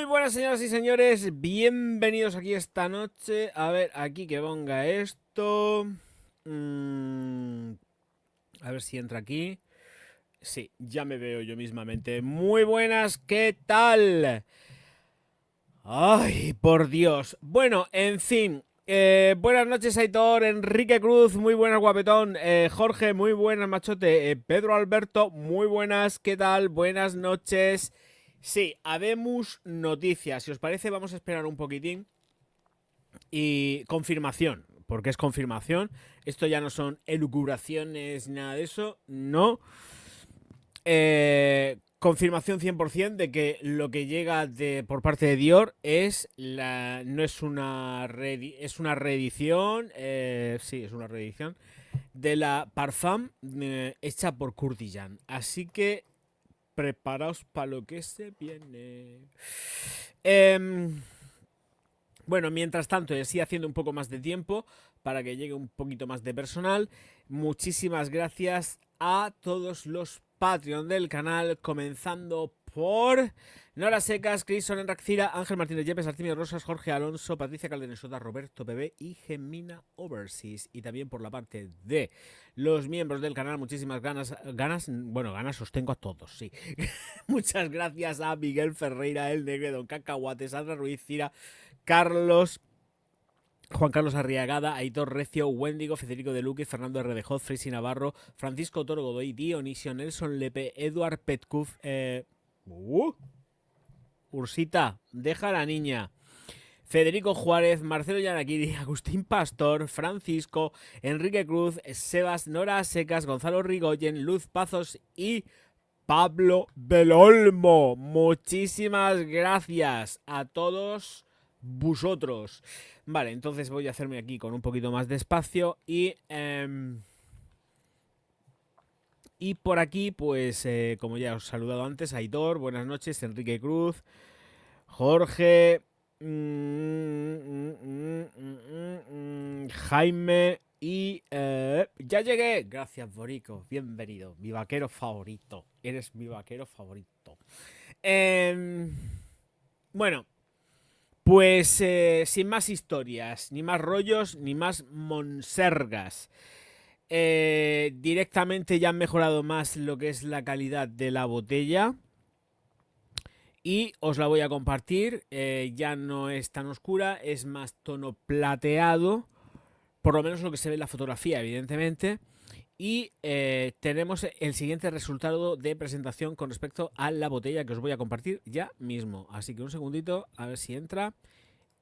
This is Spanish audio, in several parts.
Muy buenas señoras y señores, bienvenidos aquí esta noche. A ver, aquí que ponga esto. A ver si entra aquí. Sí, ya me veo yo mismamente. Muy buenas, ¿qué tal? Ay, por Dios. Bueno, en fin. Buenas noches, Aitor, Enrique Cruz, muy buenas, guapetón. Jorge, muy buenas, machote. Pedro Alberto, muy buenas, ¿qué tal? Buenas noches. Sí, habemos noticias. Si os parece, vamos a esperar un poquitín. Y confirmación, porque es confirmación. Esto ya no son elucubraciones, nada de eso. No. Confirmación 100% de que lo que llega por parte de Dior no es una es una reedición, sí, es una reedición de la Parfum hecha por Kurtijan. Así que preparaos para lo que se viene. Bueno, mientras tanto, y así haciendo un poco más de tiempo para que llegue un poquito más de personal, muchísimas gracias a todos los Patreon del canal, comenzando por Nora Secas, Crison Enraxira, Ángel Martínez Yepes, Artemio Rosas, Jorge Alonso, Patricia Caldenesota, Roberto Bebé y Gemina Overseas. Y también por la parte de los miembros del canal, muchísimas ganas os tengo a todos, sí. Muchas gracias a Miguel Ferreira, El Negre, Don Cacahuate, Sandra Ruiz, Cira, Carlos, Juan Carlos Arriagada, Aitor Recio, Wendigo, Federico de Luque, Fernando R. de Hoz, Freisy Navarro, Francisco Toro Godoy, Dionisio, Nelson Lepe, Eduard Petkuf, Ursita, deja a la niña, Federico Juárez, Marcelo Yanakiri, Agustín Pastor, Francisco, Enrique Cruz, Sebas, Nora Secas, Gonzalo Rigoyen, Luz Pazos y Pablo del Olmo. Muchísimas gracias a todos vosotros. Vale, entonces voy a hacerme aquí con un poquito más de espacio y por aquí, pues, como ya os he saludado antes, Aitor, buenas noches, Enrique Cruz, Jorge, Jaime y ya llegué. Gracias, Borico, bienvenido, mi vaquero favorito. Eres mi vaquero favorito. Bueno, pues sin más historias, ni más rollos, ni más monsergas. Directamente ya han mejorado más lo que es la calidad de la botella. Y os la voy a compartir. Ya no es tan oscura, es más tono plateado. Por lo menos lo que se ve en la fotografía, evidentemente. Y tenemos el siguiente resultado de presentación con respecto a la botella que os voy a compartir ya mismo. Así que un segundito, a ver si entra.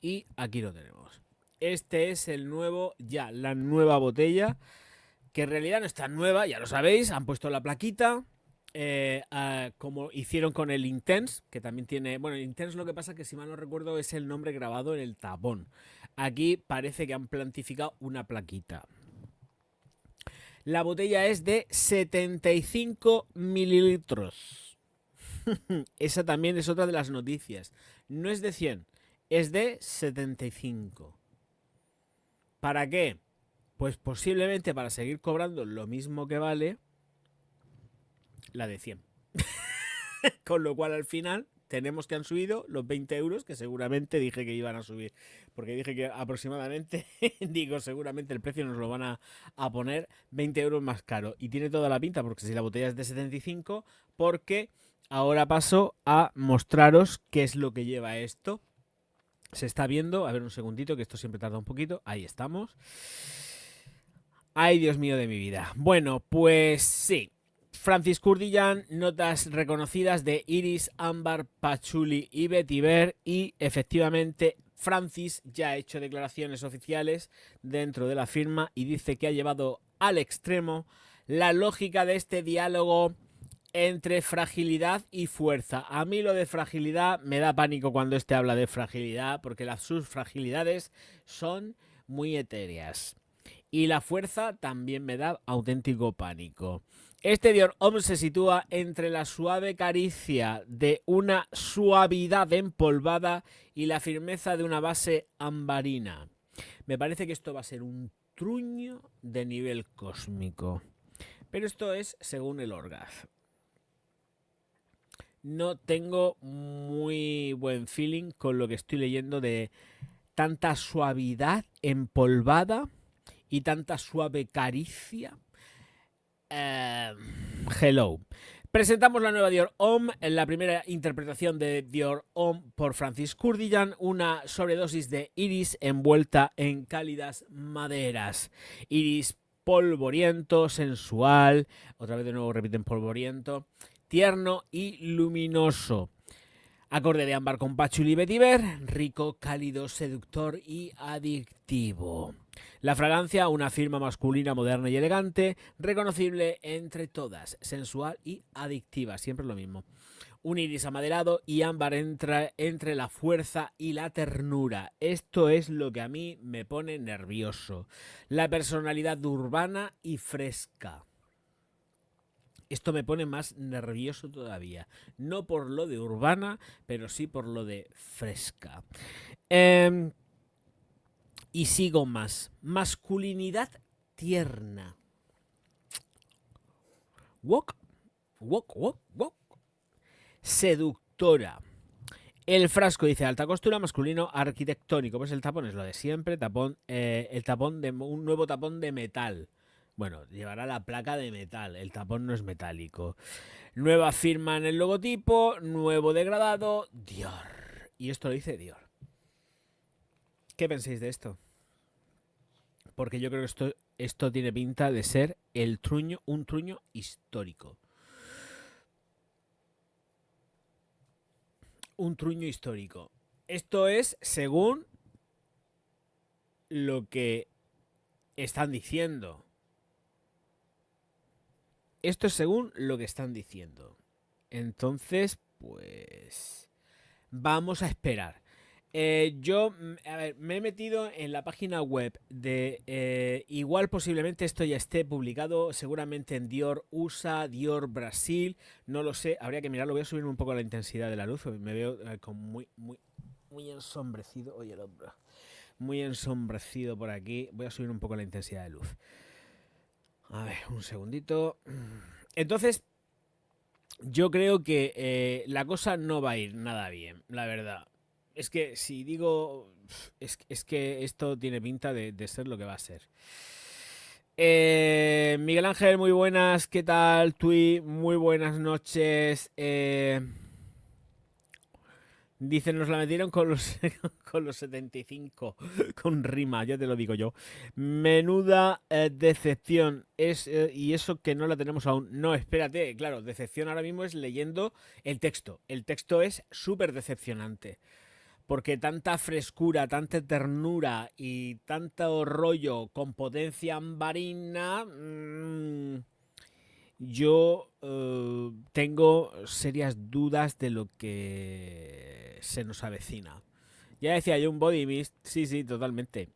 Y aquí lo tenemos. Este es el nuevo, ya la nueva botella, que en realidad no es tan nueva, ya lo sabéis. Han puesto la plaquita, como hicieron con el Intense, que también tiene... Bueno, el Intense, lo que pasa que si mal no recuerdo es el nombre grabado en el tapón. Aquí parece que han plantificado una plaquita. La botella es de 75 mililitros. Esa también es otra de las noticias. No es de 100, es de 75. ¿Para qué? Pues posiblemente para seguir cobrando lo mismo que vale la de 100. Con lo cual al final tenemos que han subido los 20 euros que seguramente dije que iban a subir. Porque dije que aproximadamente, digo, seguramente el precio nos lo van a poner 20 euros más caro. Y tiene toda la pinta, porque si la botella es de 75, porque ahora paso a mostraros qué es lo que lleva esto. Se está viendo, a ver un segundito, que esto siempre tarda un poquito. Ahí estamos. Ay, Dios mío de mi vida. Bueno, pues sí. Francis Kurdijan, notas reconocidas de Iris, Ámbar, Pachuli y Vetiver. Y efectivamente, Francis ya ha hecho declaraciones oficiales dentro de la firma y dice que ha llevado al extremo la lógica de este diálogo entre fragilidad y fuerza. A mí lo de fragilidad me da pánico cuando este habla de fragilidad, porque sus fragilidades son muy etéreas. Y la fuerza también me da auténtico pánico. Este Dior Homme se sitúa entre la suave caricia de una suavidad empolvada y la firmeza de una base ambarina. Me parece que esto va a ser un truño de nivel cósmico. Pero esto es según el Orgaz. no tengo muy buen feeling con lo que estoy leyendo de tanta suavidad empolvada y tanta suave caricia. Eh, hello. Presentamos la nueva Dior Homme, en la primera interpretación de Dior Homme por Francis Kurkdjian, una sobredosis de iris envuelta en cálidas maderas. Iris polvoriento, sensual, otra vez de nuevo repiten polvoriento, tierno y luminoso. Acorde de ámbar con patchouli y vetiver, rico, cálido, seductor y adictivo. La fragancia, una firma masculina moderna y elegante, reconocible entre todas, sensual y adictiva, siempre lo mismo. Un iris amaderado y ámbar entre la fuerza y la ternura. Esto es lo que a mí me pone nervioso. La personalidad urbana y fresca. Esto me pone más nervioso todavía. No por lo de urbana, pero sí por lo de fresca. Y sigo más. Masculinidad tierna. Wok, wok, wok, wok. Seductora. El frasco dice alta costura, masculino, arquitectónico. Pues el tapón es lo de siempre. Tapón, el tapón de un nuevo tapón de metal. Bueno, llevará la placa de metal. El tapón no es metálico. Nueva firma en el logotipo. Nuevo degradado. Dior. Y esto lo dice Dior. ¿Qué pensáis de esto? Porque yo creo que esto tiene pinta de ser un truño histórico. Un truño histórico. Esto es según lo que están diciendo. Esto es según lo que están diciendo. Entonces, pues vamos a esperar. Yo, a ver, me he metido en la página web de... igual posiblemente esto ya esté publicado seguramente en Dior USA, Dior Brasil, no lo sé, habría que mirarlo. Voy a subir un poco la intensidad de la luz, me veo como muy ensombrecido. Oye, el hombro. Muy ensombrecido por aquí. Voy a subir un poco la intensidad de luz. A ver, un segundito. Entonces, yo creo que la cosa no va a ir nada bien, la verdad. Es que si digo... Es que esto tiene pinta de ser lo que va a ser. Miguel Ángel, muy buenas. ¿Qué tal? Tui, muy buenas noches. Dicen, nos la metieron con los, con los 75. Con rima, ya te lo digo yo. Menuda decepción. Y eso que no la tenemos aún. No, espérate. Claro, decepción ahora mismo es leyendo el texto. El texto es súper decepcionante. Porque tanta frescura, tanta ternura y tanto rollo con potencia ambarina... yo tengo serias dudas de lo que se nos avecina. Ya decía yo un body mist, sí, totalmente.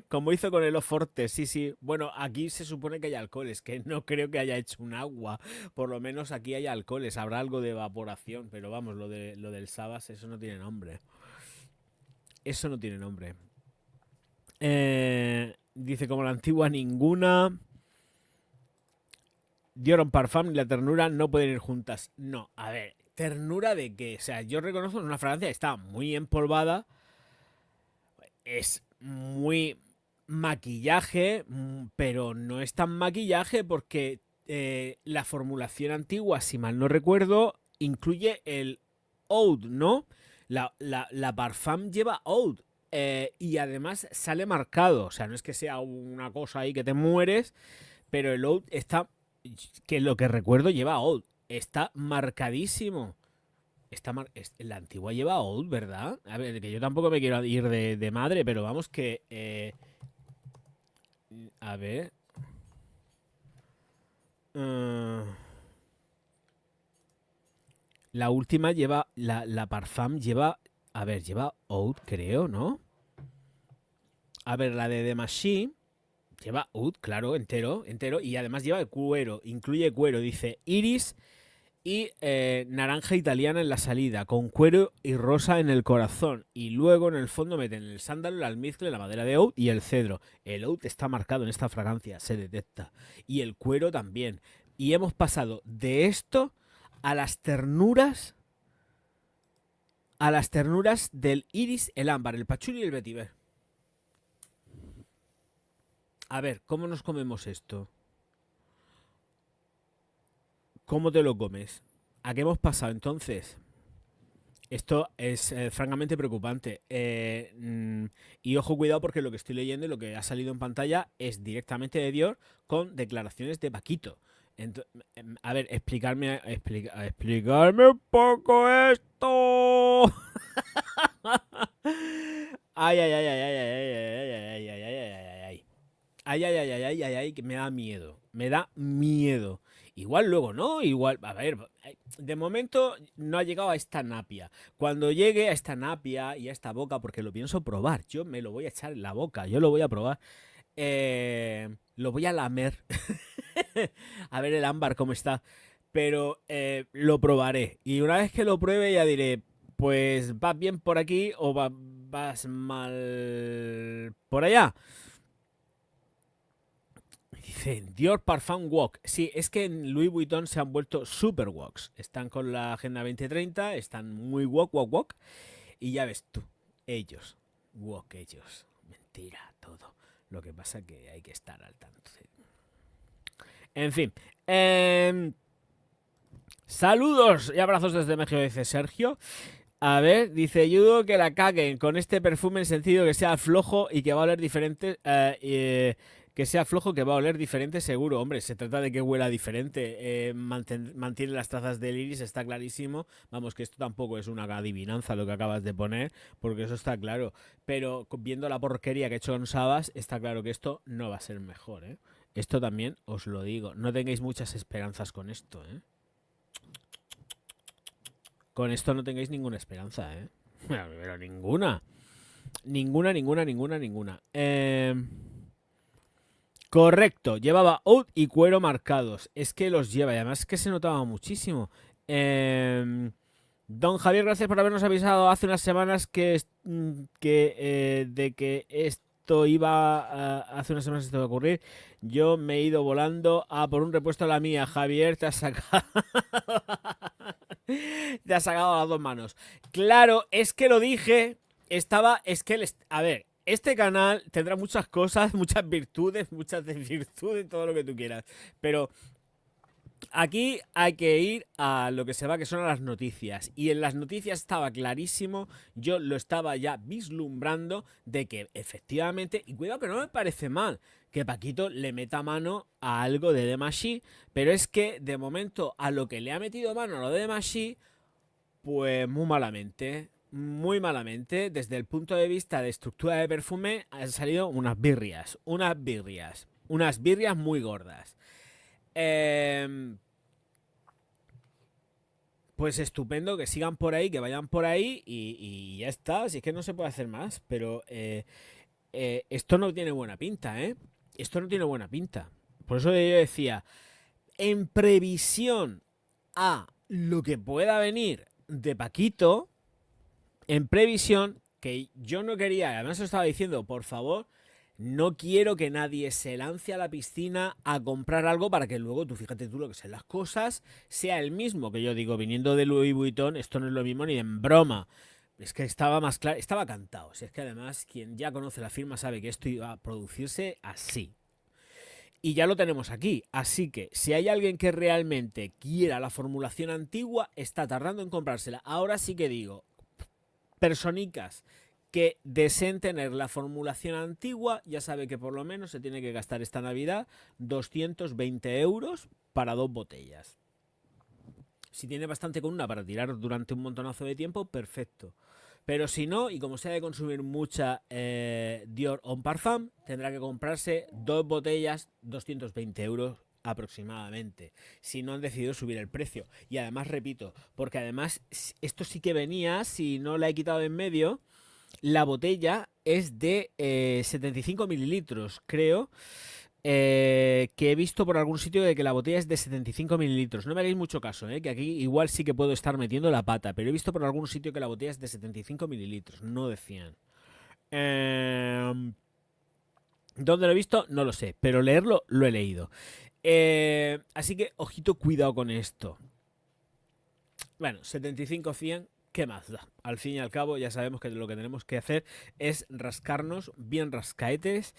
Como hizo con el Oforte, sí. Bueno, aquí se supone que hay alcoholes, que no creo que haya hecho un agua. Por lo menos aquí hay alcoholes, habrá algo de evaporación, pero vamos, lo del Sabas, eso no tiene nombre. Eso no tiene nombre. Dice, como la antigua ninguna... Dior en Parfum y la ternura no pueden ir juntas. No, a ver, ¿ternura de qué? O sea, yo reconozco que una fragancia está muy empolvada, es muy maquillaje, pero no es tan maquillaje porque la formulación antigua, si mal no recuerdo, incluye el Oud, ¿no? La Parfum lleva Oud. Y además sale marcado, o sea, no es que sea una cosa ahí que te mueres, pero el Oud está, que lo que recuerdo lleva Oud, está marcadísimo. La antigua lleva Oud, ¿verdad? A ver, que yo tampoco me quiero ir de madre, pero vamos que... a ver... la última lleva... La Parfum lleva... A ver, lleva Oud, creo, ¿no? A ver, la de The Machine... Lleva Oud, claro, entero. Y además lleva el cuero. Incluye cuero. Dice iris y naranja italiana en la salida, con cuero y rosa en el corazón. Y luego en el fondo meten el sándalo, el almizcle, la madera de oud y el cedro. El oud está marcado en esta fragancia, se detecta. Y el cuero también. Y hemos pasado de esto a las ternuras del iris, el ámbar, el pachuli y el vetiver. A ver, ¿cómo nos comemos esto? ¿Cómo te lo comes? ¿A qué hemos pasado entonces? Esto es francamente preocupante. Y ojo, cuidado, porque lo que estoy leyendo y lo que ha salido en pantalla es directamente de Dior con declaraciones de Paquito. A ver, explicarme un poco esto. Ay, ay, ay, ay, ay, ay, ay, ay, ay, ay, ay, ay, ay, ay. Ay, ay, ay, ay, ay, ay, ay, que me da miedo. Me da miedo. Igual luego, ¿no? Igual, a ver, de momento no ha llegado a esta napia. Cuando llegue a esta napia y a esta boca, porque lo pienso probar, yo me lo voy a echar en la boca, yo lo voy a probar. Lo voy a lamer. A ver el ámbar cómo está. Pero lo probaré. Y una vez que lo pruebe ya diré, pues vas bien por aquí o vas mal por allá. Dice Dior Parfum Walk. Sí, es que en Louis Vuitton se han vuelto super walks. Están con la Agenda 2030, están muy walk, walk, walk. Y ya ves tú, ellos, walk ellos. Mentira, todo. Lo que pasa que hay que estar al tanto. En fin. Saludos y abrazos desde México, dice Sergio. A ver, dice Yudo que la caguen con este perfume en sentido que sea flojo y que va a oler diferente. Que sea flojo, que va a oler diferente seguro. Hombre, se trata de que huela diferente. Mantiene las trazas del iris, está clarísimo. Vamos, que esto tampoco es una adivinanza lo que acabas de poner, porque eso está claro. Pero viendo la porquería que he hecho con Sabas, está claro que esto no va a ser mejor, ¿eh? Esto también os lo digo. No tengáis muchas esperanzas con esto, ¿eh? Con esto no tengáis ninguna esperanza, ¿eh? Pero ninguna. Ninguna, ninguna, ninguna, ninguna. Correcto, llevaba oud y cuero marcados. Es que los lleva y además es que se notaba muchísimo. Don Javier, gracias por habernos avisado hace unas semanas de que esto hace unas semanas esto iba a ocurrir. Yo me he ido volando a por un repuesto a la mía. Javier, te has sacado... te has sacado a las dos manos. Claro, es que lo dije. A ver, este canal tendrá muchas cosas, muchas virtudes, muchas desvirtudes, todo lo que tú quieras. Pero aquí hay que ir a lo que se va, que son a las noticias. Y en las noticias estaba clarísimo, yo lo estaba ya vislumbrando, de que efectivamente, y cuidado que no me parece mal, que Paquito le meta mano a algo de Demacy, pero es que de momento a lo que le ha metido mano a lo de Demacy, pues muy malamente. Muy malamente, desde el punto de vista de estructura de perfume, han salido unas birrias. Unas birrias muy gordas. Pues estupendo, que sigan por ahí, que vayan por ahí y ya está. Si es que no se puede hacer más, pero esto no tiene buena pinta, ¿eh? Esto no tiene buena pinta. Por eso yo decía, en previsión a lo que pueda venir de Paquito, en previsión, que yo no quería, además lo estaba diciendo, por favor, no quiero que nadie se lance a la piscina a comprar algo para que luego, tú fíjate tú lo que son las cosas, sea el mismo. Que yo digo, viniendo de Louis Vuitton, esto no es lo mismo ni en broma. Es que estaba más claro, estaba cantado. Si es que además quien ya conoce la firma sabe que esto iba a producirse así. Y ya lo tenemos aquí. Así que si hay alguien que realmente quiera la formulación antigua, está tardando en comprársela. Ahora sí que digo, personicas que deseen tener la formulación antigua, ya sabe que por lo menos se tiene que gastar esta Navidad 220 euros para 2 botellas. Si tiene bastante con una para tirar durante un montonazo de tiempo, perfecto. Pero si no, y como se ha de consumir mucha Dior Homme Parfum, tendrá que comprarse 2 botellas, 220 euros aproximadamente, si no han decidido subir el precio. Y además, repito, porque además esto sí que venía, si no la he quitado de en medio, la botella es de 75 mililitros, creo. Que he visto por algún sitio de que la botella es de 75 mililitros. No me hagáis mucho caso, que aquí igual sí que puedo estar metiendo la pata, pero he visto por algún sitio que la botella es de 75 mililitros, no de 100. ¿Dónde lo he visto? No lo sé, pero leerlo lo he leído. Así que, ojito, cuidado con esto. Bueno, 75-100, ¿qué más da? Al fin y al cabo ya sabemos que lo que tenemos que hacer es rascarnos bien rascaetes,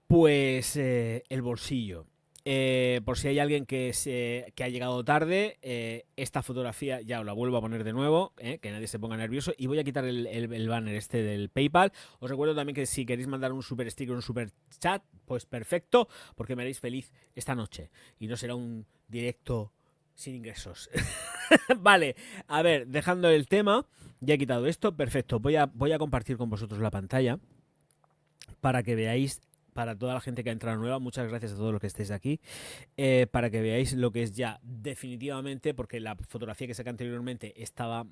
pues el bolsillo. Por si hay alguien que ha llegado tarde, esta fotografía ya os la vuelvo a poner de nuevo, que nadie se ponga nervioso, y voy a quitar el banner este del PayPal. Os recuerdo también que si queréis mandar un super sticker, un super chat, pues perfecto, porque me haréis feliz esta noche y no será un directo sin ingresos. Vale, a ver, dejando el tema, ya he quitado esto, perfecto. Voy a compartir con vosotros la pantalla para que veáis, para toda la gente que ha entrado nueva, muchas gracias a todos los que estéis aquí, para que veáis lo que es ya definitivamente, porque la fotografía que saqué anteriormente estaba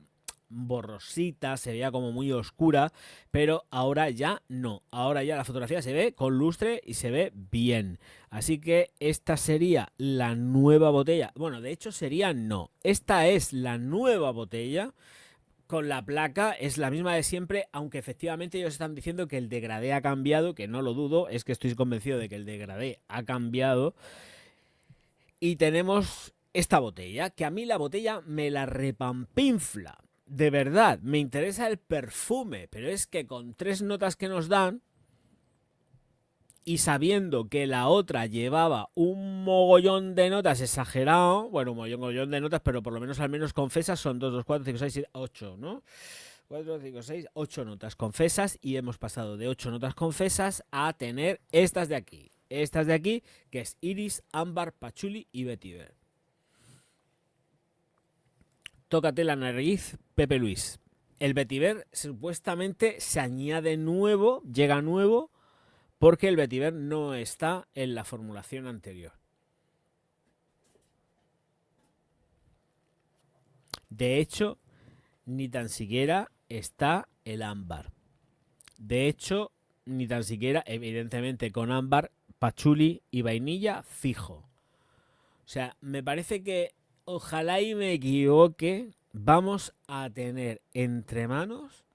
borrosita, se veía como muy oscura, pero ahora ya no, ahora ya la fotografía se ve con lustre y se ve bien, así que esta sería la nueva botella, bueno, de hecho sería no, esta es la nueva botella con la placa, es la misma de siempre, aunque efectivamente ellos están diciendo que el degradé ha cambiado, que no lo dudo, es que estoy convencido de que el degradé ha cambiado. Y tenemos esta botella, que a mí la botella me la repampinfla. De verdad, me interesa el perfume, pero es que con 3 notas que nos dan, y sabiendo que la otra llevaba un mogollón de notas exagerado, bueno, un mogollón de notas, pero por lo menos al menos confesas son 2, 2, 4, 5, 6, 7, 8, ¿no? 4, 5, 6, 8 notas confesas, y hemos pasado de 8 notas confesas a tener estas de aquí. Estas de aquí, que es Iris, Ámbar, Pachuli y Vetiver. Tócate la nariz, Pepe Luis. El Vetiver supuestamente se añade nuevo, llega nuevo, porque el Vetiver no está en la formulación anterior. De hecho, ni tan siquiera está el ámbar. De hecho, ni tan siquiera, evidentemente con ámbar, pachuli y vainilla fijo. O sea, me parece que, ojalá y me equivoque, vamos a tener entre manos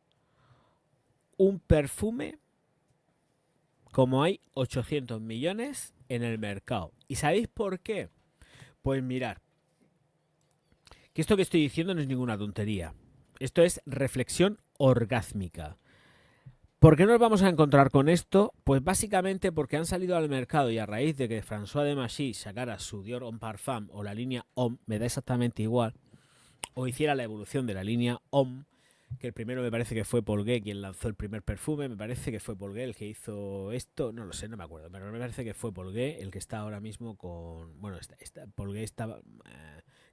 un perfume como hay 800 millones en el mercado. ¿Y sabéis por qué? Pues mirar, que esto que estoy diciendo no es ninguna tontería. Esto es reflexión orgásmica. ¿Por qué nos vamos a encontrar con esto? Pues básicamente porque han salido al mercado, y a raíz de que François de Massy sacara su Dior Homme Parfum o la línea Homme, me da exactamente igual, o hiciera la evolución de la línea Homme, que el primero me parece que fue Paul Gay quien lanzó el primer perfume, me parece que fue Paul Gay el que hizo esto, no lo sé, no me acuerdo, pero me parece que fue Paul Gay el que está ahora mismo con, bueno, Paul Gay estaba,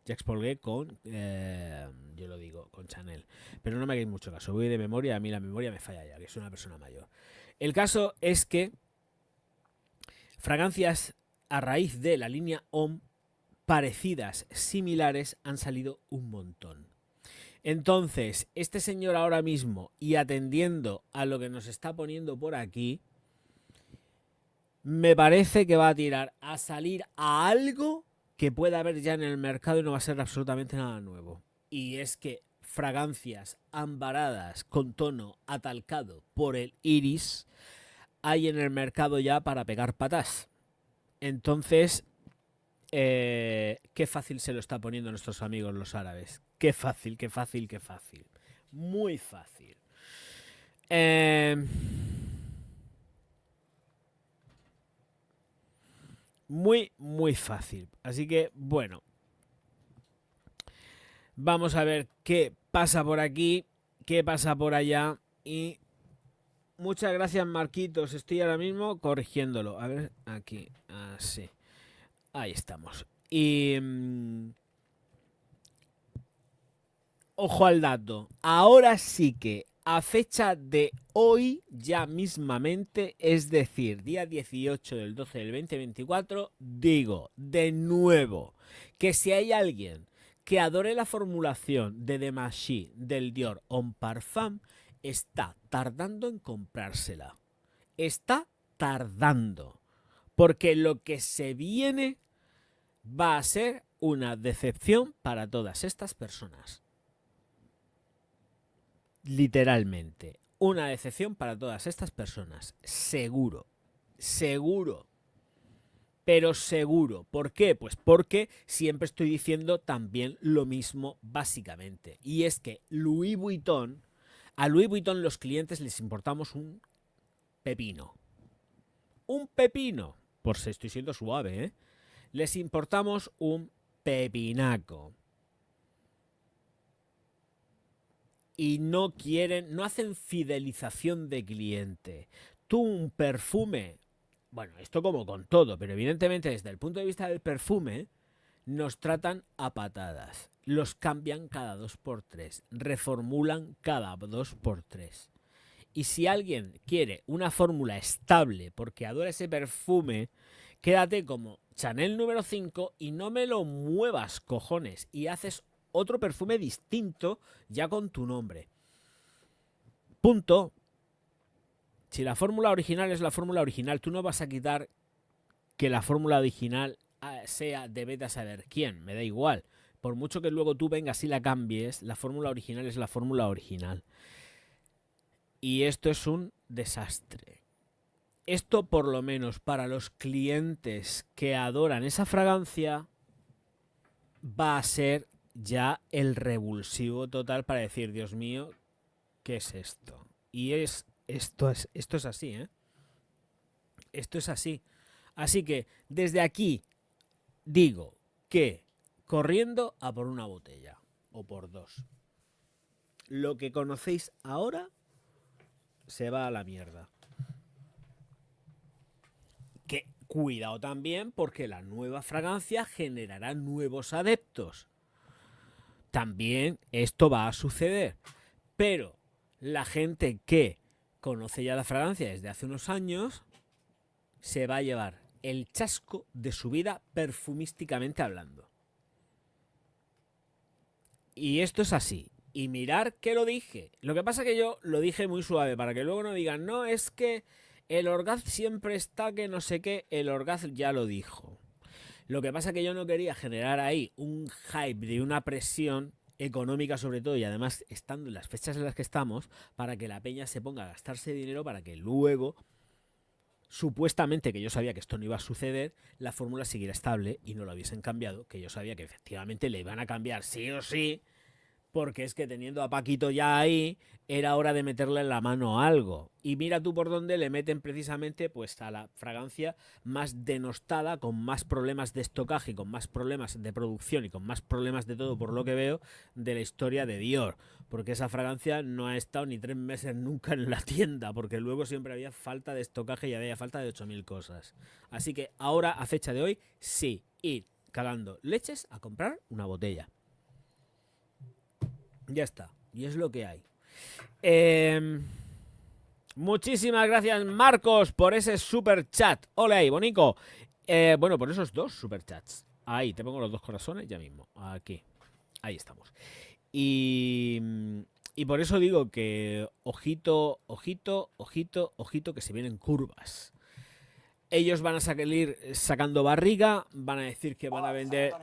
Jacques Paul Gay con, yo lo digo, con Chanel, pero no me hagáis mucho caso, voy de memoria, a mí la memoria me falla ya, que soy una persona mayor. El caso es que fragancias a raíz de la línea Homme parecidas, similares, han salido un montón. Entonces, este señor ahora mismo, y atendiendo a lo que nos está poniendo por aquí, me parece que va a tirar a salir a algo que pueda haber ya en el mercado y no va a ser absolutamente nada nuevo. Y es que fragancias ambaradas con tono atalcado por el iris hay en el mercado ya para pegar patas. Entonces, qué fácil se lo está poniendo a nuestros amigos los árabes. Qué fácil, qué fácil, qué fácil. Muy fácil. Muy, muy fácil. Así que, bueno. Vamos a ver qué pasa por aquí, qué pasa por allá. Y muchas gracias, Marquitos. Estoy ahora mismo corrigiéndolo. A ver, aquí. Así. Ahí estamos. Y... ojo al dato. Ahora sí que a fecha de hoy, ya mismamente, es decir, día 18 del 12 del 2024, digo de nuevo que si hay alguien que adore la formulación de Demacy del Dior Homme Parfum, está tardando en comprársela. Está tardando. Porque lo que se viene va a ser una decepción para todas estas personas. Literalmente. Una decepción para todas estas personas. Seguro. Seguro. pero seguro. ¿Por qué? Pues porque siempre estoy diciendo también lo mismo básicamente. Y es que Louis Vuitton, a Louis Vuitton los clientes les importamos un pepino. Un pepino. Por si estoy siendo suave, ¿eh? Les importamos un pepinaco. Y no quieren, no hacen fidelización de cliente. Tú un perfume, bueno, esto como con todo, pero evidentemente desde el punto de vista del perfume, nos tratan a patadas. Los cambian cada 2x3, reformulan cada 2x3. Y si alguien quiere una fórmula estable porque adora ese perfume, quédate como Chanel número 5 y no me lo muevas, cojones, y haces otro perfume distinto ya con tu nombre. Punto. Si la fórmula original es la fórmula original, tú no vas a quitar que la fórmula original sea de vete a saber quién, me da igual. Por mucho que luego tú vengas y la cambies, la fórmula original es la fórmula original. Y esto es un desastre. Esto por lo menos para los clientes que adoran esa fragancia va a ser ya el revulsivo total para decir, Dios mío, ¿qué es esto? Y esto es así, ¿eh? Esto es así. Así que desde aquí digo que corriendo a por una botella o por dos. Lo que conocéis ahora se va a la mierda. Que cuidado también porque la nueva fragancia generará nuevos adeptos. También esto va a suceder. Pero la gente que conoce ya la fragancia desde hace unos años se va a llevar el chasco de su vida perfumísticamente hablando. Y esto es así. Y mirar que lo dije. Lo que pasa es que yo lo dije muy suave para que luego no digan, no, es que el Orgaz siempre está que no sé qué. El Orgaz ya lo dijo. Lo que pasa es que yo no quería generar ahí un hype de una presión económica sobre todo y además estando en las fechas en las que estamos para que la peña se ponga a gastarse dinero para que luego supuestamente, que yo sabía que esto no iba a suceder, la fórmula siguiera estable y no lo hubiesen cambiado, que yo sabía que efectivamente le iban a cambiar sí o sí, porque es que teniendo a Paquito ya ahí, era hora de meterle en la mano algo. Y mira tú por dónde le meten precisamente pues a la fragancia más denostada, con más problemas de estocaje, con más problemas de producción y con más problemas de todo, por lo que veo, de la historia de Dior. Porque esa fragancia no ha estado ni 3 meses nunca en la tienda, porque luego siempre había falta de estocaje y había falta de 8000 cosas. Así que ahora, a fecha de hoy, sí, ir cagando leches a comprar una botella. Ya está. Y es lo que hay. Muchísimas gracias, Marcos, por ese super chat. Hola ahí, bonico. Bueno, por esos 2 super chats. Ahí, te pongo los 2 corazones ya mismo. Aquí. Ahí estamos. Y por eso digo que ojito, ojito, ojito, ojito, que se vienen curvas. Ellos van a salir sacando barriga, van a decir que van a vender...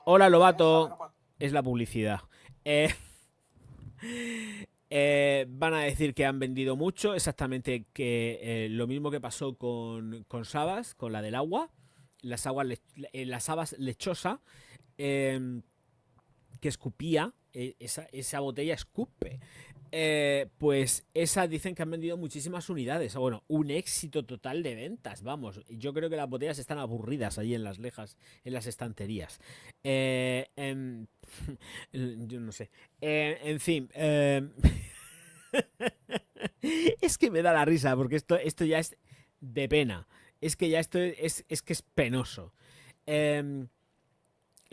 Hola, Lobato. Es la publicidad. Van a decir que han vendido mucho, exactamente que lo mismo que pasó con Sabas, con la del agua, las habas lechosa, que escupía, esa botella escupe. Pues esas dicen que han vendido muchísimas unidades. Bueno, un éxito total de ventas. Vamos, yo creo que las botellas están aburridas allí en las lejas, en las estanterías. Yo no sé. En fin. Es que me da la risa porque esto ya es de pena. Es que ya esto es que es penoso.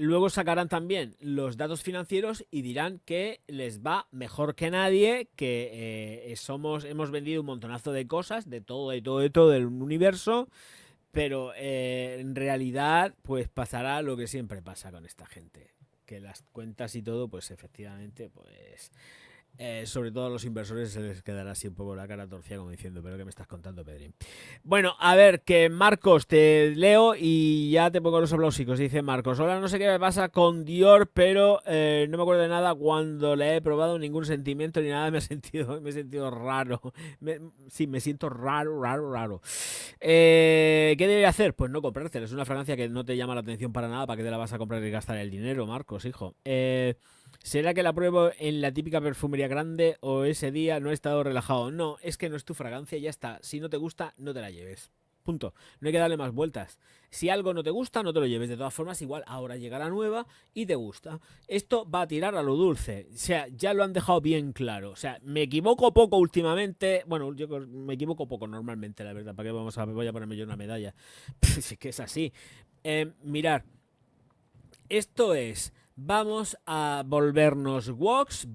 Luego sacarán también los datos financieros y dirán que les va mejor que nadie, que hemos vendido un montonazo de cosas, de todo del universo, pero en realidad pues pasará lo que siempre pasa con esta gente, que las cuentas y todo pues efectivamente pues Sobre todo a los inversores se les quedará así un poco la cara torcida como diciendo, pero ¿qué me estás contando, Pedrín? Bueno, a ver, que Marcos, te leo y ya te pongo los aplausicos. Dice Marcos, hola, no sé qué me pasa con Dior, pero no me acuerdo de nada cuando le he probado, ningún sentimiento ni nada, me he sentido raro. Sí, me siento raro. ¿Qué debería hacer? Pues no comprártela, es una fragancia que no te llama la atención para nada, ¿para qué te la vas a comprar y gastar el dinero, Marcos, hijo? ¿Será que la pruebo en la típica perfumería grande o ese día no he estado relajado? No, es que no es tu fragancia y ya está. Si no te gusta, no te la lleves. Punto. No hay que darle más vueltas. Si algo no te gusta, no te lo lleves. De todas formas, igual ahora llega la nueva y te gusta. Esto va a tirar a lo dulce. O sea, ya lo han dejado bien claro. O sea, me equivoco poco últimamente. Bueno, yo me equivoco poco normalmente, la verdad. ¿Para qué voy a ponerme yo una medalla? Es que es así. Mirar, esto es, vamos a volvernos woks,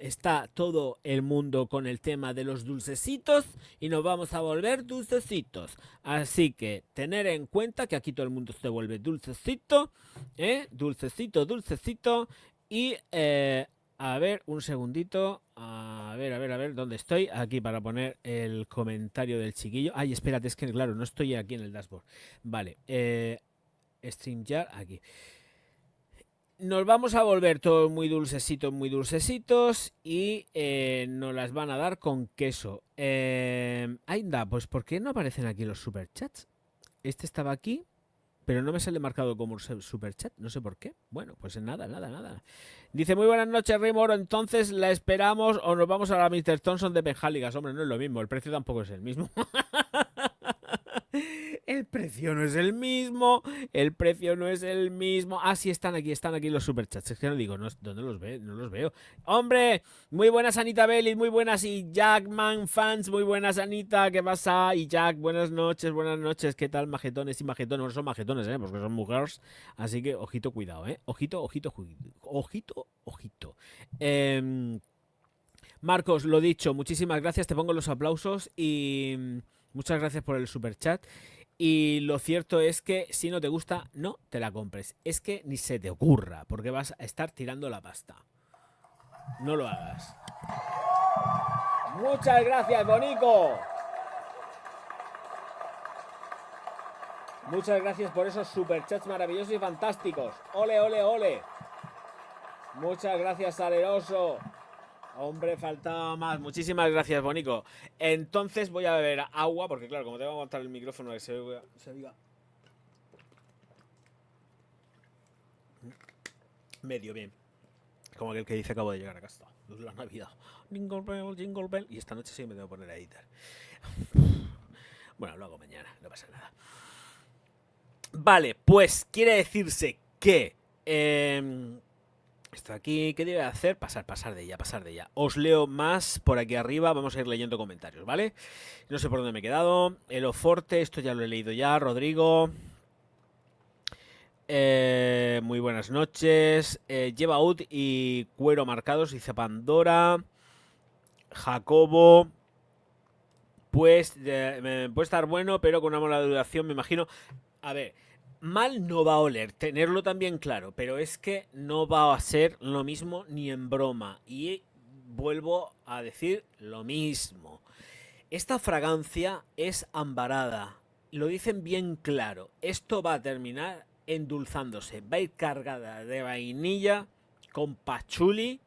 está todo el mundo con el tema de los dulcecitos y nos vamos a volver dulcecitos. Así que tener en cuenta que aquí todo el mundo se vuelve dulcecito, dulcecito y a ver, un segundito. A ver, ¿dónde estoy? Aquí para poner el comentario del chiquillo. Ay, espérate, es que claro, no estoy aquí en el dashboard. Vale, StreamYard, aquí. Nos vamos a volver todos muy dulcecitos y nos las van a dar con queso. Anda, pues ¿por qué no aparecen aquí los superchats? Este estaba aquí, pero no me sale marcado como superchat, no sé por qué. Bueno, pues nada. Dice, muy buenas noches, Rey Moro, entonces la esperamos o nos vamos a la Mr. Thompson de Penjáligas. Hombre, no es lo mismo, el precio tampoco es el mismo. El precio no es el mismo. Ah, sí, están aquí los superchats. Es que no digo, no, ¿dónde los veo? No los veo. Hombre, muy buenas Anita Belli, muy buenas y Jackman fans, muy buenas Anita, ¿qué pasa? Y Jack, buenas noches, ¿qué tal majetones y majetones? No son majetones, porque son mujeres. Así que ojito, cuidado, ojito. Marcos, lo dicho, muchísimas gracias, te pongo los aplausos y muchas gracias por el superchat. Y lo cierto es que si no te gusta, no te la compres. Es que ni se te ocurra, porque vas a estar tirando la pasta. No lo hagas. Muchas gracias, Bonico. Muchas gracias por esos superchats maravillosos y fantásticos. Ole. Muchas gracias, Saleroso. Hombre, faltaba más. Muchísimas gracias, Bonico. Entonces voy a beber agua, porque claro, como tengo que aguantar el micrófono que se diga medio bien. Como aquel que dice acabo de llegar a casa. Es la Navidad. Jingle bell. Y esta noche sí me tengo que poner a editar. Bueno, lo hago mañana, no pasa nada. Vale, pues quiere decirse que esto aquí, ¿qué debe hacer? Pasar de ella. Os leo más por aquí arriba, vamos a ir leyendo comentarios, ¿vale? No sé por dónde me he quedado. Elo Forte, esto ya lo he leído ya. Rodrigo. Muy buenas noches. Lleva out y cuero marcados, dice Pandora. Jacobo. Pues puede estar bueno, pero con una mala duración, me imagino. A ver, mal no va a oler, tenerlo también claro, pero es que no va a ser lo mismo ni en broma. Y vuelvo a decir lo mismo. Esta fragancia es ambarada, lo dicen bien claro. Esto va a terminar endulzándose, va a ir cargada de vainilla con pachuli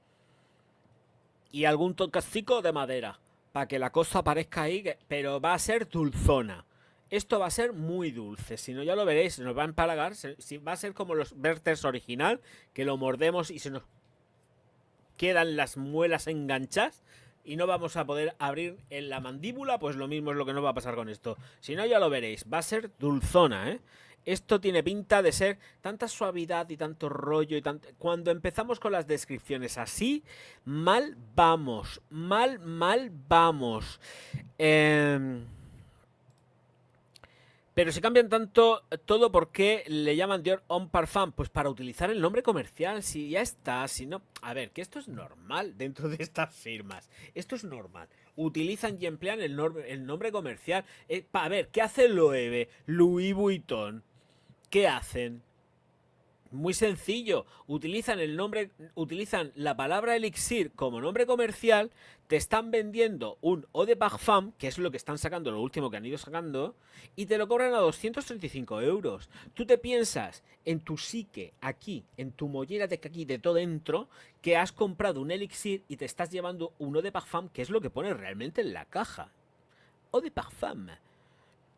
y algún toquecico de madera, para que la cosa parezca ahí, pero va a ser dulzona. Esto va a ser muy dulce, si no ya lo veréis, nos va a empalagar, va a ser como los Werthers original, que lo mordemos y se nos quedan las muelas enganchadas y no vamos a poder abrir en la mandíbula, pues lo mismo es lo que nos va a pasar con esto. Si no ya lo veréis, va a ser dulzona, Esto tiene pinta de ser tanta suavidad y tanto rollo y tanto... Cuando empezamos con las descripciones así, mal vamos. Pero si cambian tanto todo, ¿por qué le llaman Dior Homme Parfum? Pues para utilizar el nombre comercial, si ya está, si no... A ver, que esto es normal dentro de estas firmas. Esto es normal. Utilizan y emplean el nombre comercial. A ver, ¿qué hace Loewe? Louis Vuitton. ¿Qué hacen? Muy sencillo, utilizan la palabra elixir como nombre comercial, te están vendiendo un eau de parfum, que es lo que están sacando, lo último que han ido sacando, y te lo cobran a 235 euros. Tú te piensas en tu psique, aquí, en tu mollera de aquí, de todo dentro, que has comprado un elixir y te estás llevando un eau de parfum, que es lo que pone realmente en la caja. Eau de parfum.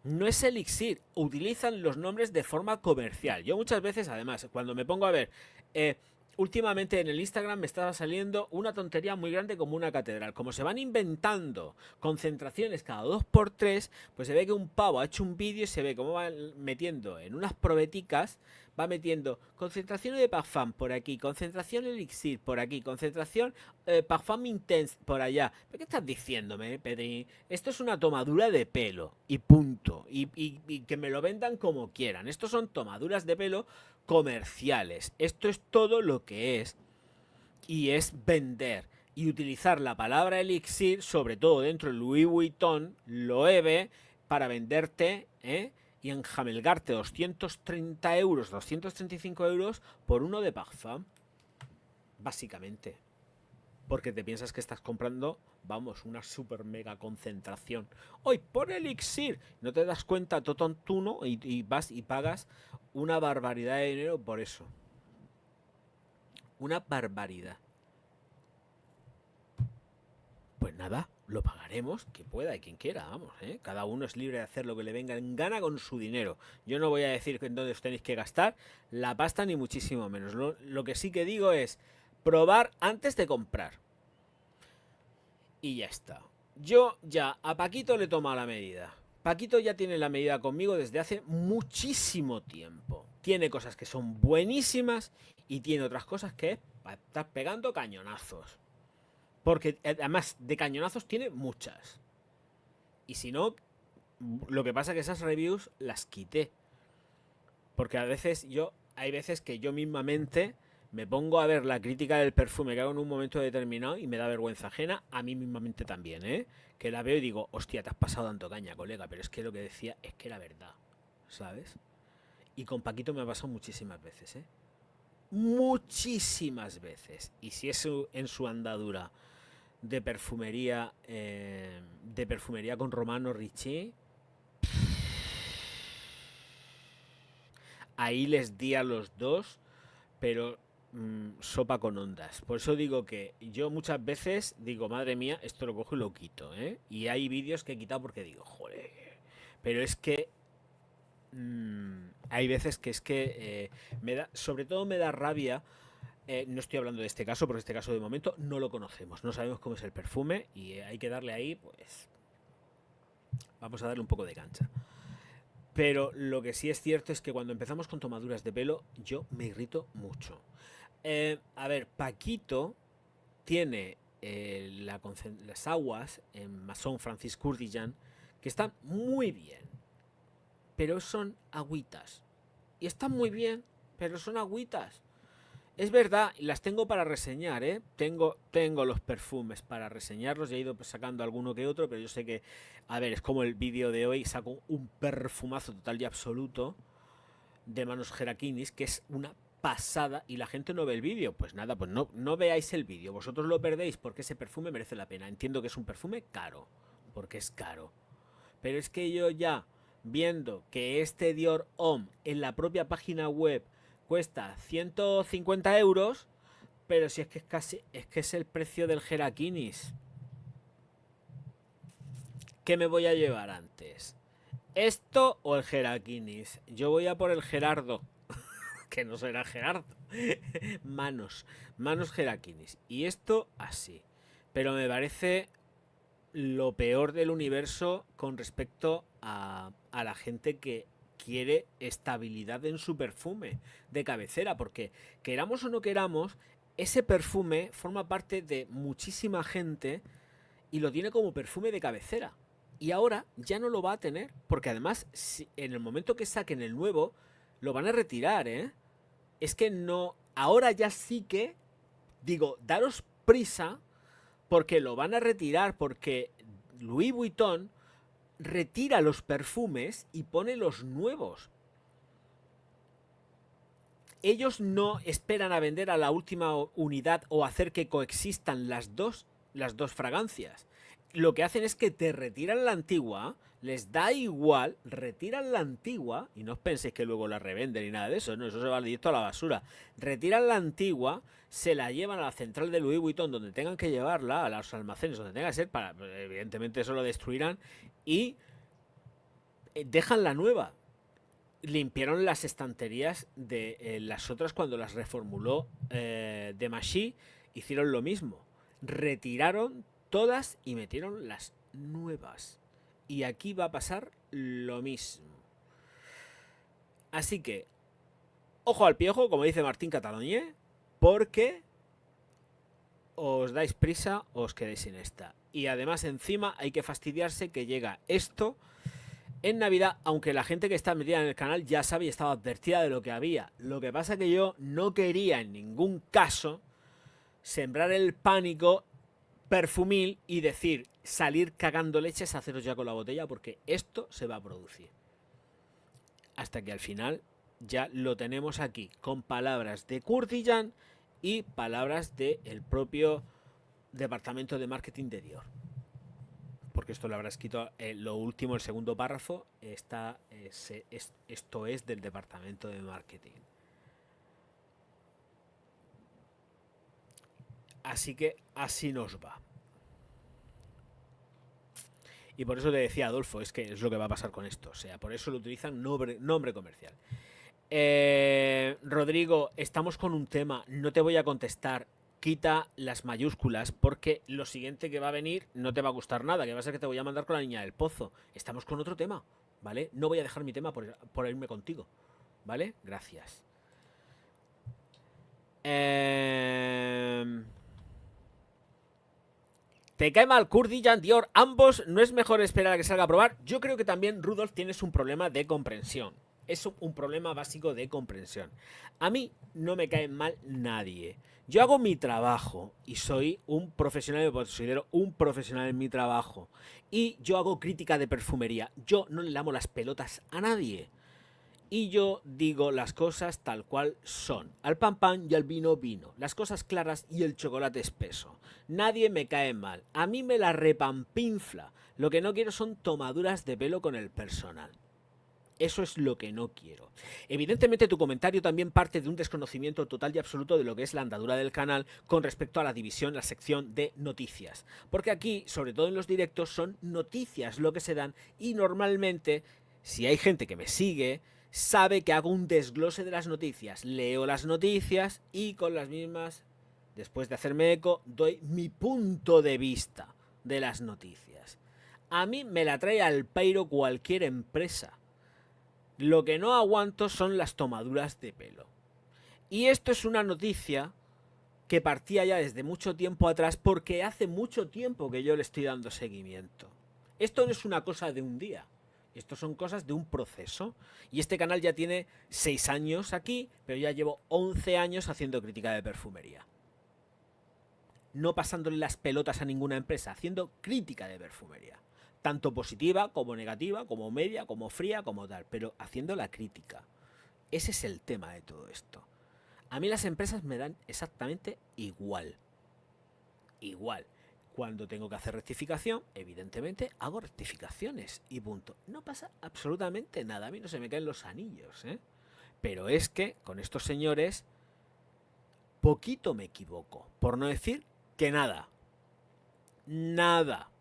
No es elixir, utilizan los nombres de forma comercial. Yo muchas veces, además, cuando me pongo a ver, eh, últimamente en el Instagram me estaba saliendo una tontería muy grande como una catedral. Como se van inventando concentraciones cada 2 por 3, pues se ve que un pavo ha hecho un vídeo y se ve cómo va metiendo en unas probeticas, va metiendo concentración de parfum por aquí, concentración elixir por aquí, concentración parfum intense por allá. ¿Pero qué estás diciéndome, Pedri? Esto es una tomadura de pelo y punto. Y que me lo vendan como quieran. Estos son tomaduras de pelo comerciales. Esto es todo lo que es. Y es vender. Y utilizar la palabra elixir, sobre todo dentro del Louis Vuitton, Loewe, para venderte, y enjamelgarte 230 euros, 235 euros por uno de parfum. Básicamente. Porque te piensas que estás comprando, vamos, una super mega concentración. Hoy por elixir. No te das cuenta, totontuno, y vas y pagas una barbaridad de dinero por eso. Una barbaridad. Pues nada, lo pagaremos, que pueda y quien quiera, vamos, ¿eh? Cada uno es libre de hacer lo que le venga en gana con su dinero. Yo no voy a decir que entonces tenéis que gastar la pasta ni muchísimo menos. Lo que sí que digo es probar antes de comprar. Y ya está. Yo ya a Paquito le he tomado la medida. Paquito ya tiene la medida conmigo desde hace muchísimo tiempo. Tiene cosas que son buenísimas y tiene otras cosas que estás pegando cañonazos. Porque además de cañonazos tiene muchas. Y si no, lo que pasa es que esas reviews las quité. Porque hay veces que yo mismamente me pongo a ver la crítica del perfume que hago en un momento determinado y me da vergüenza ajena, a mí mismamente también, ¿eh? Que la veo y digo, hostia, te has pasado dando caña, colega, pero es que lo que decía es que era verdad, ¿sabes? Y con Paquito me ha pasado muchísimas veces, ¿eh? Muchísimas veces. Y si es en su andadura de perfumería con Romano Ricci, ahí les di a los dos, pero sopa con ondas. Por eso digo que yo muchas veces digo, madre mía, esto lo cojo y lo quito, ¿eh? Y hay vídeos que he quitado porque digo, joder. Pero es que hay veces que es que sobre todo me da rabia. No estoy hablando de este caso, porque este caso de momento no lo conocemos, no sabemos cómo es el perfume y hay que darle ahí, pues vamos a darle un poco de cancha. Pero lo que sí es cierto es que cuando empezamos con tomaduras de pelo, yo me irrito mucho. A ver, Paquito tiene las aguas en Maison Francis Kurkdjian que están muy bien, pero son agüitas. Y están muy bien, pero son agüitas. Es verdad, y las tengo para reseñar, ¿eh? Tengo los perfumes para reseñarlos, ya he ido sacando alguno que otro, pero yo sé que, a ver, es como el vídeo de hoy, saco un perfumazo total y absoluto de Manos Gerakinis, que es una pasada, y la gente no ve el vídeo. Pues nada, pues no veáis el vídeo, vosotros lo perdéis porque ese perfume merece la pena. Entiendo que es un perfume caro, porque es caro. Pero es que yo ya, viendo que este Dior Homme en la propia página web cuesta 150 euros, pero si es que es el precio del Gerakinis. ¿Qué me voy a llevar antes? ¿Esto o el Gerakinis? Yo voy a por el Gerardo, que no será Gerardo. Manos Gerakinis. Y esto así. Pero me parece lo peor del universo con respecto a la gente que quiere estabilidad en su perfume de cabecera, porque queramos o no queramos, ese perfume forma parte de muchísima gente y lo tiene como perfume de cabecera. Y ahora ya no lo va a tener, porque además en el momento que saquen el nuevo, lo van a retirar, ¿eh? Es que no, ahora ya sí que, digo, daros prisa, porque lo van a retirar, porque Louis Vuitton retira los perfumes y pone los nuevos. ellos no esperan a vender a la última unidad o hacer que coexistan las dos fragancias. Lo que hacen es que te retiran la antigua, les da igual, retiran la antigua, y no os penséis que luego la revenden ni nada de eso, no, eso se va directo a la basura. Retiran la antigua, se la llevan a la central de Louis Vuitton, donde tengan que llevarla, a los almacenes donde tenga que ser, para, evidentemente eso lo destruirán, y dejan la nueva. Limpiaron las estanterías de las otras cuando las reformuló Demachy, hicieron lo mismo. Retiraron todas y metieron las nuevas. Y aquí va a pasar lo mismo. Así que, ojo al piojo, como dice Martín Cataloñé, porque os dais prisa o os quedéis sin esta. Y además encima hay que fastidiarse que llega esto en Navidad, aunque la gente que está metida en el canal ya sabe y estaba advertida de lo que había. Lo que pasa es que yo no quería en ningún caso sembrar el pánico perfumil y decir, salir cagando leches a haceros ya con la botella, porque esto se va a producir. Hasta que al final ya lo tenemos aquí, con palabras de Kurtijan y palabras del propio departamento de marketing de Dior. Porque esto lo habrá escrito lo último, el segundo párrafo, esto es del departamento de marketing. Así que así nos va. Y por eso te decía, Adolfo, es que es lo que va a pasar con esto. O sea, por eso lo utilizan nombre comercial. Rodrigo, estamos con un tema, no te voy a contestar. Quita las mayúsculas porque lo siguiente que va a venir no te va a gustar nada, que va a ser que te voy a mandar con la niña del pozo. Estamos con otro tema, ¿vale? No voy a dejar mi tema por irme contigo, ¿vale? Gracias. ¿Te cae mal Kurtijan, Dior? Ambos, ¿no es mejor esperar a que salga a probar? Yo creo que también, Rudolf, tienes un problema de comprensión. Es un problema básico de comprensión. A mí no me cae mal nadie. Yo hago mi trabajo y soy un profesional, me considero un profesional en mi trabajo. Y yo hago crítica de perfumería. Yo no le lamo las pelotas a nadie. Y yo digo las cosas tal cual son. Al pan pan y al vino vino. Las cosas claras y el chocolate espeso. Nadie me cae mal. A mí me la repampinfla. Lo que no quiero son tomaduras de pelo con el personal. Eso es lo que no quiero. Evidentemente tu comentario también parte de un desconocimiento total y absoluto de lo que es la andadura del canal con respecto a la división, la sección de noticias. Porque aquí, sobre todo en los directos, son noticias lo que se dan y normalmente, si hay gente que me sigue, sabe que hago un desglose de las noticias. Leo las noticias y con las mismas, después de hacerme eco, doy mi punto de vista de las noticias. A mí me la trae al pairo cualquier empresa. Lo que no aguanto son las tomaduras de pelo. Y esto es una noticia que partía ya desde mucho tiempo atrás porque hace mucho tiempo que yo le estoy dando seguimiento. Esto no es una cosa de un día. Esto son cosas de un proceso. Y este canal ya tiene 6 años aquí, pero ya llevo 11 años haciendo crítica de perfumería. No pasándole las pelotas a ninguna empresa, haciendo crítica de perfumería. Tanto positiva como negativa, como media, como fría, como tal, pero haciendo la crítica. Ese es el tema de todo esto. A mí las empresas me dan exactamente igual. Igual. Cuando tengo que hacer rectificación, evidentemente hago rectificaciones y punto. No pasa absolutamente nada. A mí no se me caen los anillos, ¿eh? Pero es que con estos señores poquito me equivoco. Por no decir que nada. Nada.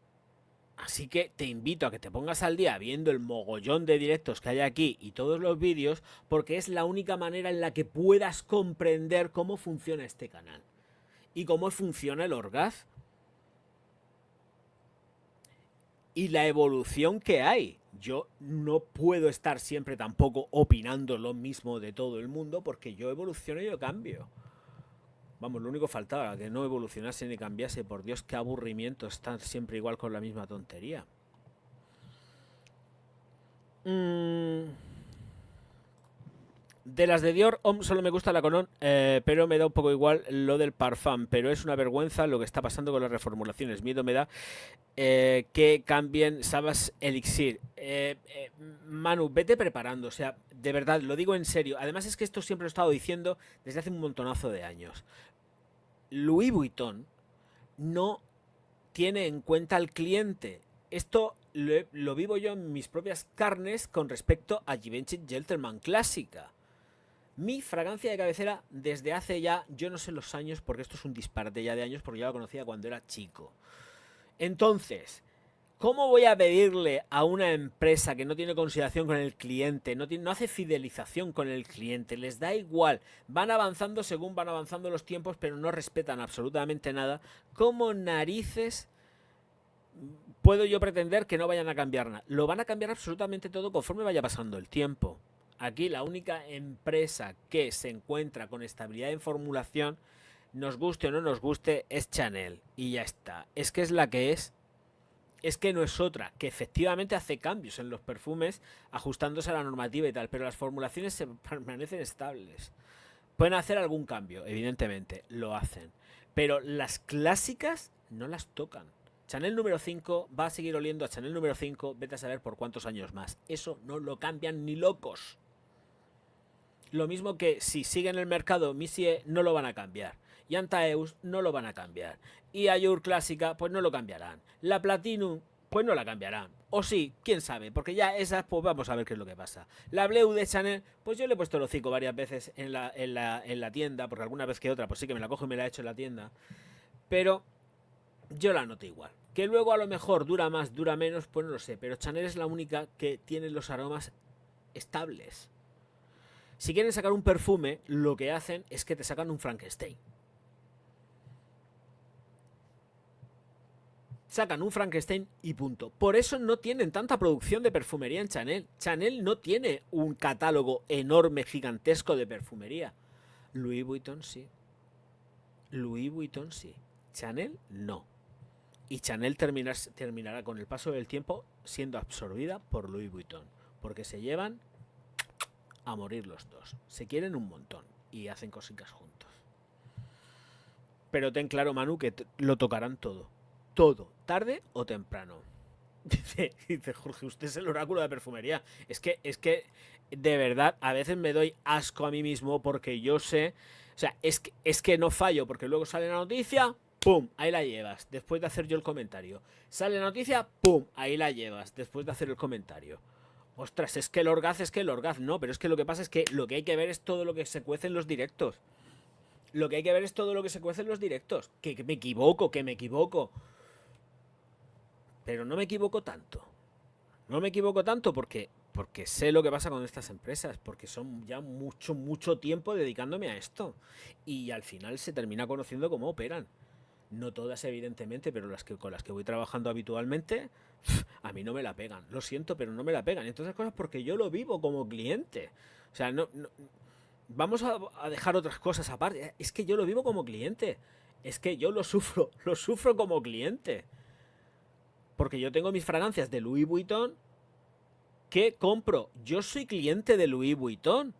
Así que te invito a que te pongas al día viendo el mogollón de directos que hay aquí y todos los vídeos, porque es la única manera en la que puedas comprender cómo funciona este canal y cómo funciona el Orgaz y la evolución que hay. Yo no puedo estar siempre tampoco opinando lo mismo de todo el mundo, porque yo evoluciono y yo cambio. Vamos, lo único faltaba, que no evolucionase ni cambiase. Por Dios, qué aburrimiento estar siempre igual con la misma tontería. De las de Dior, solo me gusta la Colón, pero me da un poco igual lo del Parfum. Pero es una vergüenza lo que está pasando con las reformulaciones. Miedo me da que cambien Sabas Elixir. Manu, vete preparando. O sea, de verdad, lo digo en serio. Además es que esto siempre lo he estado diciendo desde hace un montonazo de años. Louis Vuitton no tiene en cuenta al cliente. Esto lo vivo yo en mis propias carnes con respecto a Givenchy Gentleman Clásica. Mi fragancia de cabecera desde hace ya, yo no sé los años, porque esto es un disparate ya de años, porque ya la conocía cuando era chico. Entonces, ¿cómo voy a pedirle a una empresa que no tiene consideración con el cliente, no hace fidelización con el cliente, les da igual, van avanzando según van avanzando los tiempos, pero no respetan absolutamente nada? ¿Cómo narices puedo yo pretender que no vayan a cambiar nada? Lo van a cambiar absolutamente todo conforme vaya pasando el tiempo. Aquí la única empresa que se encuentra con estabilidad en formulación, nos guste o no nos guste, es Chanel. Y ya está. Es que es la que es. Es que no es otra. Que efectivamente hace cambios en los perfumes, ajustándose a la normativa y tal. Pero las formulaciones se permanecen estables. Pueden hacer algún cambio, evidentemente. Lo hacen. Pero las clásicas no las tocan. Chanel número 5 va a seguir oliendo a Chanel número 5. Vete a saber por cuántos años más. Eso no lo cambian ni locos. Lo mismo que si sigue en el mercado Messier, no lo van a cambiar. Y Antaeus no lo van a cambiar. Y Allure Clásica, pues no lo cambiarán. La Platinum, pues no la cambiarán. O sí, quién sabe, porque ya esas, pues vamos a ver qué es lo que pasa. La Bleu de Chanel, pues yo le he puesto el hocico varias veces en la tienda, porque alguna vez que otra, pues sí que me la cojo y me la he hecho en la tienda. Pero yo la noto igual. Que luego a lo mejor dura más, dura menos, pues no lo sé. Pero Chanel es la única que tiene los aromas estables. Si quieren sacar un perfume, lo que hacen es que te sacan un Frankenstein. Sacan un Frankenstein y punto. Por eso no tienen tanta producción de perfumería en Chanel. Chanel no tiene un catálogo enorme, gigantesco de perfumería. Louis Vuitton sí. Louis Vuitton sí. Chanel no. Y Chanel terminará con el paso del tiempo siendo absorbida por Louis Vuitton. Porque se llevan a morir los dos. Se quieren un montón y hacen cositas juntos. Pero ten claro, Manu, que lo tocarán todo. Todo, tarde o temprano. Dice Jorge, usted es el oráculo de perfumería. Es que de verdad a veces me doy asco a mí mismo porque yo sé, o sea, es que no fallo porque luego sale la noticia, pum, ahí la llevas, después de hacer yo el comentario. Sale la noticia, pum, ahí la llevas, después de hacer el comentario. Ostras, es que el orgaz, no, pero es que lo que pasa es que lo que hay que ver es todo lo que se cuece en los directos. Lo que hay que ver es todo lo que se cuece en los directos. Que me equivoco. Pero no me equivoco tanto. No me equivoco tanto porque sé lo que pasa con estas empresas, porque son ya mucho tiempo dedicándome a esto. Y al final se termina conociendo cómo operan. No todas, evidentemente, pero con las que voy trabajando habitualmente, a mí no me la pegan. Lo siento, pero no me la pegan. Entonces cosas porque yo lo vivo como cliente. O sea, no vamos a dejar otras cosas aparte. Es que yo lo vivo como cliente. Es que yo lo sufro como cliente. Porque yo tengo mis fragancias de Louis Vuitton que compro. Yo soy cliente de Louis Vuitton.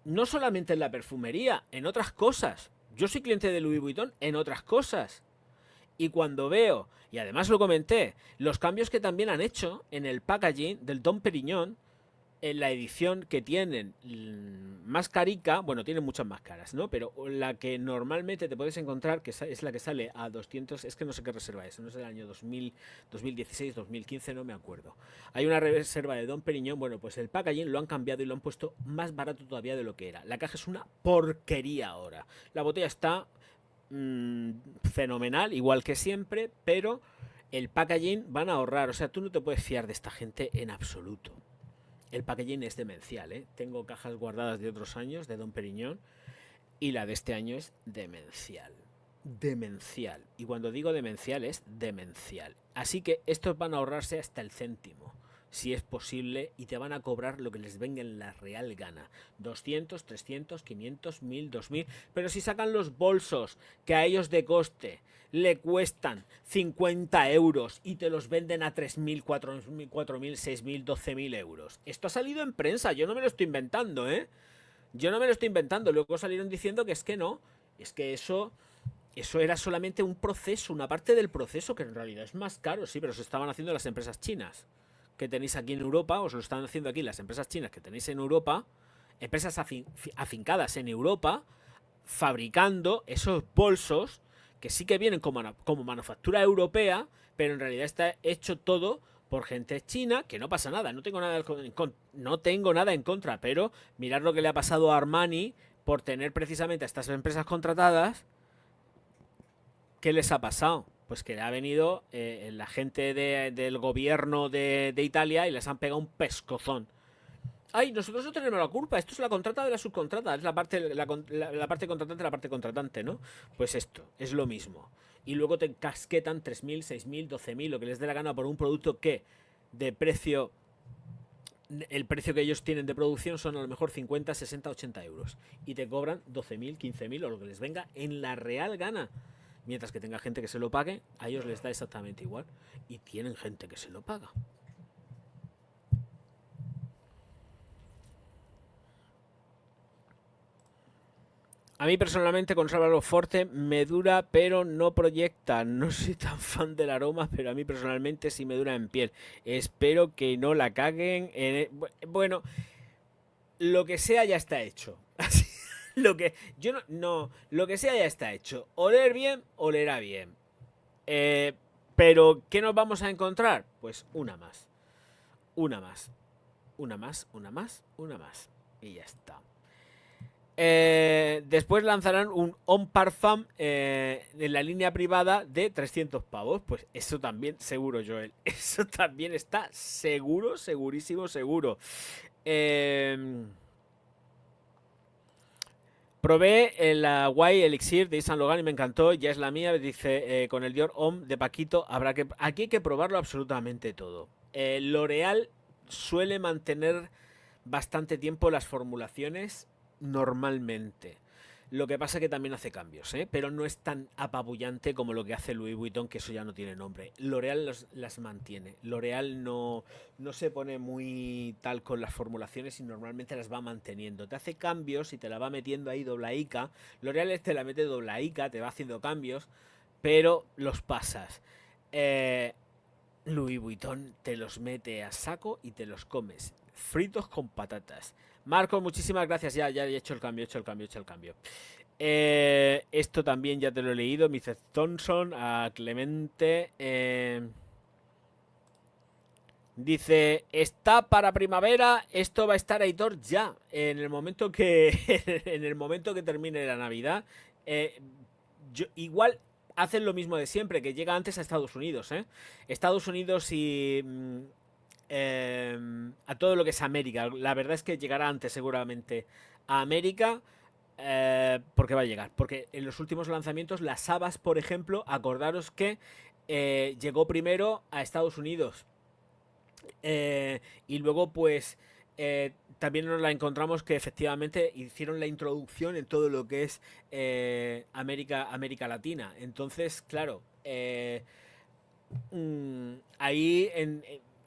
No solamente en la perfumería, en otras cosas. Yo soy cliente de Louis Vuitton en otras cosas. Y cuando veo, y además lo comenté, los cambios que también han hecho en el packaging del Dom Perignon, en la edición que tienen más carica, bueno, tienen muchas más caras, ¿no? Pero la que normalmente te puedes encontrar, que es la que sale a 200, es que no sé qué reserva es, no es del año 2000, 2016, 2015, no me acuerdo. Hay una reserva de Dom Perignon, bueno, pues el packaging lo han cambiado y lo han puesto más barato todavía de lo que era. La caja es una porquería ahora. La botella está fenomenal, igual que siempre, pero el packaging van a ahorrar, o sea, tú no te puedes fiar de esta gente en absoluto. El packaging es demencial, ¿eh? Tengo cajas guardadas de otros años, de Dom Perignon, y la de este año es demencial. Demencial. Y cuando digo demencial, es demencial. Así que estos van a ahorrarse hasta el céntimo. si es posible, y te van a cobrar lo que les venga en la real gana. 200, 300, 500, 1000, 2000. Pero si sacan los bolsos que a ellos de coste le cuestan 50 euros y te los venden a 3000, 4000, 4000, 6000, 12000 euros. Esto ha salido en prensa, yo no me lo estoy inventando, ¿eh? Yo no me lo estoy inventando. Luego salieron diciendo que es que no. Es que eso era solamente un proceso, una parte del proceso, que en realidad es más caro, sí, pero se estaban haciendo las empresas chinas que tenéis aquí en Europa, os lo están haciendo aquí las empresas chinas que tenéis en Europa, empresas afincadas en Europa, fabricando esos bolsos que sí que vienen como manufactura europea, pero en realidad está hecho todo por gente china, que no pasa nada, no tengo nada en contra, pero mirad lo que le ha pasado a Armani por tener precisamente a estas empresas contratadas. ¿Qué les ha pasado? Pues que ha venido la gente del gobierno de Italia y les han pegado un pescozón. Ay, nosotros no tenemos la culpa, esto es la contrata de la subcontrata, es la parte, la parte contratante de la parte contratante, ¿no? Pues esto, es lo mismo. Y luego te casquetan 3000, 6000, 12000, lo que les dé la gana por un producto que de precio, el precio que ellos tienen de producción son a lo mejor 50, 60, 80 euros. Y te cobran 12.000, 15.000 o lo que les venga en la real gana. Mientras que tenga gente que se lo pague, a ellos les da exactamente igual. Y tienen gente que se lo paga. A mí personalmente con Salvador Forte me dura pero no proyecta. No soy tan fan del aroma, pero a mí personalmente sí me dura en piel. Espero que no la caguen. Bueno, lo que sea ya está hecho. Así, lo que yo no, lo que sea ya está hecho. Oler bien, olerá bien. Pero ¿qué nos vamos a encontrar? Pues una más. Una más. Una más, una más, una más. Y ya está. Después lanzarán un On Parfum en la línea privada de 300 pavos. Pues eso también, seguro, Joel. Eso también está seguro, segurísimo, seguro. Probé la Guay Elixir de Saint Logan y me encantó. Ya es la mía. Dice con el Dior Homme de Paquito. Aquí hay que probarlo absolutamente todo. L'Oreal suele mantener bastante tiempo las formulaciones normalmente. Lo que pasa es que también hace cambios, ¿eh? Pero no es tan apabullante como lo que hace Louis Vuitton, que eso ya no tiene nombre. L'Oreal las mantiene. L'Oreal no se pone muy tal con las formulaciones y normalmente las va manteniendo. Te hace cambios y te la va metiendo ahí doblaica. L'Oreal te la mete doblaica, te va haciendo cambios, pero los pasas. Louis Vuitton te los mete a saco y te los comes fritos con patatas. Marco, muchísimas gracias. Ya he hecho el cambio, esto también ya te lo he leído. Mrs. Thompson, a Clemente. Dice, está para primavera, esto va a estar Aitor ya. En el momento que en el momento que termine la Navidad. Igual hacen lo mismo de siempre, que llega antes a Estados Unidos, ¿eh? Estados Unidos y a todo lo que es América. La verdad es que llegará antes seguramente a América. Porque va a llegar. Porque en los últimos lanzamientos, las Sabas, por ejemplo, acordaros que llegó primero a Estados Unidos. Y luego, pues, también nos la encontramos que efectivamente hicieron la introducción en todo lo que es América Latina. Entonces, claro, ahí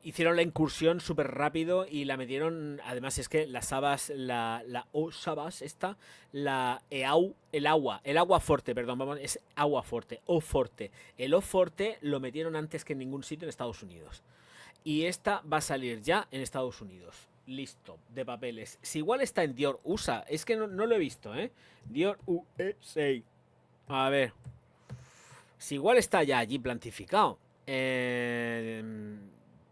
hicieron la incursión súper rápido y la metieron. Además, es que las Sabas, la O Sabas, esta, la EAU, el agua Forte, perdón, vamos, es agua Forte, O Forte. El O Forte lo metieron antes que en ningún sitio en Estados Unidos. Y esta va a salir ya en Estados Unidos. Listo, de papeles. Si igual está en Dior USA, es que no lo he visto, ¿eh? Dior USA. A ver. Si igual está ya allí plantificado.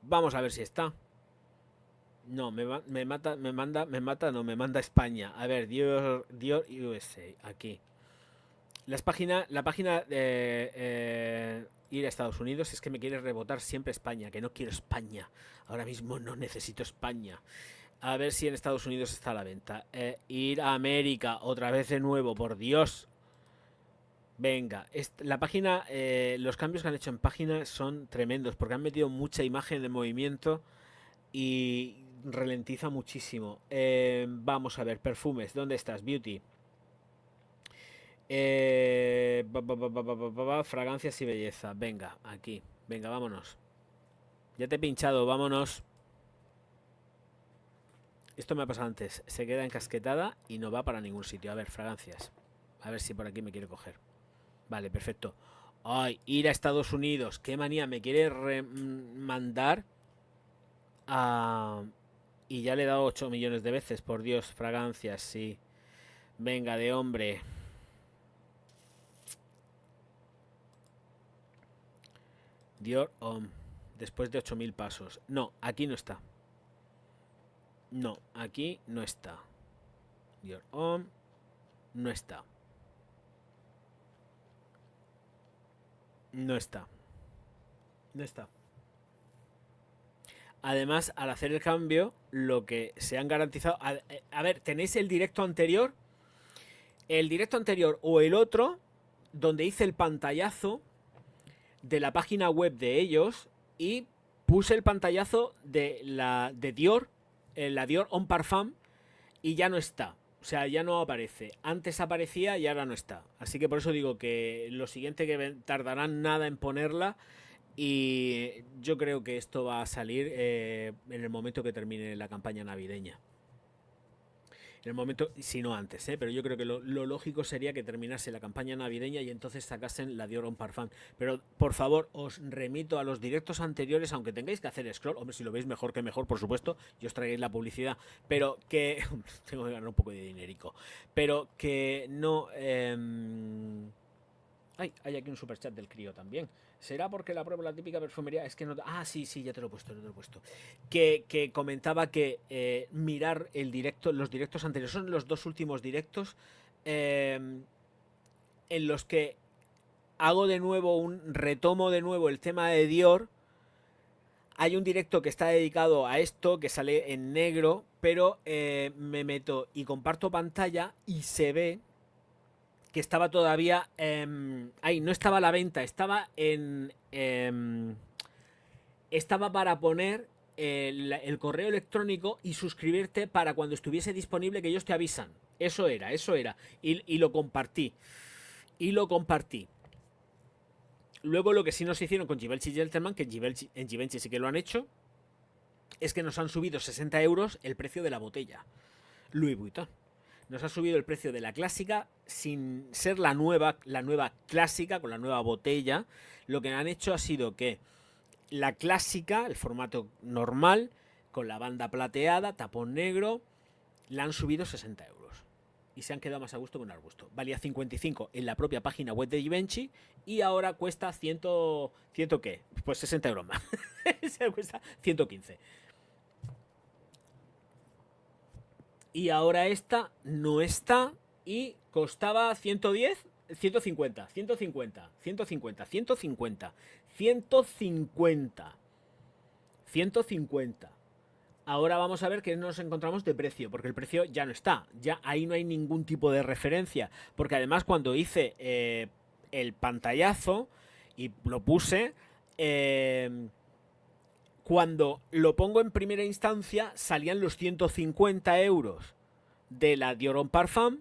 Vamos a ver si está. No, me manda a España. A ver, Dior USA, aquí. La página de ir a Estados Unidos es que me quiere rebotar siempre España, que no quiero España. Ahora mismo no necesito España. A ver si en Estados Unidos está a la venta. Ir a América, otra vez de nuevo, por Dios. Venga, la página, los cambios que han hecho en página son tremendos, porque han metido mucha imagen de movimiento. y ralentiza muchísimo. Vamos a ver, perfumes, ¿dónde estás? Beauty. Fragancias y belleza. Venga, aquí. Venga, vámonos. Ya te he pinchado, vámonos. Esto me ha pasado antes. Se queda encasquetada y no va para ningún sitio. A ver, fragancias. A ver si por aquí me quiere coger. Vale, perfecto. Ay, ir a Estados Unidos. Qué manía, me quiere mandar a... Y ya le he dado 8 millones de veces. Por Dios, fragancias, sí. Venga, de hombre. Dior Homme. Después de 8000 pasos. No, aquí no está. No, aquí no está. Dior Homme. No está. No está. No está. Además, al hacer el cambio, lo que se han garantizado... A ver, tenéis el directo anterior. El directo anterior o el otro, donde hice el pantallazo de la página web de ellos y puse el pantallazo de la de Dior, la Dior Homme Parfum, y ya no está. O sea, ya no aparece. Antes aparecía y ahora no está. Así que por eso digo que lo siguiente que tardarán nada en ponerla. Y yo creo que esto va a salir en el momento que termine la campaña navideña. En el momento, si no antes, pero yo creo que lo lógico sería que terminase la campaña navideña y entonces sacasen la Dior Homme Parfum. Pero por favor, os remito a los directos anteriores, aunque tengáis que hacer scroll. Hombre, si lo veis mejor que mejor, por supuesto, y os traigáis la publicidad. Pero que. Tengo que ganar un poco de dinerico. Pero que no. Ay, hay aquí un superchat del crío también. ¿Será porque la prueba la típica perfumería? Es que no... Ah, sí, sí, ya te lo he puesto, ya te lo he puesto. Que comentaba que mirar el directo, los directos anteriores, son los dos últimos directos en los que hago de nuevo retomo de nuevo el tema de Dior. Hay un directo que está dedicado a esto, que sale en negro, pero me meto y comparto pantalla y se ve que estaba todavía... ahí, no estaba a la venta, estaba en... estaba para poner el correo electrónico y suscribirte para cuando estuviese disponible, que ellos te avisan. Eso era, eso era. Y lo compartí. Y lo compartí. Luego lo que sí nos hicieron con Givenchy y Gentleman, que en Givenchy sí que lo han hecho, es que nos han subido 60 euros el precio de la botella Louis Vuitton. Nos ha subido el precio de la clásica sin ser la nueva clásica con la nueva botella. Lo que han hecho ha sido que la clásica, el formato normal, con la banda plateada, tapón negro, la han subido 60 euros. Y se han quedado más a gusto que un arbusto. Valía 55 en la propia página web de Givenchy y ahora cuesta 100 ¿qué? Pues 60 euros más. Se cuesta 115. Y ahora esta no está y costaba 110, 150, 150, 150, 150, 150, 150. Ahora vamos a ver qué nos encontramos de precio, porque el precio ya no está, ya ahí no hay ningún tipo de referencia, porque además cuando hice el pantallazo y lo puse, cuando lo pongo en primera instancia salían los 150 euros de la Dior Homme Parfum,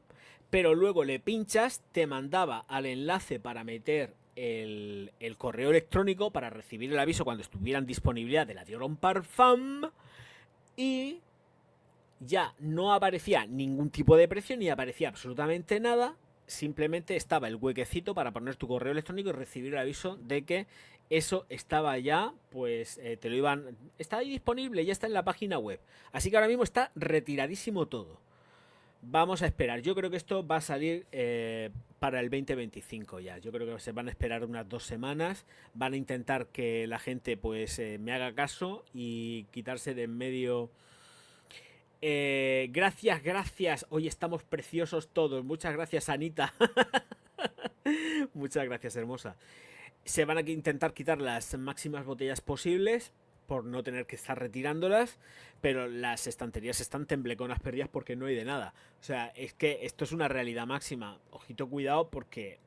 pero luego le pinchas, te mandaba al enlace para meter el correo electrónico para recibir el aviso cuando estuviera en disponibilidad de la Dior Homme Parfum y ya no aparecía ningún tipo de precio ni aparecía absolutamente nada, simplemente estaba el huequecito para poner tu correo electrónico y recibir el aviso de que eso estaba ya, pues te lo iban... Está ahí disponible, ya está en la página web. Así que ahora mismo está retiradísimo todo. Vamos a esperar. Yo creo que esto va a salir para el 2025 ya. Yo creo que se van a esperar unas 2 semanas. Van a intentar que la gente pues me haga caso y quitarse de en medio... gracias, gracias. Hoy estamos preciosos todos. Muchas gracias, Anita. Muchas gracias, hermosa. Se van a intentar quitar las máximas botellas posibles por no tener que estar retirándolas, pero las estanterías están tembleconas perdidas porque no hay de nada. O sea, es que esto es una realidad máxima. Ojito, cuidado, porque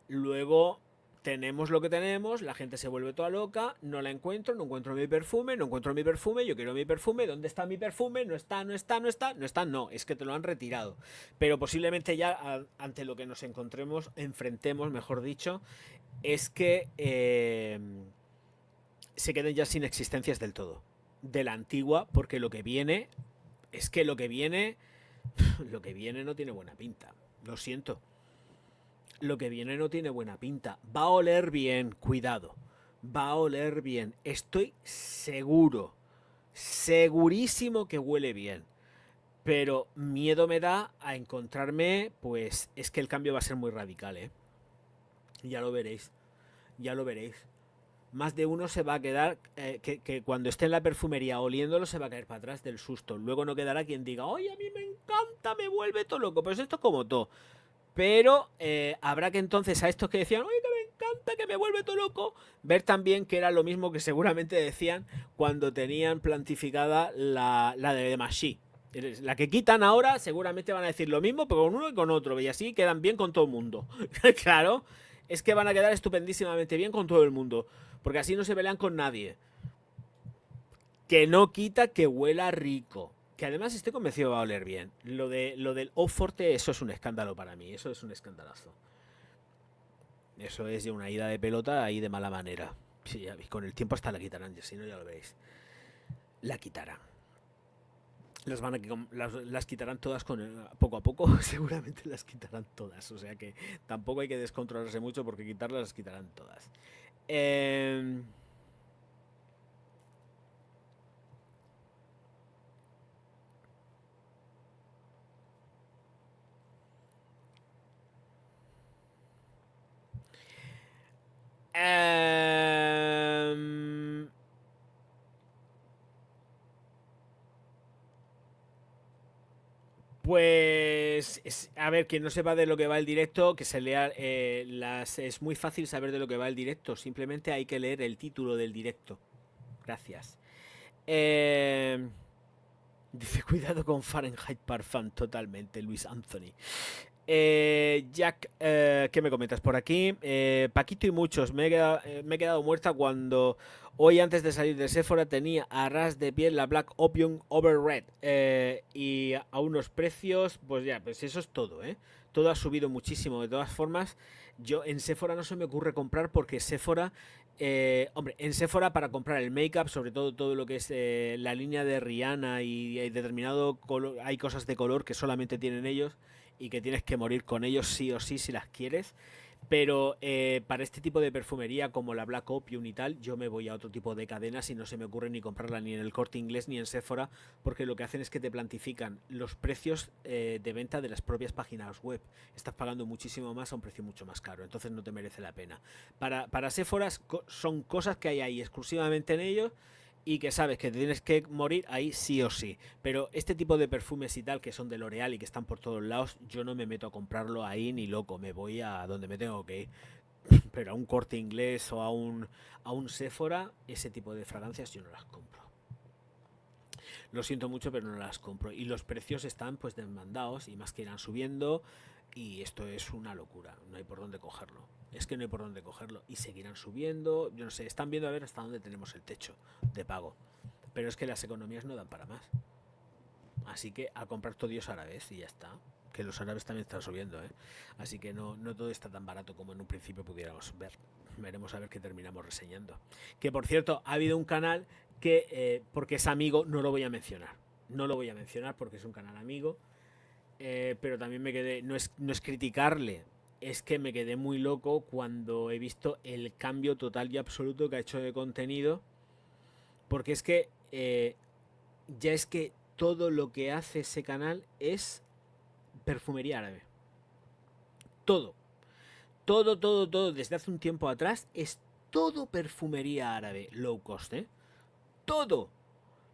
luego tenemos lo que tenemos, la gente se vuelve toda loca, no la encuentro, no encuentro mi perfume, yo quiero mi perfume, ¿dónde está mi perfume? No está, no, es que te lo han retirado. Pero posiblemente ya ante lo que nos enfrentemos, mejor dicho, es que se queden ya sin existencias del todo. De la antigua, porque lo que viene, es que lo que viene no tiene buena pinta. Lo siento. Lo que viene no tiene buena pinta. Va a oler bien, cuidado. Va a oler bien. Estoy seguro, segurísimo que huele bien. Pero miedo me da a encontrarme, pues es que el cambio va a ser muy radical, ¿eh? Ya lo veréis, ya lo veréis. Más de uno se va a quedar, que cuando esté en la perfumería oliéndolo se va a caer para atrás del susto. Luego no quedará quien diga, oye, a mí me encanta, me vuelve todo loco. Pues esto es como todo. Pero habrá que entonces a estos que decían, oye, que me encanta, que me vuelve todo loco, ver también que era lo mismo que seguramente decían cuando tenían plantificada la de Mashi. La que quitan ahora seguramente van a decir lo mismo, pero con uno y con otro. Y así quedan bien con todo el mundo. Claro, es que van a quedar estupendísimamente bien con todo el mundo. Porque así no se pelean con nadie. Que no quita que huela rico. Que además estoy convencido va a oler bien. Lo del Eau Forte, eso es un escándalo para mí. Eso es un escandalazo. Eso es de una ida de pelota ahí de mala manera. Sí, ya, con el tiempo hasta la quitarán, si no ya lo veréis. La quitarán. Las quitarán todas poco a poco, seguramente las quitarán todas. O sea que tampoco hay que descontrolarse mucho porque quitarlas las quitarán todas. Eh... Eh... Pues, a ver, quien no sepa de lo que va el directo, que se lea es muy fácil saber de lo que va el directo, simplemente hay que leer el título del directo. Gracias. Dice, cuidado con Fahrenheit Parfum, totalmente, Luis Anthony. Jack, ¿qué me comentas por aquí? Paquito y muchos, me he quedado muerta cuando hoy antes de salir de Sephora tenía a ras de piel la Black Opium Over Red y a unos precios, pues ya, pues eso es todo, ¿eh? Todo ha subido muchísimo, de todas formas, yo en Sephora no se me ocurre comprar porque Sephora, hombre, en Sephora para comprar el make-up, sobre todo lo que es la línea de Rihanna y determinado color, hay cosas de color que solamente tienen ellos y que tienes que morir con ellos sí o sí si las quieres. Pero para este tipo de perfumería como la Black Opium y tal, yo me voy a otro tipo de cadenas y no se me ocurre ni comprarla ni en el Corte Inglés ni en Sephora, porque lo que hacen es que te plantifican los precios de venta de las propias páginas web. Estás pagando muchísimo más a un precio mucho más caro, entonces no te merece la pena. Para Sephora son cosas que hay ahí exclusivamente en ellos y que sabes que te tienes que morir ahí sí o sí. Pero este tipo de perfumes y tal, que son de L'Oreal y que están por todos lados, yo no me meto a comprarlo ahí ni loco, me voy a donde me tengo que ir. Pero a un Corte Inglés o a un Sephora, ese tipo de fragancias yo no las compro. Lo siento mucho, pero no las compro. Y los precios están pues demandados y más que irán subiendo. Y esto es una locura, no hay por dónde cogerlo. Es que no hay por dónde cogerlo. Y seguirán subiendo, yo no sé, están viendo a ver hasta dónde tenemos el techo de pago. Pero es que las economías no dan para más. Así que a comprar todo Dios árabes y ya está. Que los árabes también están subiendo, ¿eh? Así que no todo está tan barato como en un principio pudiéramos ver. Veremos a ver qué terminamos reseñando. Que por cierto, ha habido un canal que, porque es amigo, no lo voy a mencionar. No lo voy a mencionar porque es un canal amigo. Pero también me quedé, no es criticarle, es que me quedé muy loco cuando he visto el cambio total y absoluto que ha hecho de contenido. Porque es que ya es que todo lo que hace ese canal es perfumería árabe. Todo. Todo, desde hace un tiempo atrás es todo perfumería árabe low cost, ¿eh? Todo.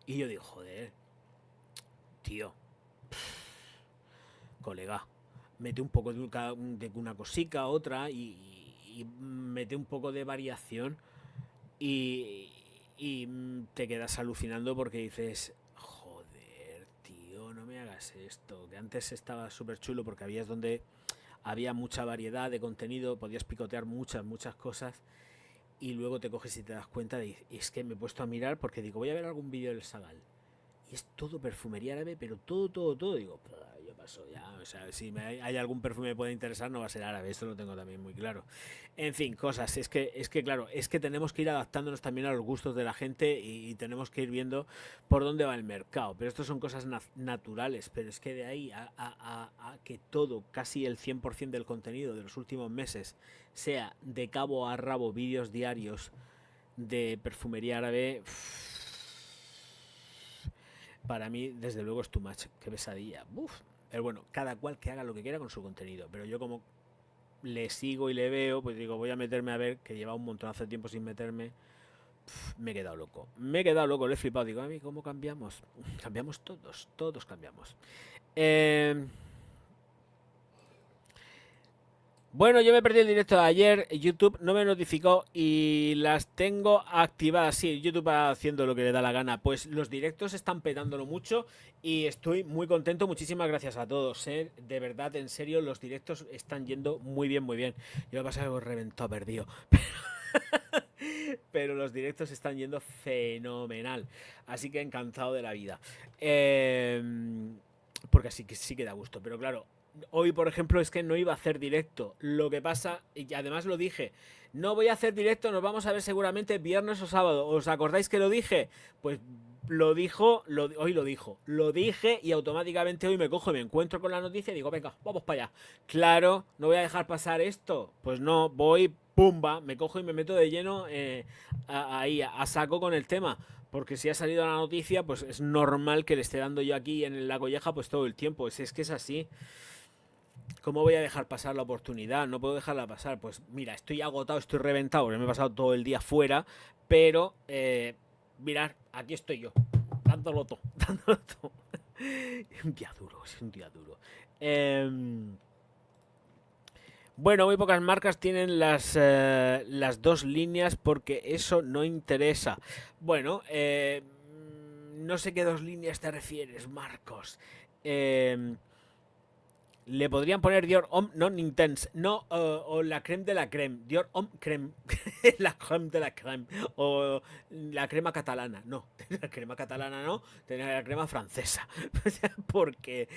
Y yo digo, joder, tío, colega, mete un poco de una cosica, otra y mete un poco de variación y te quedas alucinando porque dices, joder, tío, no me hagas esto. Que antes estaba súper chulo porque habías donde había mucha variedad de contenido, podías picotear muchas cosas, y luego te coges y te das cuenta de, y es que me he puesto a mirar porque digo, voy a ver algún vídeo del Sagal. Y es todo perfumería árabe, pero todo. Digo, yo paso ya. O sea, si hay algún perfume que me pueda interesar, no va a ser árabe. Esto lo tengo también muy claro. En fin, cosas. Claro, es que tenemos que ir adaptándonos también a los gustos de la gente y tenemos que ir viendo por dónde va el mercado. Pero esto son cosas naturales. Pero es que de ahí a que todo, casi el 100% del contenido de los últimos meses, sea de cabo a rabo vídeos diarios de perfumería árabe. Para mí, desde luego, es too much. Qué pesadilla. Uf. Pero bueno, cada cual que haga lo que quiera con su contenido. Pero yo como le sigo y le veo, pues digo, voy a meterme a ver, que lleva un montonazo de tiempo sin meterme. Me he quedado loco. Le he flipado. Digo, a mí, ¿cómo cambiamos? Cambiamos todos cambiamos. Bueno, yo me perdí el directo de ayer, YouTube no me notificó y las tengo activadas. Sí, YouTube va haciendo lo que le da la gana. Pues los directos están petándolo mucho y estoy muy contento. Muchísimas gracias a todos. De verdad, en serio, los directos están yendo muy bien. Yo lo que pasa es que he reventado perdido. Pero los directos están yendo fenomenal. Así que encantado de la vida. Porque así que sí que da gusto. Pero claro, hoy, por ejemplo, es que no iba a hacer directo. Lo que pasa, y además lo dije, no voy a hacer directo, nos vamos a ver seguramente viernes o sábado. ¿Os acordáis que lo dije? Pues hoy lo dije y automáticamente hoy me cojo y me encuentro con la noticia y digo, venga, vamos para allá. Claro, no voy a dejar pasar esto. Pues no, voy, pumba, me cojo y me meto de lleno ahí, a saco con el tema. Porque si ha salido la noticia, pues es normal que le esté dando yo aquí en la colleja pues todo el tiempo. Es que es así. ¿Cómo voy a dejar pasar la oportunidad? No puedo dejarla pasar. Pues mira, estoy agotado, estoy reventado, porque me he pasado todo el día fuera, pero mirad, aquí estoy yo, dándolo todo. Un día duro, es un día duro. Bueno, muy pocas marcas tienen las dos líneas porque eso no interesa. Bueno, no sé qué dos líneas te refieres, Marcos. Le podrían poner Dior Homme non intense, no, o la creme de la creme, Dior Homme creme, la creme de la creme, o la crema catalana, no, la crema catalana no, tener la crema francesa, porque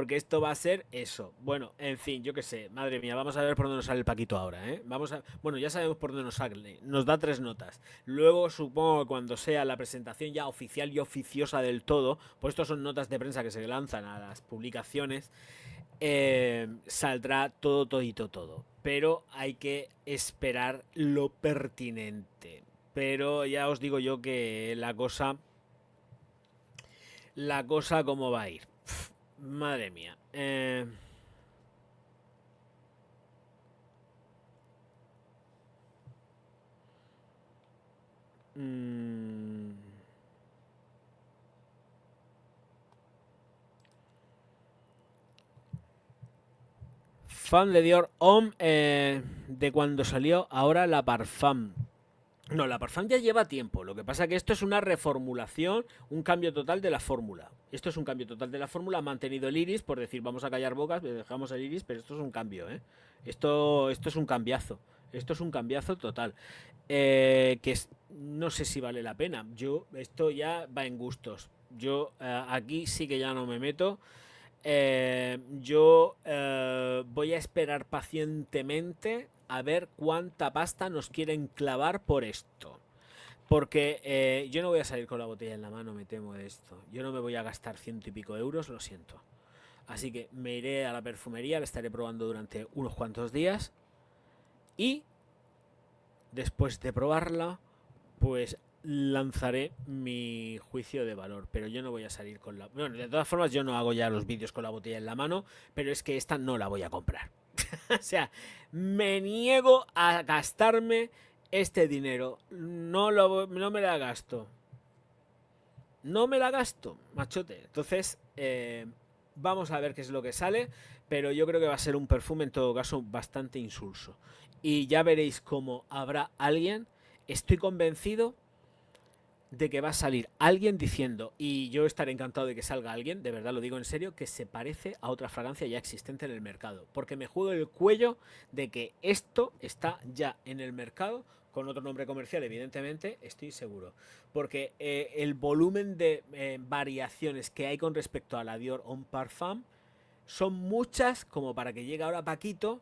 esto va a ser eso. Bueno, en fin, yo qué sé, madre mía, vamos a ver por dónde nos sale el Paquito ahora, bueno, ya sabemos por dónde nos sale, nos da 3 notas, luego supongo que cuando sea la presentación ya oficial y oficiosa del todo, pues estos son notas de prensa que se lanzan a las publicaciones, saldrá todo. Pero hay que esperar lo pertinente. Pero ya os digo yo que la cosa cómo va a ir. Madre mía. Fan de Dior Homme de cuando salió ahora la Parfum. No, la Parfum ya lleva tiempo. Lo que pasa es que esto es una reformulación, un cambio total de la fórmula. Esto es un cambio total de la fórmula. Ha mantenido el iris, por decir, vamos a callar bocas, dejamos el iris, pero esto es un cambio, ¿eh? Esto es un cambiazo. Esto es un cambiazo total. No sé si vale la pena. Esto ya va en gustos. Yo aquí sí que ya no me meto. Voy a esperar pacientemente a ver cuánta pasta nos quieren clavar por esto. Porque yo no voy a salir con la botella en la mano, me temo de esto. Yo no me voy a gastar 100 y pico euros, lo siento. Así que me iré a la perfumería, la estaré probando durante unos cuantos días. Y después de probarla, pues lanzaré mi juicio de valor, pero yo no voy a salir con la... Bueno, de todas formas yo no hago ya los vídeos con la botella en la mano, pero es que esta no la voy a comprar. O sea, me niego a gastarme este dinero. No me la gasto. No me la gasto, machote. Entonces, vamos a ver qué es lo que sale, pero yo creo que va a ser un perfume en todo caso bastante insulso. Y ya veréis cómo habrá alguien, estoy convencido de que va a salir alguien diciendo, y yo estaré encantado de que salga alguien, de verdad lo digo en serio, que se parece a otra fragancia ya existente en el mercado. Porque me juego el cuello de que esto está ya en el mercado, con otro nombre comercial, evidentemente, estoy seguro. Porque el volumen de variaciones que hay con respecto a la Dior Homme Parfum son muchas como para que llegue ahora Paquito,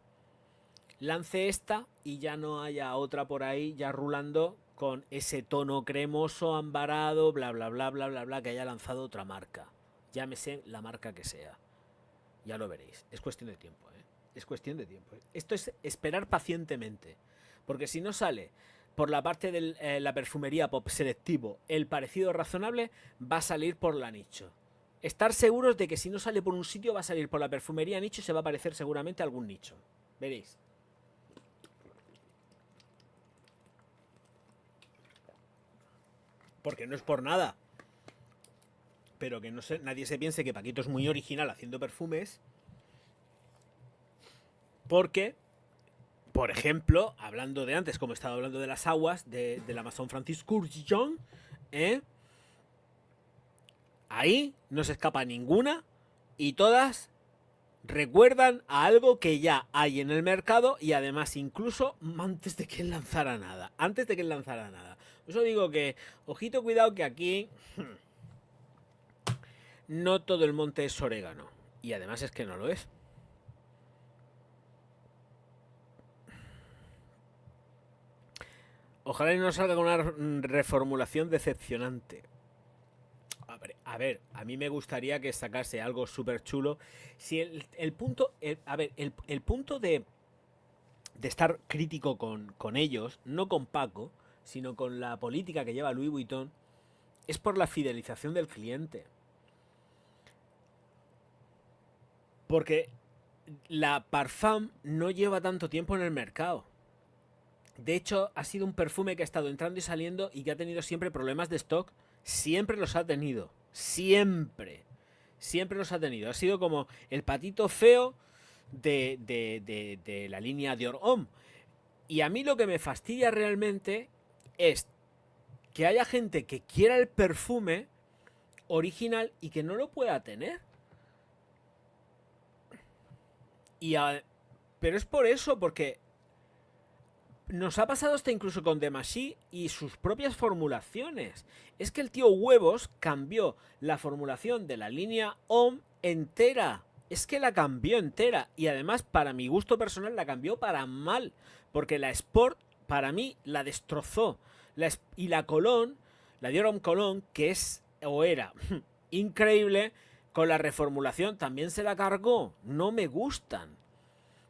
lance esta y ya no haya otra por ahí ya rulando con ese tono cremoso, ambarado, bla bla bla bla bla bla que haya lanzado otra marca. Llámese la marca que sea. Ya lo veréis. Es cuestión de tiempo, ¿eh? Es cuestión de tiempo. Esto es esperar pacientemente. Porque si no sale por la parte de la perfumería pop selectivo el parecido razonable, va a salir por la nicho. Estar seguros de que si no sale por un sitio va a salir por la perfumería nicho y se va a parecer seguramente a algún nicho. Veréis. Porque no es por nada. Pero que no se, nadie se piense que Paquito es muy original haciendo perfumes. Porque, por ejemplo, hablando de antes, como estaba hablando de las aguas del Amazon Francis Kurkdjian, ahí no se escapa ninguna y todas recuerdan a algo que ya hay en el mercado y además incluso antes de que él lanzara nada. Antes de que él lanzara nada. Por eso digo que, ojito, cuidado que aquí no todo el monte es orégano. Y además es que no lo es. Ojalá y no salga con una reformulación decepcionante. A mí me gustaría que sacase algo súper chulo. Si el punto, el punto de estar crítico con ellos, no con Paco, sino con la política que lleva Louis Vuitton, es por la fidelización del cliente. Porque la Parfum no lleva tanto tiempo en el mercado. De hecho, ha sido un perfume que ha estado entrando y saliendo y que ha tenido siempre problemas de stock. Siempre los ha tenido. Siempre. Siempre los ha tenido. Ha sido como el patito feo de la línea Dior Homme. Y a mí lo que me fastidia realmente es que haya gente que quiera el perfume original y que no lo pueda tener. Pero es por eso, porque nos ha pasado hasta incluso con Demacy y sus propias formulaciones. Es que el tío Huevos cambió la formulación de la línea Homme entera. Es que la cambió entera. Y además, para mi gusto personal, la cambió para mal. Porque la Sport, para mí, la destrozó. Y la Cologne, la Dior Homme Cologne, que es o era increíble, con la reformulación también se la cargó. No me gustan.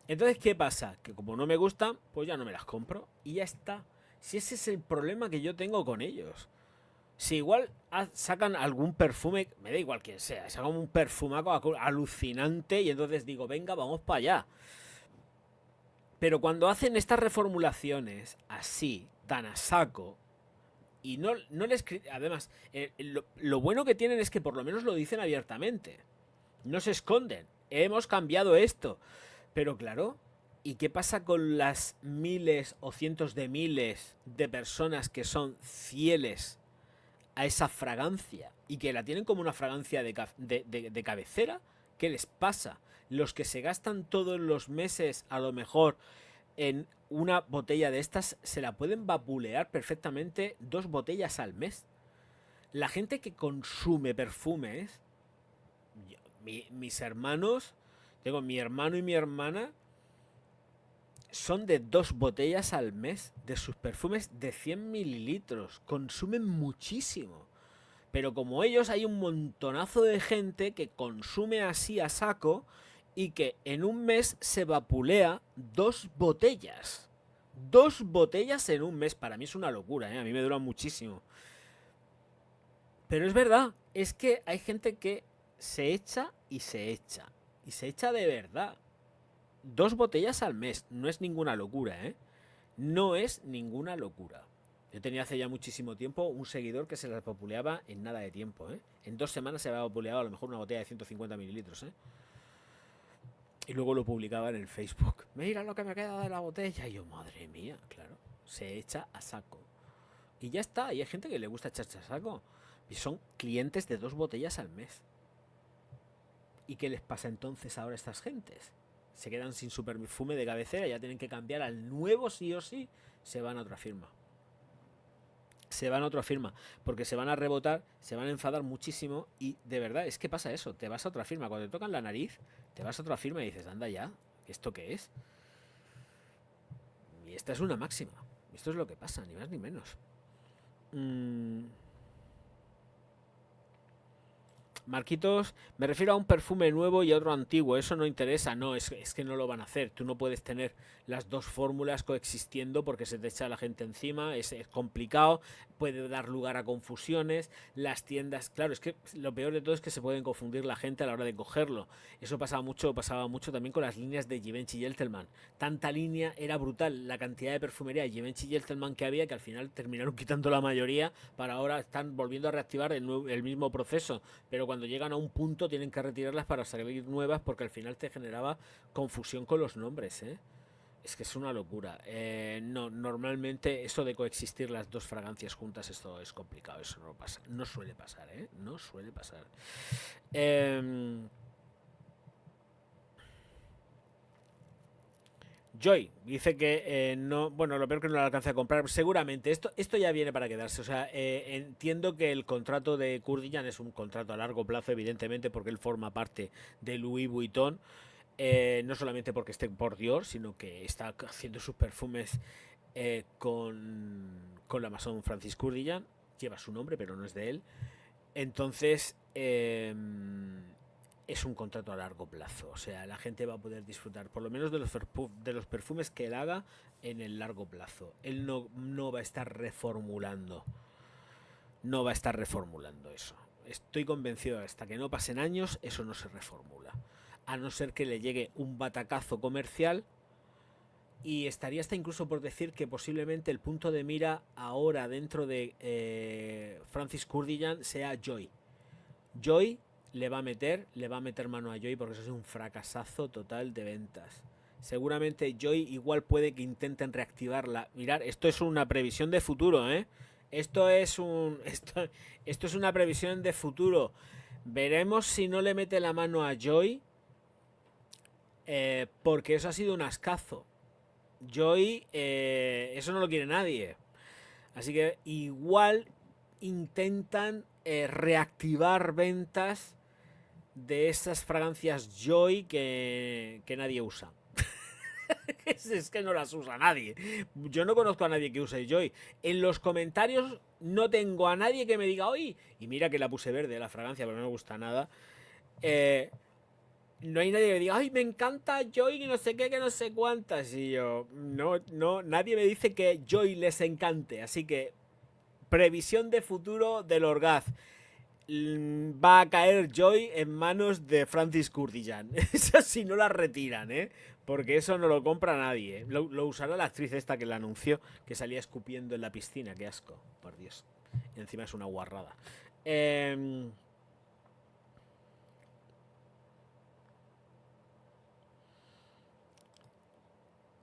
Entonces, ¿qué pasa? Que como no me gustan, pues ya no me las compro y ya está. Si ese es el problema que yo tengo con ellos. Si igual sacan algún perfume, me da igual quién sea, sacan un perfumaco alucinante y entonces digo, venga, vamos para allá. Pero cuando hacen estas reformulaciones así, tan a saco, y no les... Además, lo bueno que tienen es que por lo menos lo dicen abiertamente. No se esconden. Hemos cambiado esto. Pero claro, ¿y qué pasa con las miles o cientos de miles de personas que son fieles a esa fragancia y que la tienen como una fragancia de cabecera? ¿Qué les pasa? Los que se gastan todos los meses a lo mejor en una botella de estas se la pueden vapulear perfectamente 2 botellas al mes. La gente que consume perfumes, mis hermanos, tengo mi hermano y mi hermana, son de 2 botellas al mes de sus perfumes de 100 mililitros. Consumen muchísimo. Pero como ellos hay un montonazo de gente que consume así a saco y que en un mes se vapulea 2 botellas. 2 botellas en un mes. Para mí es una locura, ¿eh? A mí me dura muchísimo. Pero es verdad, es que hay gente que se echa y se echa. Y se echa de verdad. 2 botellas al mes. No es ninguna locura, ¿eh? No es ninguna locura. Yo tenía hace ya muchísimo tiempo un seguidor que se las vapuleaba en nada de tiempo, ¿eh? En 2 semanas se había vapuleado a lo mejor una botella de 150 mililitros, ¿eh? Y luego lo publicaba en el Facebook. Mira lo que me queda de la botella. Y yo, madre mía, claro. Se echa a saco. Y ya está, y hay gente que le gusta echarse a saco. Y son clientes de 2 botellas al mes. ¿Y qué les pasa entonces ahora a estas gentes? Se quedan sin su perfume de cabecera, ya tienen que cambiar al nuevo sí o sí, se van a otra firma. Se van a otra firma, porque se van a rebotar, se van a enfadar muchísimo y de verdad es que pasa eso, te vas a otra firma, cuando te tocan la nariz, te vas a otra firma y dices, anda ya, ¿esto qué es? Y esta es una máxima, esto es lo que pasa, ni más ni menos. Marquitos, me refiero a un perfume nuevo y a otro antiguo, eso no interesa, no, es que no lo van a hacer, tú no puedes tener las dos fórmulas coexistiendo porque se te echa la gente encima, es complicado, puede dar lugar a confusiones, las tiendas, claro, es que lo peor de todo es que se pueden confundir la gente a la hora de cogerlo, eso pasaba mucho también con las líneas de Givenchy y Gentleman, tanta línea, era brutal la cantidad de perfumería de Givenchy y Gentleman que había que al final terminaron quitando la mayoría, para ahora están volviendo a reactivar el mismo proceso, pero cuando llegan a un punto tienen que retirarlas para salir nuevas porque al final te generaba confusión con los nombres, ¿eh? Es que es una locura. No, normalmente eso de coexistir las dos fragancias juntas, esto es complicado, eso no pasa, no suele pasar, ¿eh? No suele pasar. Joy dice que no, bueno, lo peor que no lo alcance a comprar. Seguramente, esto ya viene para quedarse. O sea, entiendo que el contrato de Kurdiyan es un contrato a largo plazo, evidentemente, porque él forma parte de Louis Vuitton. No solamente porque esté por Dior, sino que está haciendo sus perfumes con la Maison Francis Kurdiyan. Lleva su nombre, pero no es de él. Entonces, es un contrato a largo plazo. O sea, la gente va a poder disfrutar por lo menos de los perfumes que él haga en el largo plazo. Él no va a estar reformulando. No va a estar reformulando eso. Estoy convencido, hasta que no pasen años, eso no se reformula. A no ser que le llegue un batacazo comercial. Y estaría hasta incluso por decir que posiblemente el punto de mira ahora dentro de Francis Kurdiyan sea Joy. Joy le va a meter mano a Joy porque eso es un fracasazo total de ventas. Seguramente Joy igual puede que intenten reactivarla. Mirad, esto es una previsión de futuro, ¿eh? Esto es una previsión de futuro. Veremos si no le mete la mano a Joy, porque eso ha sido un ascazo. Joy, eso no lo quiere nadie. Así que igual intentan reactivar ventas de esas fragancias Joy que nadie usa. Es que no las usa nadie. Yo no conozco a nadie que use Joy. En los comentarios no tengo a nadie que me diga, oye, y mira que la puse verde la fragancia, pero no me gusta nada. No hay nadie que me diga, ay, me encanta Joy, que no sé qué, que no sé cuántas. Y yo, no, nadie me dice que Joy les encante. Así que, previsión de futuro del Orgaz. Va a caer Joy en manos de Francis Kurdiyan. Eso si no la retiran, ¿eh? Porque eso no lo compra nadie, ¿eh? Lo usará la actriz esta que la anunció, que salía escupiendo en la piscina. Qué asco, por Dios. Y encima es una guarrada.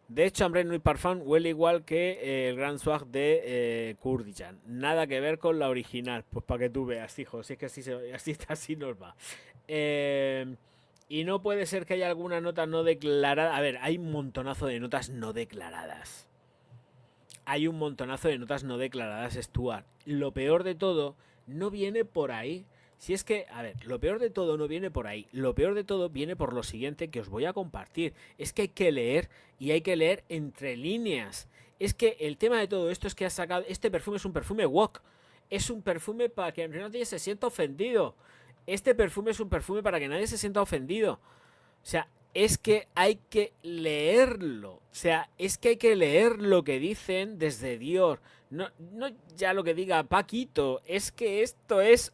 De hecho, Ambre Nuit Parfum huele igual que el Grand Swag de Kurdiyan. Nada que ver con la original. Pues para que tú veas, hijo. Si es que así nos va. Y no puede ser que haya alguna nota no declarada. A ver, hay un montonazo de notas no declaradas. Hay un montonazo de notas no declaradas, Stuart. Lo peor de todo no viene por ahí. Si es que, a ver, lo peor de todo no viene por ahí. Lo peor de todo viene por lo siguiente que os voy a compartir. Es que hay que leer y hay que leer entre líneas. Es que el tema de todo esto es que ha sacado... Este perfume es un perfume wok. Es un perfume para que nadie se sienta ofendido. Este perfume es un perfume para que nadie se sienta ofendido. O sea, es que hay que leerlo. O sea, es que hay que leer lo que dicen desde Dior. No ya lo que diga Paquito. Es que esto es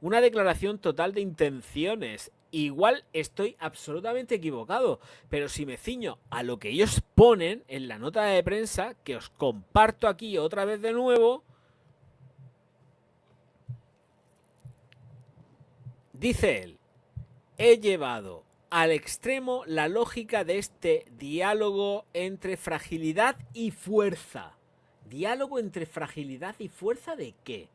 una declaración total de intenciones. Igual estoy absolutamente equivocado, pero si me ciño a lo que ellos ponen en la nota de prensa, que os comparto aquí otra vez de nuevo, dice él, he llevado al extremo la lógica de este diálogo entre fragilidad y fuerza. ¿Diálogo entre fragilidad y fuerza de qué?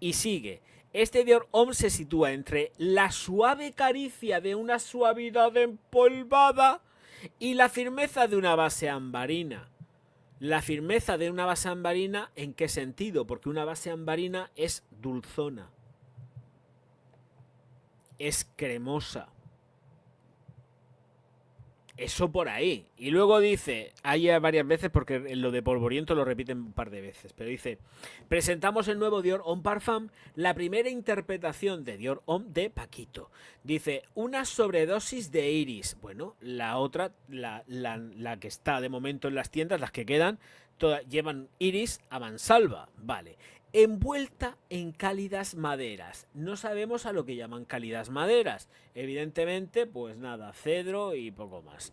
Y sigue. Este Dior Homme se sitúa entre la suave caricia de una suavidad empolvada y la firmeza de una base ambarina. La firmeza de una base ambarina, ¿en qué sentido? Porque una base ambarina es dulzona. Es cremosa. Eso por ahí. Y luego dice, hay varias veces, porque lo de polvoriento lo repiten un par de veces, pero dice, presentamos el nuevo Dior Homme Parfum, la primera interpretación de Dior Homme de Paquito. Dice, una sobredosis de iris. Bueno, la otra, la que está de momento en las tiendas, las que quedan, todas llevan iris a mansalva. Vale. Envuelta en cálidas maderas. No sabemos a lo que llaman cálidas maderas. Evidentemente, pues nada, cedro y poco más.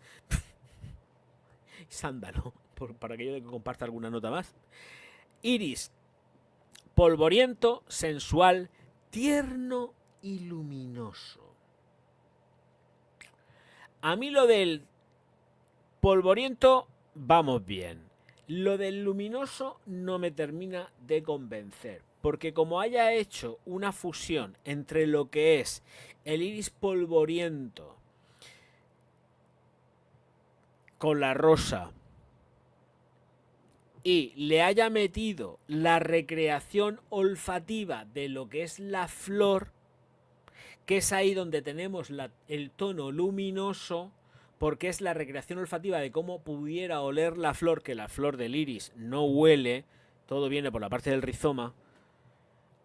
Sándalo, para aquello de que comparta alguna nota más. Iris, polvoriento, sensual, tierno y luminoso. A mí lo del polvoriento, vamos bien. Lo del luminoso no me termina de convencer, porque como haya hecho una fusión entre lo que es el iris polvoriento con la rosa y le haya metido la recreación olfativa de lo que es la flor, que es ahí donde tenemos el tono luminoso, porque es la recreación olfativa de cómo pudiera oler la flor, que la flor del iris no huele, todo viene por la parte del rizoma.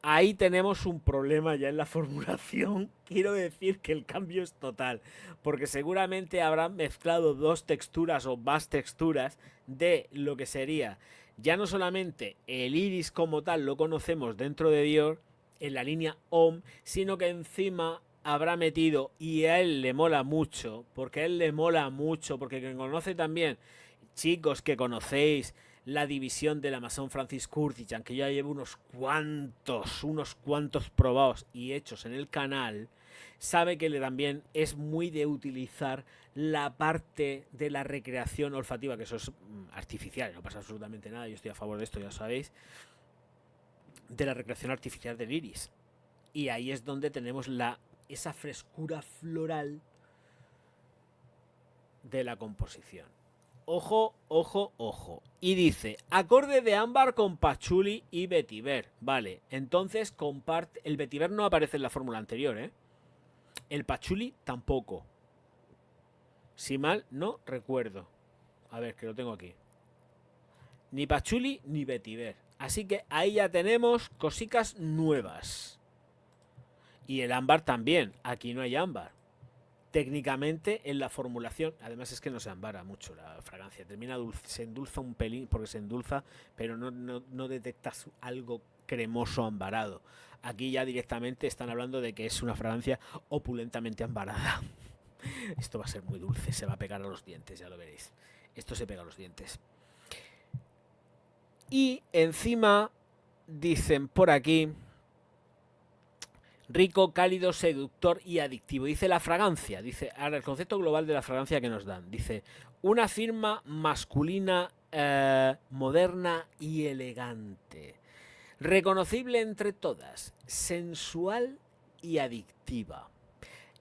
Ahí tenemos un problema ya en la formulación. Quiero decir que el cambio es total, porque seguramente habrán mezclado dos texturas o más texturas de lo que sería ya no solamente el iris como tal lo conocemos dentro de Dior en la línea Homme, sino que encima habrá metido, y a él le mola mucho, porque quien conoce también, chicos que conocéis la división de la Maison Francis Kurkdjian, que ya llevo unos cuantos probados y hechos en el canal, sabe que también es muy de utilizar la parte de la recreación olfativa, que eso es artificial, no pasa absolutamente nada, yo estoy a favor de esto, ya sabéis, de la recreación artificial del iris. Y ahí es donde tenemos esa frescura floral de la composición. Ojo, ojo, ojo. Y dice, acorde de ámbar con pachuli y vetiver. Vale, entonces comparte. El vetiver no aparece en la fórmula anterior, ¿eh? El pachuli tampoco. Si mal no recuerdo. A ver, que lo tengo aquí. Ni pachuli ni vetiver. Así que ahí ya tenemos cositas nuevas. Y el ámbar también. Aquí no hay ámbar. Técnicamente en la formulación, además es que no se ambara mucho la fragancia, se endulza un pelín porque se endulza, pero no detectas algo cremoso ambarado. Aquí ya directamente están hablando de que es una fragancia opulentamente ambarada. Esto va a ser muy dulce, se va a pegar a los dientes, ya lo veréis. Esto se pega a los dientes. Y encima dicen por aquí, rico, cálido, seductor y adictivo. Dice la fragancia, dice, ahora el concepto global de la fragancia que nos dan. Dice, una firma masculina, moderna y elegante. Reconocible entre todas, sensual y adictiva.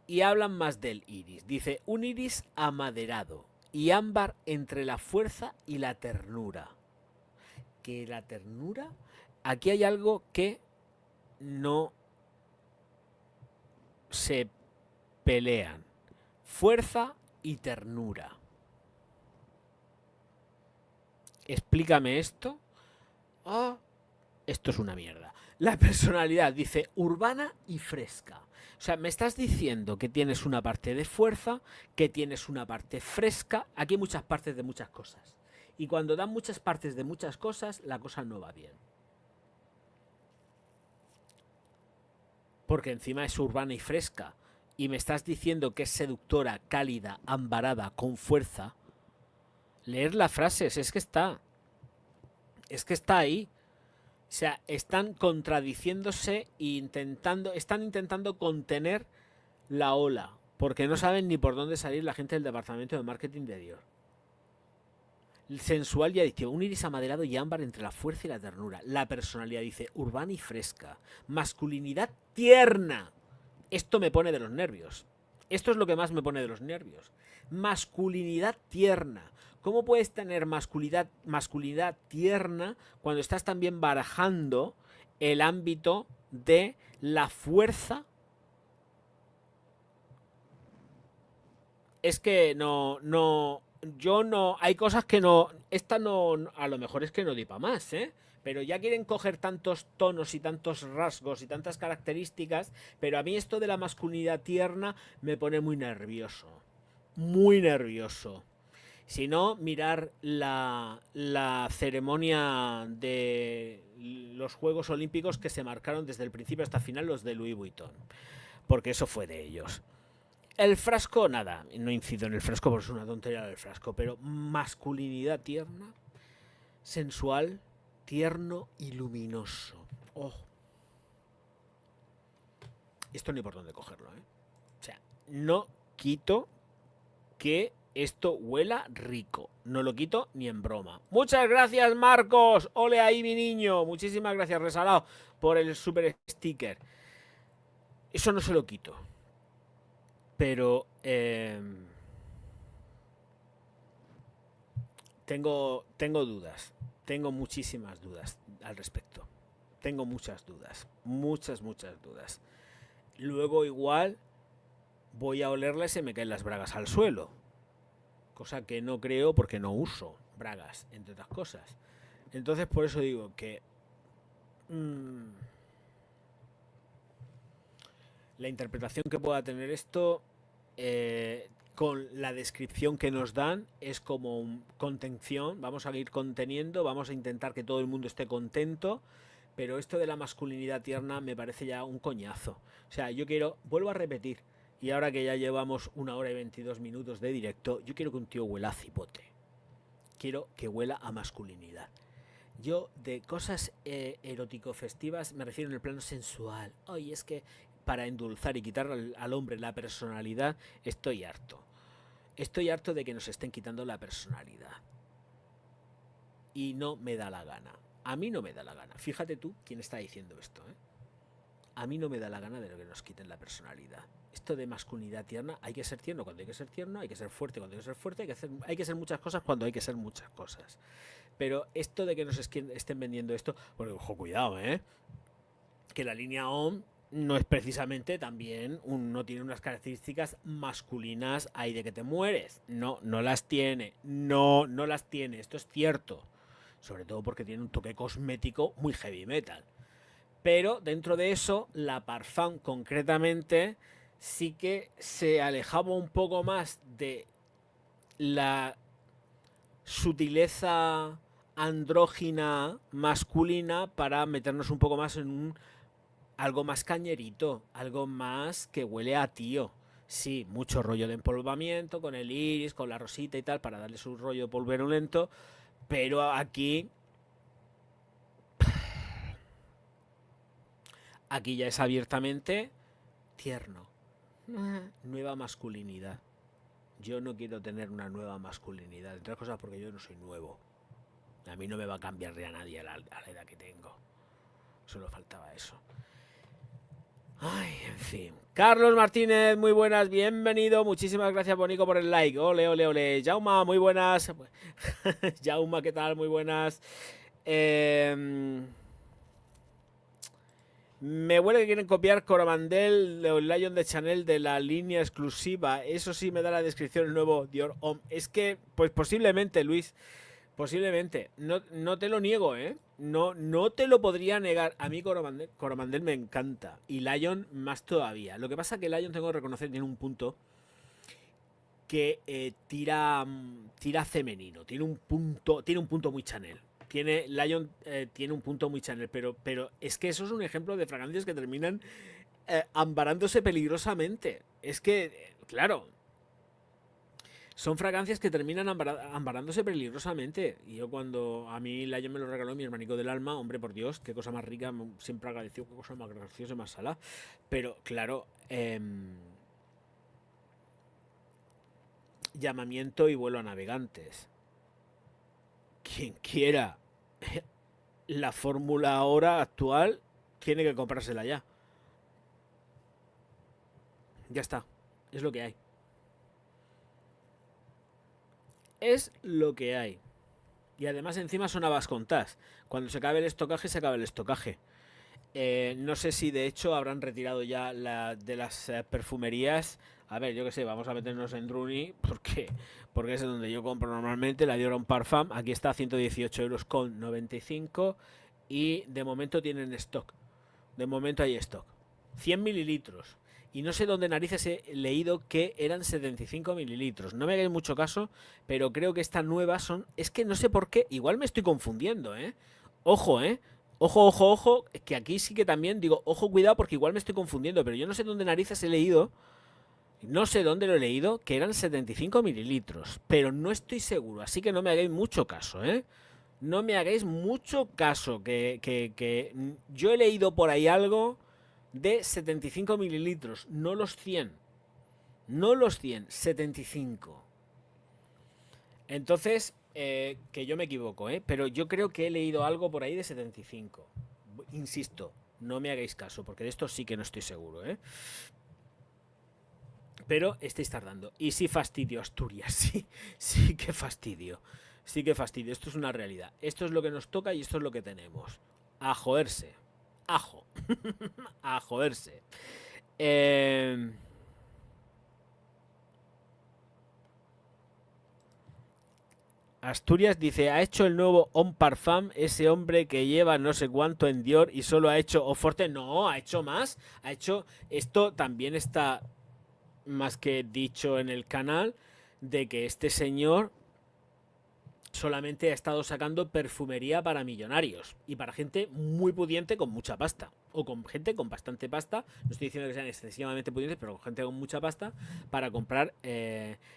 Y hablan más del iris. Dice, un iris amaderado y ámbar entre la fuerza y la ternura. Que la ternura, aquí hay algo que no se pelean. Fuerza y ternura. Explícame esto. Ah, esto es una mierda. La personalidad dice urbana y fresca. O sea, me estás diciendo que tienes una parte de fuerza, que tienes una parte fresca. Aquí hay muchas partes de muchas cosas. Y cuando dan muchas partes de muchas cosas, la cosa no va bien. Porque encima es urbana y fresca, y me estás diciendo que es seductora, cálida, ambarada, con fuerza. Leer las frases, es que está ahí. O sea, están contradiciéndose e están intentando contener la ola, porque no saben ni por dónde salir la gente del departamento de marketing de Dior. sensual y adictivo. Un iris amaderado y ámbar entre la fuerza y la ternura. La personalidad, dice, urbana y fresca. Masculinidad tierna. Esto me pone de los nervios. Esto es lo que más me pone de los nervios. Masculinidad tierna. ¿Cómo puedes tener masculinidad tierna cuando estás también barajando el ámbito de la fuerza? Es que yo no, hay cosas que no, esta no, a lo mejor es que no di para más, ¿eh? Pero ya quieren coger tantos tonos y tantos rasgos y tantas características, pero a mí esto de la masculinidad tierna me pone muy nervioso, muy nervioso. Si no, mirar la ceremonia de los Juegos Olímpicos que se marcaron desde el principio hasta el final, los de Louis Vuitton, porque eso fue de ellos. El frasco, nada, no incido en el frasco porque es una tontería del frasco, pero masculinidad tierna, sensual, tierno y luminoso. Oh. Esto ni por dónde cogerlo, ¿eh? O sea, no quito que esto huela rico. No lo quito ni en broma. Muchas gracias, Marcos. Ole ahí, mi niño. Muchísimas gracias, Resalado, por el super sticker. Eso no se lo quito. Pero tengo dudas. Tengo muchísimas dudas al respecto. Tengo muchas dudas. Muchas dudas. Luego igual voy a olerla y se me caen las bragas al suelo. Cosa que no creo porque no uso bragas, entre otras cosas. Entonces por eso digo que la interpretación que pueda tener esto con la descripción que nos dan es como contención. Vamos a ir conteniendo, vamos a intentar que todo el mundo esté contento, pero esto de la masculinidad tierna me parece ya un coñazo. O sea, yo quiero, vuelvo a repetir, y ahora que ya llevamos 1 hora y 22 minutos de directo, yo quiero que un tío huela a cipote. Quiero que huela a masculinidad. Yo de cosas erótico-festivas me refiero en el plano sensual. Oye, es que para endulzar y quitar al hombre la personalidad, estoy harto. Estoy harto de que nos estén quitando la personalidad. Y no me da la gana. A mí no me da la gana. Fíjate tú quién está diciendo esto, ¿eh? A mí no me da la gana de que nos quiten la personalidad. Esto de masculinidad tierna, hay que ser tierno cuando hay que ser tierno, hay que ser fuerte cuando hay que ser fuerte, hay que ser muchas cosas cuando hay que ser muchas cosas. Pero esto de que nos estén vendiendo esto, porque ojo, cuidado, que la línea OM no es precisamente también no tiene unas características masculinas ahí de que te mueres. No las tiene. No las tiene. Esto es cierto. Sobre todo porque tiene un toque cosmético muy heavy metal. Pero dentro de eso, la Parfum concretamente sí que se alejaba un poco más de la sutileza andrógina masculina para meternos un poco más en algo más cañerito, algo más que huele a tío. Sí, mucho rollo de empolvamiento con el iris, con la rosita y tal, para darle su rollo polverulento, pero aquí ya es abiertamente tierno. Nueva masculinidad. Yo no quiero tener una nueva masculinidad, entre otras cosas porque yo no soy nuevo. A mí no me va a cambiar de a nadie a la edad que tengo. Solo faltaba eso. Ay, en fin. Carlos Martínez, muy buenas, bienvenido. Muchísimas gracias, Bonico, por el like. Ole, ole, ole. Jauma, muy buenas. Jauma, ¿qué tal? Muy buenas. Me huele que quieren copiar Coromandel o Lion de Chanel de la línea exclusiva. Eso sí me da la descripción el nuevo Dior Homme. Es que, pues posiblemente, Luis. Posiblemente. No te lo niego, ¿eh? No te lo podría negar. A mí Coromandel me encanta. Y Lion más todavía. Lo que pasa es que Lion, tengo que reconocer, tiene un punto que tira femenino. Tiene un punto muy Chanel. Lion tiene un punto muy Chanel, pero es que eso es un ejemplo de fragancias que terminan ambarándose peligrosamente. Es que, claro, son fragancias que terminan ambarándose peligrosamente. Y yo cuando a mí Lion me lo regaló mi hermanico del alma, hombre, por Dios, qué cosa más rica, siempre agradeció, qué cosa más graciosa y más salada. Pero, claro, llamamiento y vuelo a navegantes. quien quiera la fórmula ahora actual tiene que comprársela ya. Ya está. Es lo que hay. Es lo que hay. Y además encima son habas contadas. Cuando se acabe el estocaje, se acaba el estocaje. No sé si de hecho habrán retirado ya de las perfumerías. A ver, yo qué sé, vamos a meternos en Druni porque es donde yo compro normalmente. La Dior Parfum. Aquí está a 118 euros con 95. Y de momento tienen stock. De momento hay stock. 100 mililitros. Y no sé dónde narices he leído que eran 75 mililitros. No me hagáis mucho caso, pero creo que esta nueva son... Es que no sé por qué. Igual me estoy confundiendo, ¿eh? Ojo, ¿eh? Ojo, ojo, ojo. Que aquí sí que también digo, ojo, cuidado, porque igual me estoy confundiendo. Pero yo no sé dónde narices he leído. No sé dónde lo he leído, que eran 75 mililitros. Pero no estoy seguro. Así que no me hagáis mucho caso, ¿eh? No me hagáis mucho caso. Que yo he leído por ahí algo de 75 mililitros, no los 100. No los 100, 75. Entonces, que yo me equivoco, pero yo creo que he leído algo por ahí de 75. Insisto, no me hagáis caso, porque de esto sí que no estoy seguro, pero estáis tardando. Y sí fastidio, Asturias, sí que fastidio. Sí que fastidio, esto es una realidad. Esto es lo que nos toca y esto es lo que tenemos. A joderse. Ajo. A joderse. Asturias dice, ha hecho el nuevo Homme Parfum, ese hombre que lleva no sé cuánto en Dior y solo ha hecho Oforte. No, ha hecho más. Ha hecho... Esto también está más que dicho en el canal, de que este señor solamente ha estado sacando perfumería para millonarios y para gente muy pudiente con mucha pasta, o con gente con bastante pasta. No estoy diciendo que sean excesivamente pudientes, pero con gente con mucha pasta para comprar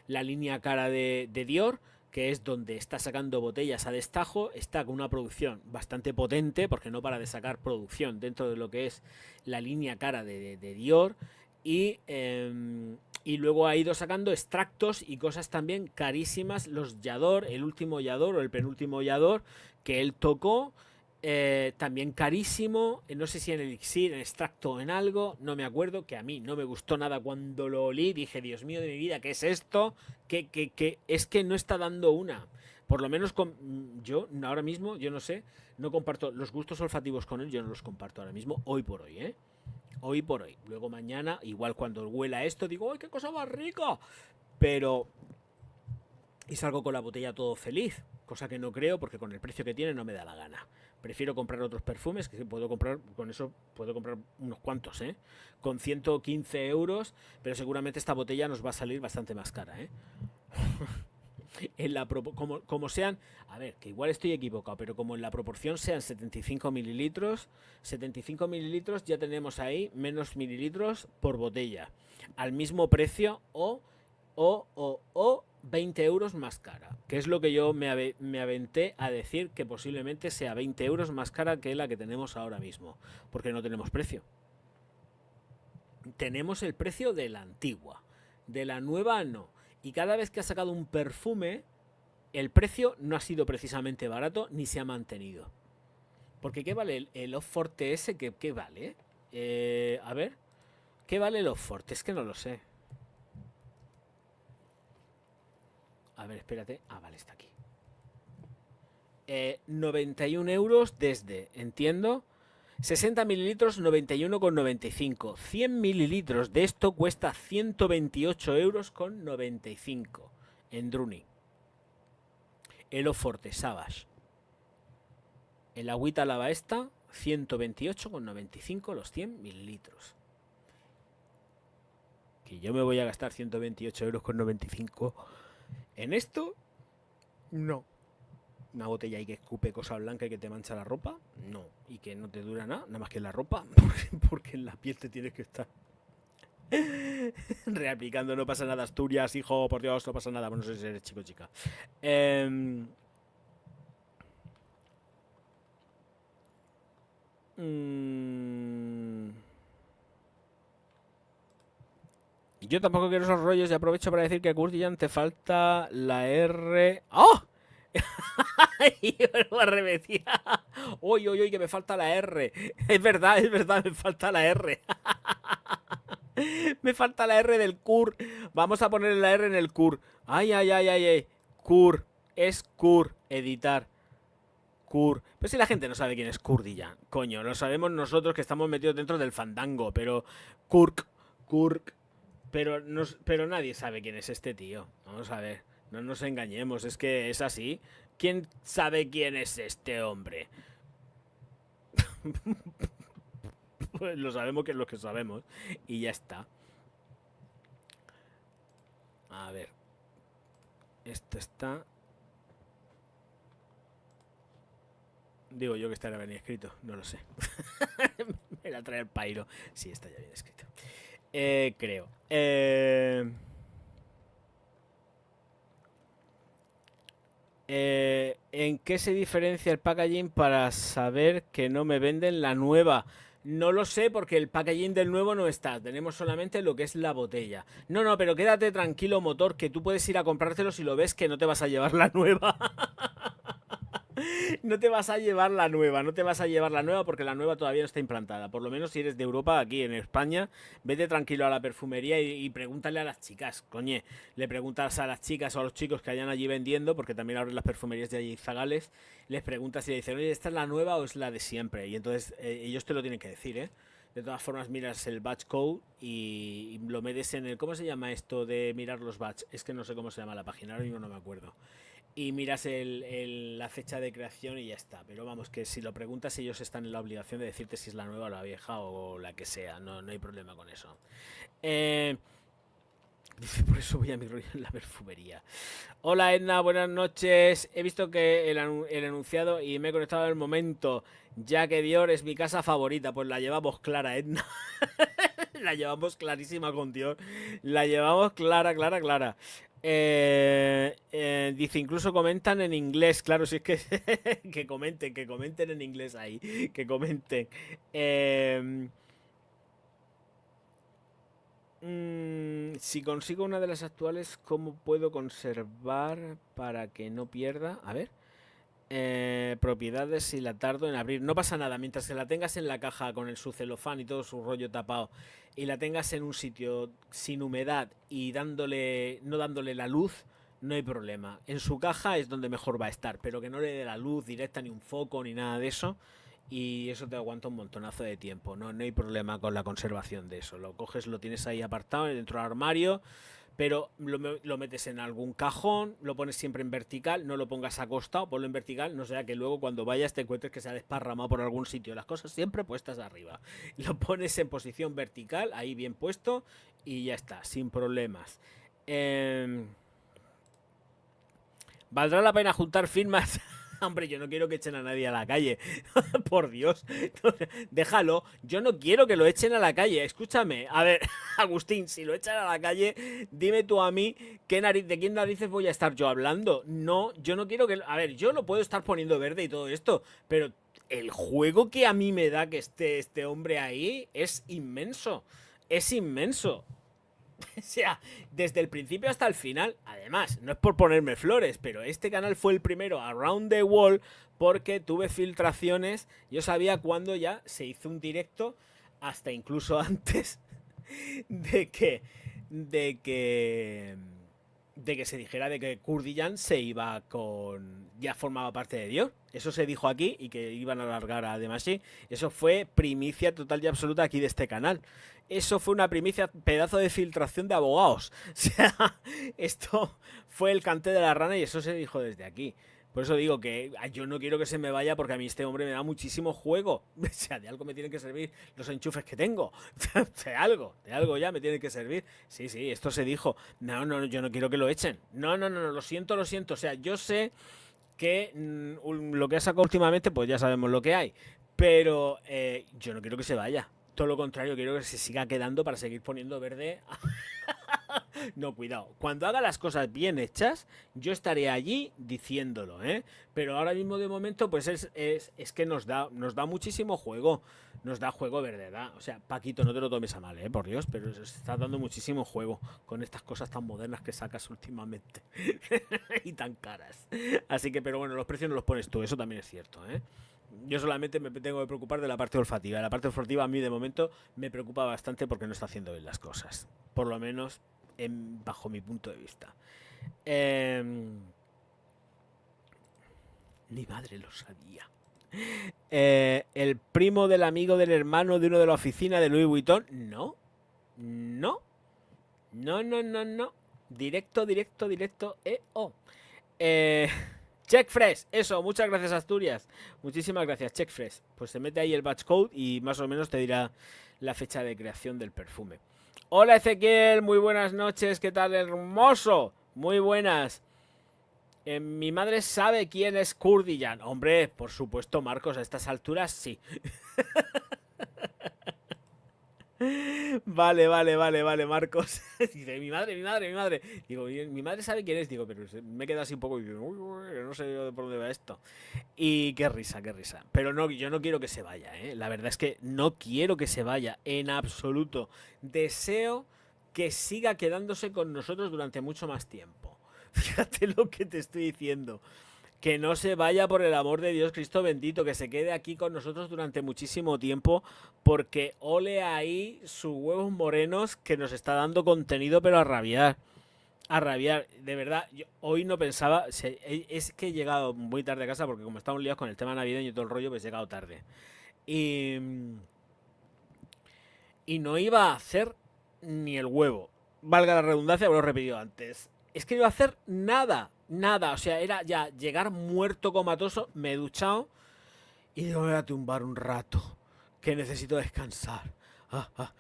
la línea cara de Dior, que es donde está sacando botellas a destajo. Está con una producción bastante potente, porque no para de sacar producción dentro de lo que es la línea cara de Dior. Y luego ha ido sacando extractos y cosas también carísimas. Los Yador, el último Yador o el penúltimo Yador que él tocó, también carísimo. No sé si en elixir, en extracto o en algo, no me acuerdo. Que a mí no me gustó nada cuando lo olí. Dije, Dios mío de mi vida, ¿qué es esto? Que es que no está dando una. Por lo menos yo ahora mismo, yo no sé, no comparto los gustos olfativos con él, yo no los comparto ahora mismo, hoy por hoy, hoy por hoy. Luego mañana, igual cuando huela esto, digo, ¡ay, qué cosa más rica! Pero... Y salgo con la botella todo feliz, cosa que no creo, porque con el precio que tiene no me da la gana. Prefiero comprar otros perfumes, que puedo comprar, con eso puedo comprar unos cuantos, con 115 euros, pero seguramente esta botella nos va a salir bastante más cara, en la como sean, a ver, que igual estoy equivocado, pero como en la proporción sean 75 mililitros, ya tenemos ahí menos mililitros por botella, al mismo precio o 20 euros más cara, que es lo que yo me aventé a decir, que posiblemente sea 20 euros más cara que la que tenemos ahora mismo, porque no tenemos precio. Tenemos el precio de la antigua, de la nueva no. Y cada vez que ha sacado un perfume, el precio no ha sido precisamente barato ni se ha mantenido. Porque ¿qué vale el Off Forte ese? ¿Qué vale? A ver, ¿qué vale el Off Forte? Es que no lo sé. A ver, espérate. Ah, vale, está aquí. 91 euros desde, entiendo. 60 mililitros, 91,95. 100 mililitros de esto cuesta 128 euros con 95 en Druni. El Oforte Savage. El agüita lava esta, 128,95 los 100 mililitros. Que yo me voy a gastar 128 euros con 95 en esto, no. Una botella ahí que escupe cosa blanca y que te mancha la ropa, no. Y que no te dura nada más que en la ropa, porque en la piel te tienes que estar reaplicando. No pasa nada, Asturias, hijo, por Dios, no pasa nada. Bueno, no sé si eres chico o chica. Yo tampoco quiero esos rollos y aprovecho para decir que a Kurtijan te falta la R... ¡Oh! Y vuelvo a repetir. Uy, uy, uy, que me falta la R. Es verdad, me falta la R. Me falta la R del cur. Vamos a poner la R en el cur. Ay, ay, ay, ay, ay. Cur. Es cur. Editar. Cur. Pero si la gente no sabe quién es Kurdiyan. Coño, lo sabemos nosotros que estamos metidos dentro del fandango. Pero Kurk. Kurk. Pero nadie sabe quién es este tío. Vamos a ver. No nos engañemos. Es que es así. ¿Quién sabe quién es este hombre? Pues lo sabemos que es lo que sabemos. Y ya está. A ver. Esto está. Digo yo que está bien escrito. No lo sé. Me la trae el pairo. Sí, está ya bien escrito. Creo. ¿En qué se diferencia el packaging para saber que no me venden la nueva? No lo sé porque el packaging del nuevo no está. Tenemos solamente lo que es la botella. No, no, pero quédate tranquilo, motor, que tú puedes ir a comprártelo si lo ves que no te vas a llevar la nueva. No te vas a llevar la nueva, no te vas a llevar la nueva porque la nueva todavía no está implantada. Por lo menos si eres de Europa, aquí en España, vete tranquilo a la perfumería y pregúntale a las chicas. Coñe, le preguntas a las chicas o a los chicos que hayan allí vendiendo, porque también abren las perfumerías de allí Zagales, les preguntas y le dicen, oye, ¿esta es la nueva o es la de siempre? Y entonces ellos te lo tienen que decir, ¿eh? De todas formas, miras el batch code y lo metes en el... ¿Cómo se llama esto de mirar los batch? Es que no sé cómo se llama la página, ahora mismo no me acuerdo. Y miras la fecha de creación y ya está. Pero vamos, que si lo preguntas, ellos están en la obligación de decirte si es la nueva o la vieja o la que sea. No, no hay problema con eso. Dice, por eso voy a mi rollo en la perfumería. Hola Edna, buenas noches. He visto que el anunciado y me he conectado en el momento. Ya que Dior es mi casa favorita. Pues la llevamos clara, Edna. La llevamos clarísima con Dior. La llevamos clara, clara, clara. Dice, incluso comentan en inglés. Claro, si es que que comenten en inglés ahí. Que comenten. Si consigo una de las actuales, ¿cómo puedo conservar para que no pierda? A ver. Propiedades si la tardo en abrir. No pasa nada, mientras que la tengas en la caja con el su celofán y todo su rollo tapado y la tengas en un sitio sin humedad y no dándole la luz, no hay problema. En su caja es donde mejor va a estar, pero que no le dé la luz directa ni un foco ni nada de eso. Y eso te aguanta un montonazo de tiempo. No hay problema con la conservación de eso. Lo coges, lo tienes ahí apartado dentro del armario. Pero lo metes en algún cajón, lo pones siempre en vertical, no lo pongas acostado, ponlo en vertical, no sea que luego cuando vayas te encuentres que se ha desparramado por algún sitio. Las cosas siempre puestas arriba. Lo pones en posición vertical, ahí bien puesto, y ya está, sin problemas. ¿Valdrá la pena juntar firmas? Hombre, yo no quiero que echen a nadie a la calle. Por Dios. Déjalo. Yo no quiero que lo echen a la calle. Escúchame. A ver, Agustín, si lo echan a la calle, dime tú a mí de quién narices voy a estar yo hablando. No, yo no quiero que... A ver, yo lo puedo estar poniendo verde y todo esto, pero el juego que a mí me da que esté este hombre ahí es inmenso. Es inmenso. O sea, desde el principio hasta el final. Además, no es por ponerme flores, pero este canal fue el primero Around the World porque tuve filtraciones. Yo sabía cuándo ya se hizo un directo, hasta incluso antes de que de que de que se dijera de que Kurdiyan se iba con... ya formaba parte de Dios. Eso se dijo aquí y que iban a largar a Demacy. Eso fue primicia total y absoluta aquí de este canal. Eso fue una primicia, pedazo de filtración de abogados. O sea, esto fue el cante de la rana y eso se dijo desde aquí. Por eso digo que yo no quiero que se me vaya porque a mí este hombre me da muchísimo juego. O sea, de algo me tienen que servir los enchufes que tengo. De algo ya me tienen que servir. Sí, sí, esto se dijo. No, no, yo no quiero que lo echen. No, no, no, lo siento, lo siento. O sea, yo sé que lo que ha sacado últimamente, pues ya sabemos lo que hay. Pero yo no quiero que se vaya. Todo lo contrario, quiero que se siga quedando para seguir poniendo verde No, cuidado. Cuando haga las cosas bien hechas, yo estaré allí diciéndolo, ¿eh? Pero ahora mismo, de momento, pues es que nos da muchísimo juego. Nos da juego, ¿verdad? O sea, Paquito, no te lo tomes a mal, ¿eh? Por Dios, pero se está dando muchísimo juego con estas cosas tan modernas que sacas últimamente. Y tan caras. Así que, pero bueno, los precios no los pones tú, eso también es cierto, ¿eh? Yo solamente me tengo que preocupar de la parte olfativa. La parte olfativa a mí, de momento, me preocupa bastante porque no está haciendo bien las cosas. Por lo menos bajo mi punto de vista. Mi madre lo sabía. El primo del amigo del hermano de uno de la oficina de Louis Vuitton. No. No. No, no, no, no. Directo, directo, directo. Checkfresh, eso, muchas gracias Asturias. Muchísimas gracias, Checkfresh. Pues se mete ahí el batch code y más o menos te dirá la fecha de creación del perfume. Hola Ezequiel, muy buenas noches, ¿qué tal, hermoso? Muy buenas. Mi madre sabe quién es Kurdiyan. Hombre, por supuesto, Marcos, a estas alturas sí. Vale, vale, vale, vale, Marcos. Dice, mi madre, mi madre, mi madre. Digo, mi madre sabe quién es. Digo, pero me queda así un poco y digo, uy, uy, no sé por dónde va esto. Y qué risa, qué risa. Pero no, yo no quiero que se vaya, ¿eh? La verdad es que no quiero que se vaya en absoluto. Deseo que siga quedándose con nosotros durante mucho más tiempo. Fíjate lo que te estoy diciendo. Que no se vaya, por el amor de Dios, Cristo bendito, que se quede aquí con nosotros durante muchísimo tiempo, porque ole ahí sus huevos morenos que nos está dando contenido, pero a rabiar. A rabiar, de verdad, yo hoy no pensaba, es que he llegado muy tarde a casa porque como estamos liados con el tema navideño y todo el rollo, pues he llegado tarde. Y, y no iba a hacer ni el huevo. Valga la redundancia, lo he repetido antes. Es que no iba a hacer nada, nada. O sea, era ya llegar muerto comatoso, me he duchado y digo, me voy a tumbar un rato, que necesito descansar. Ah, ah.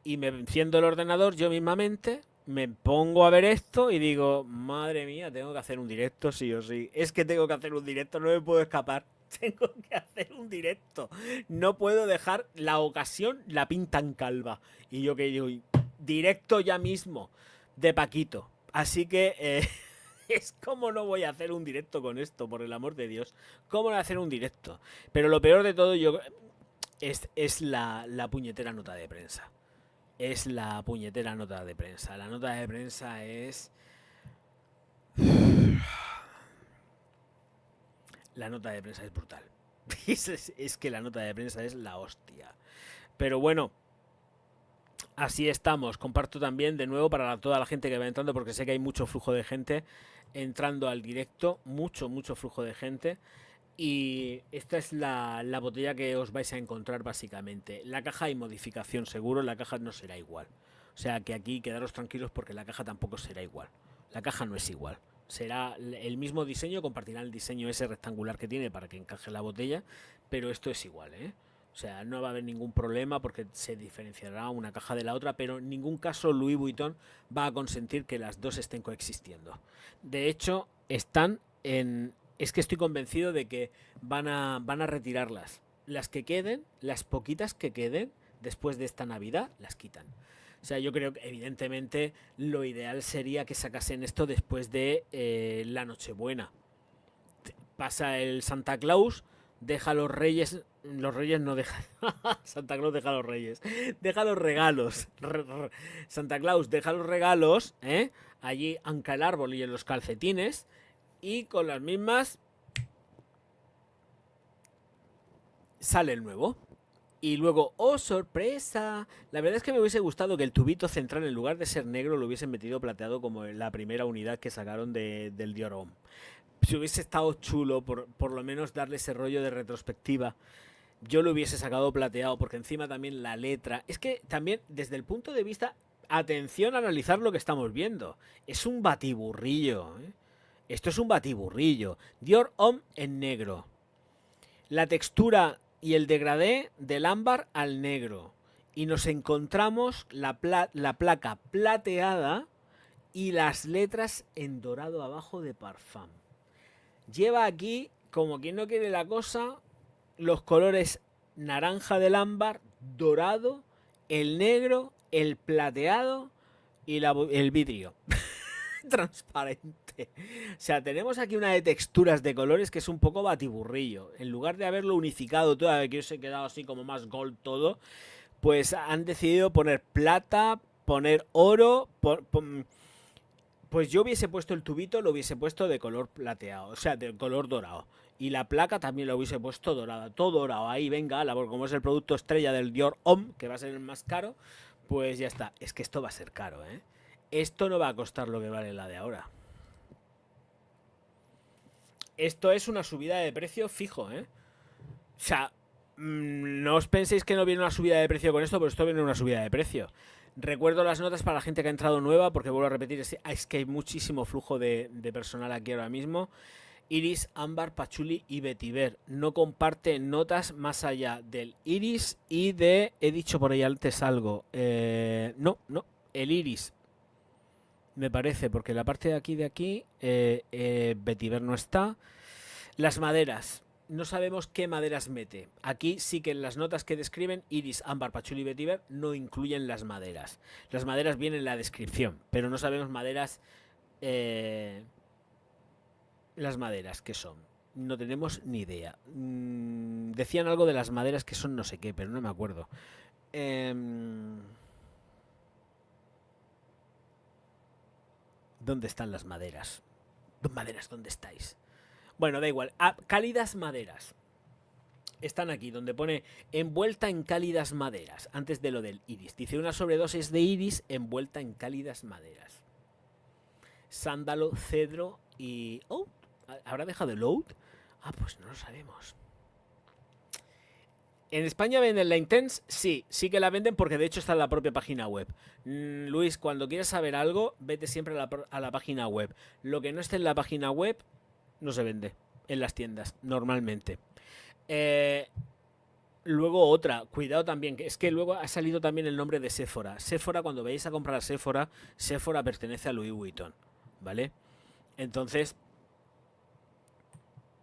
Y me enciendo el ordenador yo mismamente, me pongo a ver esto y digo, madre mía, tengo que hacer un directo sí o sí. Es que tengo que hacer un directo, no me puedo escapar. Tengo que hacer un directo. No puedo dejar la ocasión, la pintan calva. Y yo que digo, directo ya mismo de Paquito. Así que es como no voy a hacer un directo con esto, por el amor de Dios. ¿Cómo voy a hacer un directo? Pero lo peor de todo es la puñetera nota de prensa. Es la puñetera nota de prensa. La nota de prensa es... La nota de prensa es brutal. Es que la nota de prensa es la hostia. Pero bueno, así estamos. Comparto también de nuevo para toda la gente que va entrando, porque sé que hay mucho flujo de gente entrando al directo. Mucho, mucho flujo de gente. Y esta es la botella que os vais a encontrar básicamente. La caja hay modificación seguro, la caja no será igual. O sea que aquí quedaros tranquilos porque la caja tampoco será igual. La caja no es igual. Será el mismo diseño, compartirán el diseño ese rectangular que tiene para que encaje la botella, pero esto es igual, ¿eh? O sea, no va a haber ningún problema porque se diferenciará una caja de la otra, pero en ningún caso Louis Vuitton va a consentir que las dos estén coexistiendo. De hecho, están en... Es que estoy convencido de que van a retirarlas. Las que queden, las poquitas que queden después de esta Navidad, las quitan. O sea, yo creo que evidentemente lo ideal sería que sacasen esto después de la Nochebuena. Pasa el Santa Claus, deja a los reyes... Los reyes no dejan... Santa Claus deja a los reyes. Deja los regalos. Santa Claus deja los regalos, ¿eh? Allí anca el árbol y en los calcetines. Y con las mismas sale el nuevo. Y luego, ¡oh, sorpresa! La verdad es que me hubiese gustado que el tubito central, en lugar de ser negro, lo hubiesen metido plateado como en la primera unidad que sacaron del Dior Homme. Si hubiese estado chulo, por lo menos darle ese rollo de retrospectiva, yo lo hubiese sacado plateado, porque encima también la letra... Es que también, desde el punto de vista... Atención a analizar lo que estamos viendo. Es un batiburrillo, ¿eh? Esto es un batiburrillo. Dior Homme en negro. La textura y el degradé del ámbar al negro. Y nos encontramos la placa plateada y las letras en dorado abajo de Parfum. Lleva aquí, como quien no quiere la cosa, los colores naranja del ámbar, dorado, el negro, el plateado y el vidrio transparente. O sea, tenemos aquí una de texturas de colores que es un poco batiburrillo. En lugar de haberlo unificado todo, que os he quedado así como más gold todo, pues han decidido poner plata, poner oro, pues yo hubiese puesto el tubito, lo hubiese puesto de color plateado, o sea, de color dorado. Y la placa también lo hubiese puesto dorada, todo dorado. Ahí, venga, como es el producto estrella del Dior Homme, que va a ser el más caro, pues ya está. Es que esto va a ser caro, ¿eh? Esto no va a costar lo que vale la de ahora. Esto es una subida de precio fijo, ¿eh? O sea, no os penséis que no viene una subida de precio con esto, pero esto viene una subida de precio. Recuerdo las notas para la gente que ha entrado nueva, porque vuelvo a repetir, es que hay muchísimo flujo de personal aquí ahora mismo. Iris, ámbar, pachuli y vetiver. No comparte notas más allá del iris y de... He dicho por ahí antes algo. No, el iris. Me parece, porque la parte de aquí, vetiver no está. Las maderas. No sabemos qué maderas mete. Aquí sí que en las notas que describen iris, ámbar, pachuli y vetiver no incluyen las maderas. Las maderas vienen en la descripción, pero no sabemos maderas... las maderas que son. No tenemos ni idea. Decían algo de las maderas que son no sé qué, pero no me acuerdo. ¿Dónde están las maderas? ¿Maderas dónde estáis? Bueno, da igual. Cálidas maderas. Están aquí, donde pone envuelta en cálidas maderas, antes de lo del iris. Dice una sobredosis de iris envuelta en cálidas maderas. Sándalo, cedro y... Oh, ¿habrá dejado el oud? Ah, pues no lo sabemos. ¿En España venden la Intense? Sí, sí que la venden porque de hecho está en la propia página web. Luis, cuando quieras saber algo, vete siempre a la página web. Lo que no esté en la página web no se vende en las tiendas, normalmente. Luego otra, cuidado también, que es que luego ha salido también el nombre de Sephora. Sephora, cuando vayáis a comprar a Sephora, Sephora pertenece a Louis Vuitton, ¿vale? Entonces,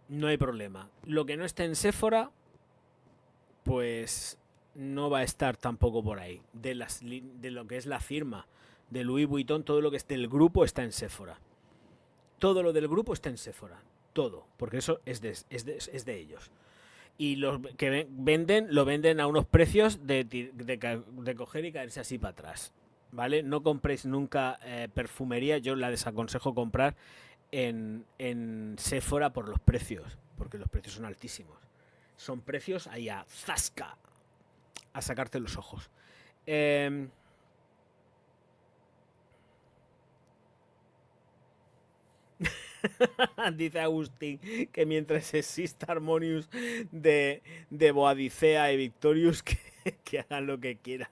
no hay problema. Lo que no esté en Sephora, pues no va a estar tampoco por ahí. De lo que es la firma de Louis Vuitton, todo lo que es del grupo está en Sephora. Todo lo del grupo está en Sephora. Todo, porque eso es de ellos. Y los que venden, lo venden a unos precios de coger y caerse así para atrás, ¿vale? No compréis nunca perfumería, yo la desaconsejo comprar en Sephora por los precios, porque los precios son altísimos. Son precios ahí a zasca, a sacarte los ojos. Dice Agustín que mientras exista Harmonious de Boadicea y Victorious, que hagan lo que quieran.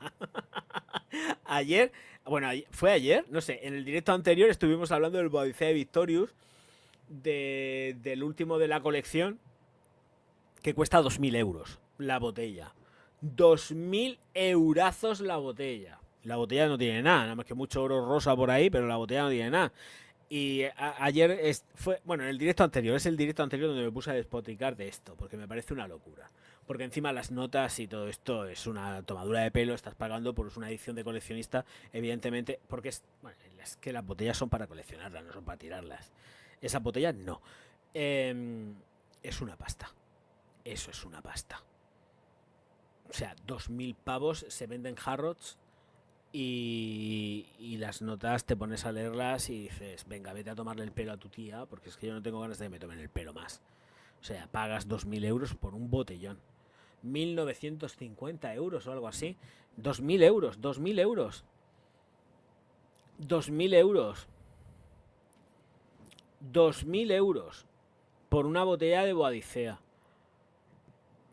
Ayer, bueno, ¿fue ayer? No sé, en el directo anterior estuvimos hablando del Boadicea y Victorious, del último de la colección, que cuesta 2.000 euros la botella. 2.000 eurazos la botella. La botella no tiene nada más que mucho oro rosa por ahí, pero la botella no tiene nada. Y ayer fue, bueno, en el directo anterior, es el directo anterior donde me puse a despotricar de esto, porque me parece una locura. Porque encima las notas y todo esto es una tomadura de pelo, estás pagando por una edición de coleccionista, evidentemente, porque bueno, es que las botellas son para coleccionarlas, no son para tirarlas. Esa botella no. Es una pasta. Eso es una pasta. O sea, 2.000 pavos se venden Harrods. Y las notas te pones a leerlas y dices, venga, vete a tomarle el pelo a tu tía, porque es que yo no tengo ganas de que me tomen el pelo más. O sea, pagas 2.000 euros por un botellón. 1.950 euros o algo así. 2.000 euros, 2.000 euros. 2.000 euros. 2.000 euros por una botella de Boadicea.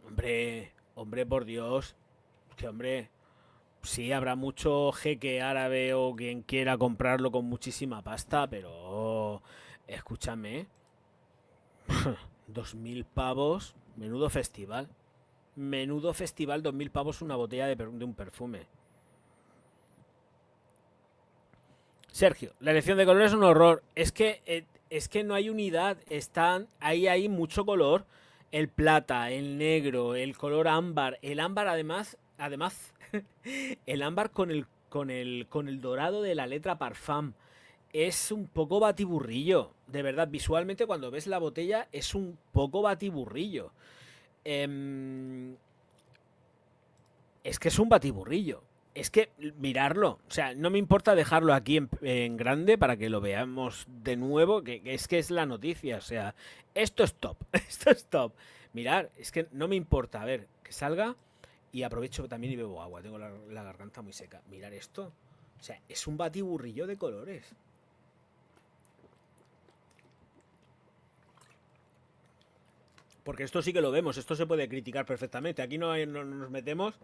Hombre, por Dios. Que hombre... Sí, habrá mucho jeque árabe o quien quiera comprarlo con muchísima pasta, pero escúchame, 2.000 pavos, menudo festival. Menudo festival, 2.000 pavos una botella de un perfume. Sergio, la elección de color es un horror. Es que no hay unidad, ahí hay mucho color. El plata, el negro, el color ámbar. El ámbar además el ámbar con el dorado de la letra Parfum. Es un poco batiburrillo. De verdad, visualmente cuando ves la botella es un poco batiburrillo. Em, es que es un batiburrillo. Es que mirarlo, o sea, no me importa dejarlo aquí en grande para que lo veamos de nuevo, que es que es la noticia, o sea, esto es top, esto es top. Mirar, es que no me importa, a ver, que salga y aprovecho también y bebo agua, tengo la garganta muy seca. Mirar esto, o sea, es un batiburrillo de colores. Porque esto sí que lo vemos, esto se puede criticar perfectamente, aquí no nos metemos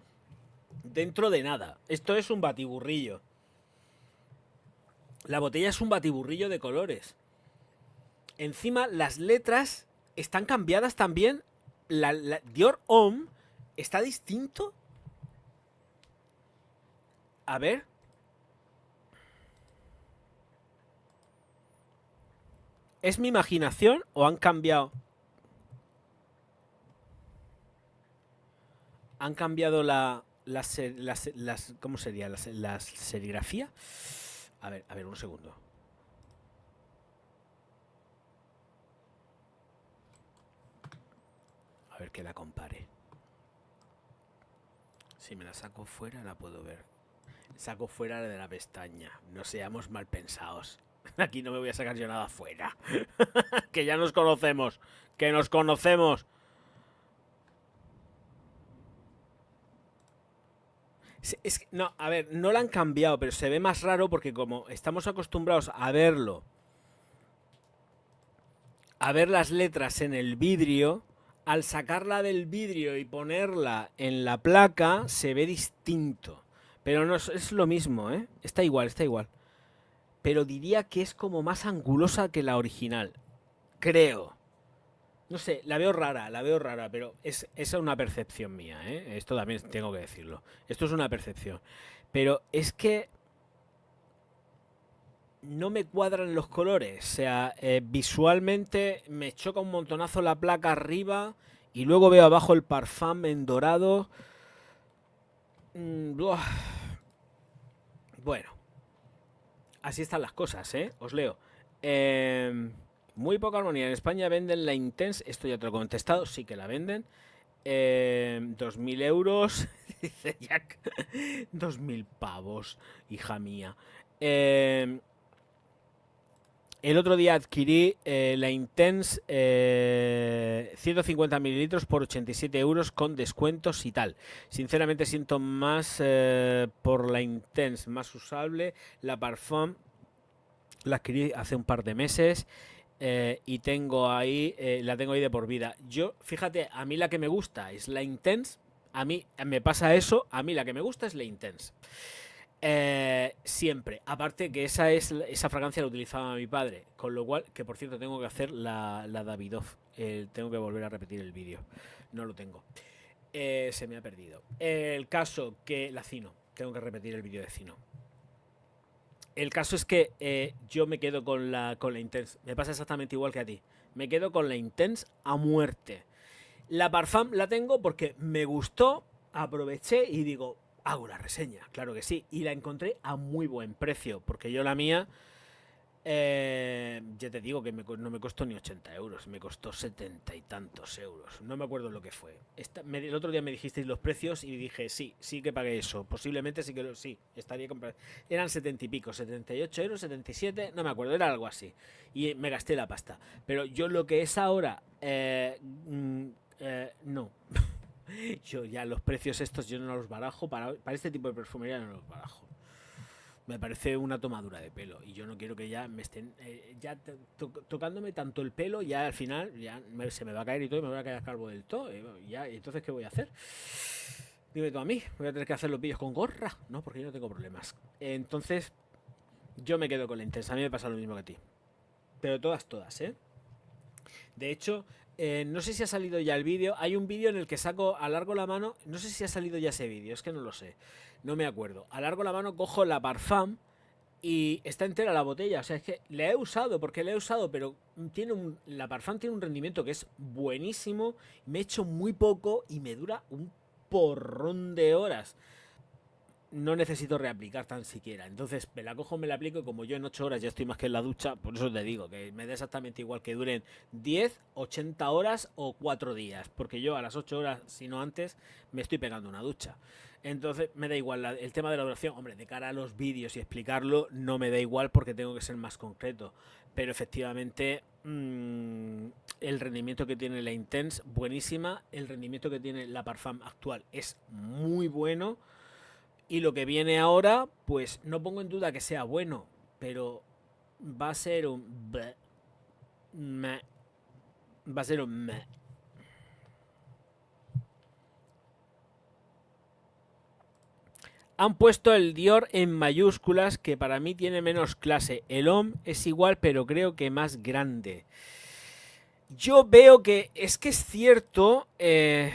dentro de nada. Esto es un batiburrillo. La botella es un batiburrillo de colores. Encima, las letras están cambiadas también. Dior Homme está distinto. A ver. ¿Es mi imaginación o han cambiado? Han cambiado ¿cómo sería? La serigrafía. A ver, un segundo. A ver que la compare. Si me la saco fuera la puedo ver. Saco fuera de la pestaña. No seamos mal pensados. Aquí no me voy a sacar yo nada fuera. Que ya nos conocemos. Que nos conocemos. Es que, no, a ver, no la han cambiado, pero se ve más raro porque como estamos acostumbrados a verlo, a ver las letras en el vidrio, al sacarla del vidrio y ponerla en la placa, se ve distinto. Pero no es lo mismo, ¿eh? Está igual, está igual. Pero diría que es como más angulosa que la original. Creo. No sé, la veo rara, pero es una percepción mía, ¿eh? Esto también tengo que decirlo. Esto es una percepción. Pero es que no me cuadran los colores. O sea, visualmente me choca un montonazo la placa arriba y luego veo abajo el parfum en dorado. Buah. Bueno, así están las cosas, ¿eh? Os leo. Muy poca armonía. En España venden la Intense. Esto ya te lo he contestado. Sí que la venden. 2.000 euros. Dice Jack. 2.000 pavos, hija mía. El otro día adquirí la Intense 150 mililitros por 87 euros con descuentos y tal. Sinceramente siento más por la Intense, más usable. La Parfum la adquirí hace un par de meses y tengo ahí, la tengo ahí de por vida. Yo, fíjate, a mí la que me gusta es la Intense. A mí me pasa eso, a mí la que me gusta es la Intense. Siempre. Aparte que esa fragancia la utilizaba mi padre. Con lo cual, que por cierto tengo que hacer la Davidoff. Tengo que volver a repetir el vídeo. No lo tengo. Se me ha perdido. El caso que... La Cino. Tengo que repetir el vídeo de Cino. El caso es que yo me quedo con la Intense. Me pasa exactamente igual que a ti. Me quedo con la Intense a muerte. La Parfum la tengo porque me gustó, aproveché y digo, hago una reseña, claro que sí. Y la encontré a muy buen precio, porque yo la mía, ya te digo que no me costó ni 80 euros, me costó 70 y tantos euros. No me acuerdo lo que fue. El otro día me dijisteis los precios y dije, sí, sí que pagué eso. Posiblemente sí que sí, estaría comprando. Eran 70 y pico, 78 euros, 77, no me acuerdo, era algo así. Y me gasté la pasta. Pero yo lo que es ahora, no. Yo ya los precios estos yo no los barajo. Para este tipo de perfumería no los barajo. Me parece una tomadura de pelo. Y yo no quiero que ya me estén ya tocándome tanto el pelo. Ya al final ya se me va a caer y todo. Y me voy a quedar calvo del todo. Ya, ¿y entonces qué voy a hacer? Dime tú a mí. Voy a tener que hacer los vídeos con gorra. No, porque yo no tengo problemas. Entonces yo me quedo con la Intensa. A mí me pasa lo mismo que a ti. Pero todas, ¿eh? De hecho, no sé si ha salido ya el vídeo. Hay un vídeo en el que alargo la mano. No sé si ha salido ya ese vídeo, es que no lo sé. No me acuerdo. Alargo la mano, cojo la Parfum y está entera la botella. O sea, es que la he usado, porque la he usado, pero la Parfum tiene un rendimiento que es buenísimo. Me he hecho muy poco y me dura un porrón de horas. no necesito reaplicar tan siquiera. Entonces me la cojo, me la aplico y como yo en 8 horas ya estoy más que en la ducha, por eso te digo que me da exactamente igual que duren 10, 80 horas o 4 días, porque yo a las 8 horas, si no antes, me estoy pegando una ducha. Entonces me da igual el tema de la duración. Hombre, de cara a los vídeos y explicarlo no me da igual porque tengo que ser más concreto. Pero efectivamente el rendimiento que tiene la Intense, buenísima. El rendimiento que tiene la Parfum actual es muy bueno. Y lo que viene ahora, pues no pongo en duda que sea bueno, pero va a ser un meh. Va a ser un meh. Han puesto el Dior en mayúsculas, que para mí tiene menos clase. El Homme es igual, pero creo que más grande. Yo veo que es cierto, es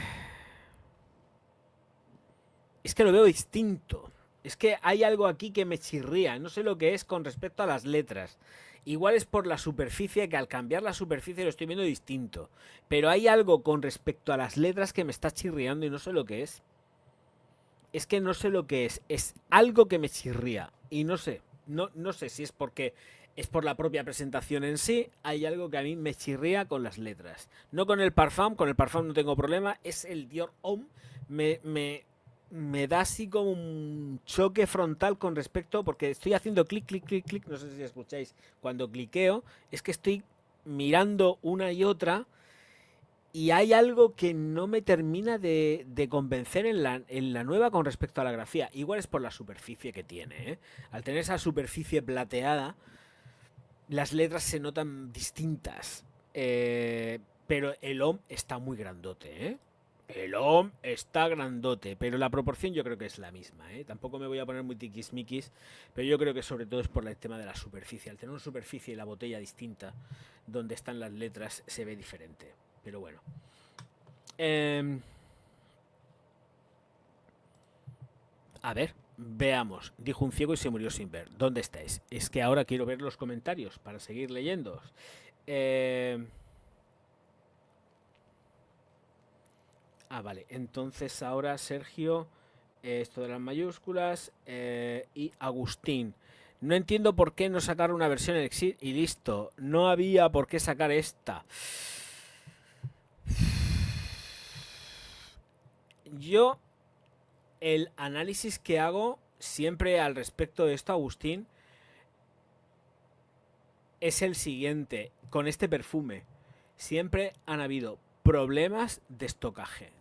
que lo veo distinto. Es que hay algo aquí que me chirría. No sé lo que es con respecto a las letras. Igual es por la superficie, que al cambiar la superficie lo estoy viendo distinto. Pero hay algo con respecto a las letras que me está chirriando y no sé lo que es. Es que no sé lo que es. Es algo que me chirría. Y no sé. No sé si es porque es por la propia presentación en sí. Hay algo que a mí me chirría con las letras. No con el Parfum. Con el Parfum no tengo problema. Es el Dior Homme. Me da así como un choque frontal con respecto, porque estoy haciendo clic, clic, clic, clic, no sé si escucháis, cuando cliqueo, es que estoy mirando una y otra y hay algo que no me termina de convencer en la nueva con respecto a la grafía. Igual es por la superficie que tiene, ¿eh? Al tener esa superficie plateada, las letras se notan distintas, pero el OM está muy grandote, ¿eh? El OM está grandote, pero la proporción yo creo que es la misma, ¿eh? Tampoco me voy a poner muy tiquismiquis, pero yo creo que sobre todo es por el tema de la superficie. Al tener una superficie y la botella distinta, donde están las letras, se ve diferente. Pero bueno. A ver, veamos. Dijo un ciego y se murió sin ver. ¿Dónde estáis? Es que ahora quiero ver los comentarios para seguir leyendo. Vale. Entonces ahora Sergio, esto de las mayúsculas, y Agustín. No entiendo por qué no sacar una versión Elixir y listo. No había por qué sacar esta. Yo, el análisis que hago siempre al respecto de esto, Agustín, es el siguiente. Con este perfume siempre han habido problemas de estocaje.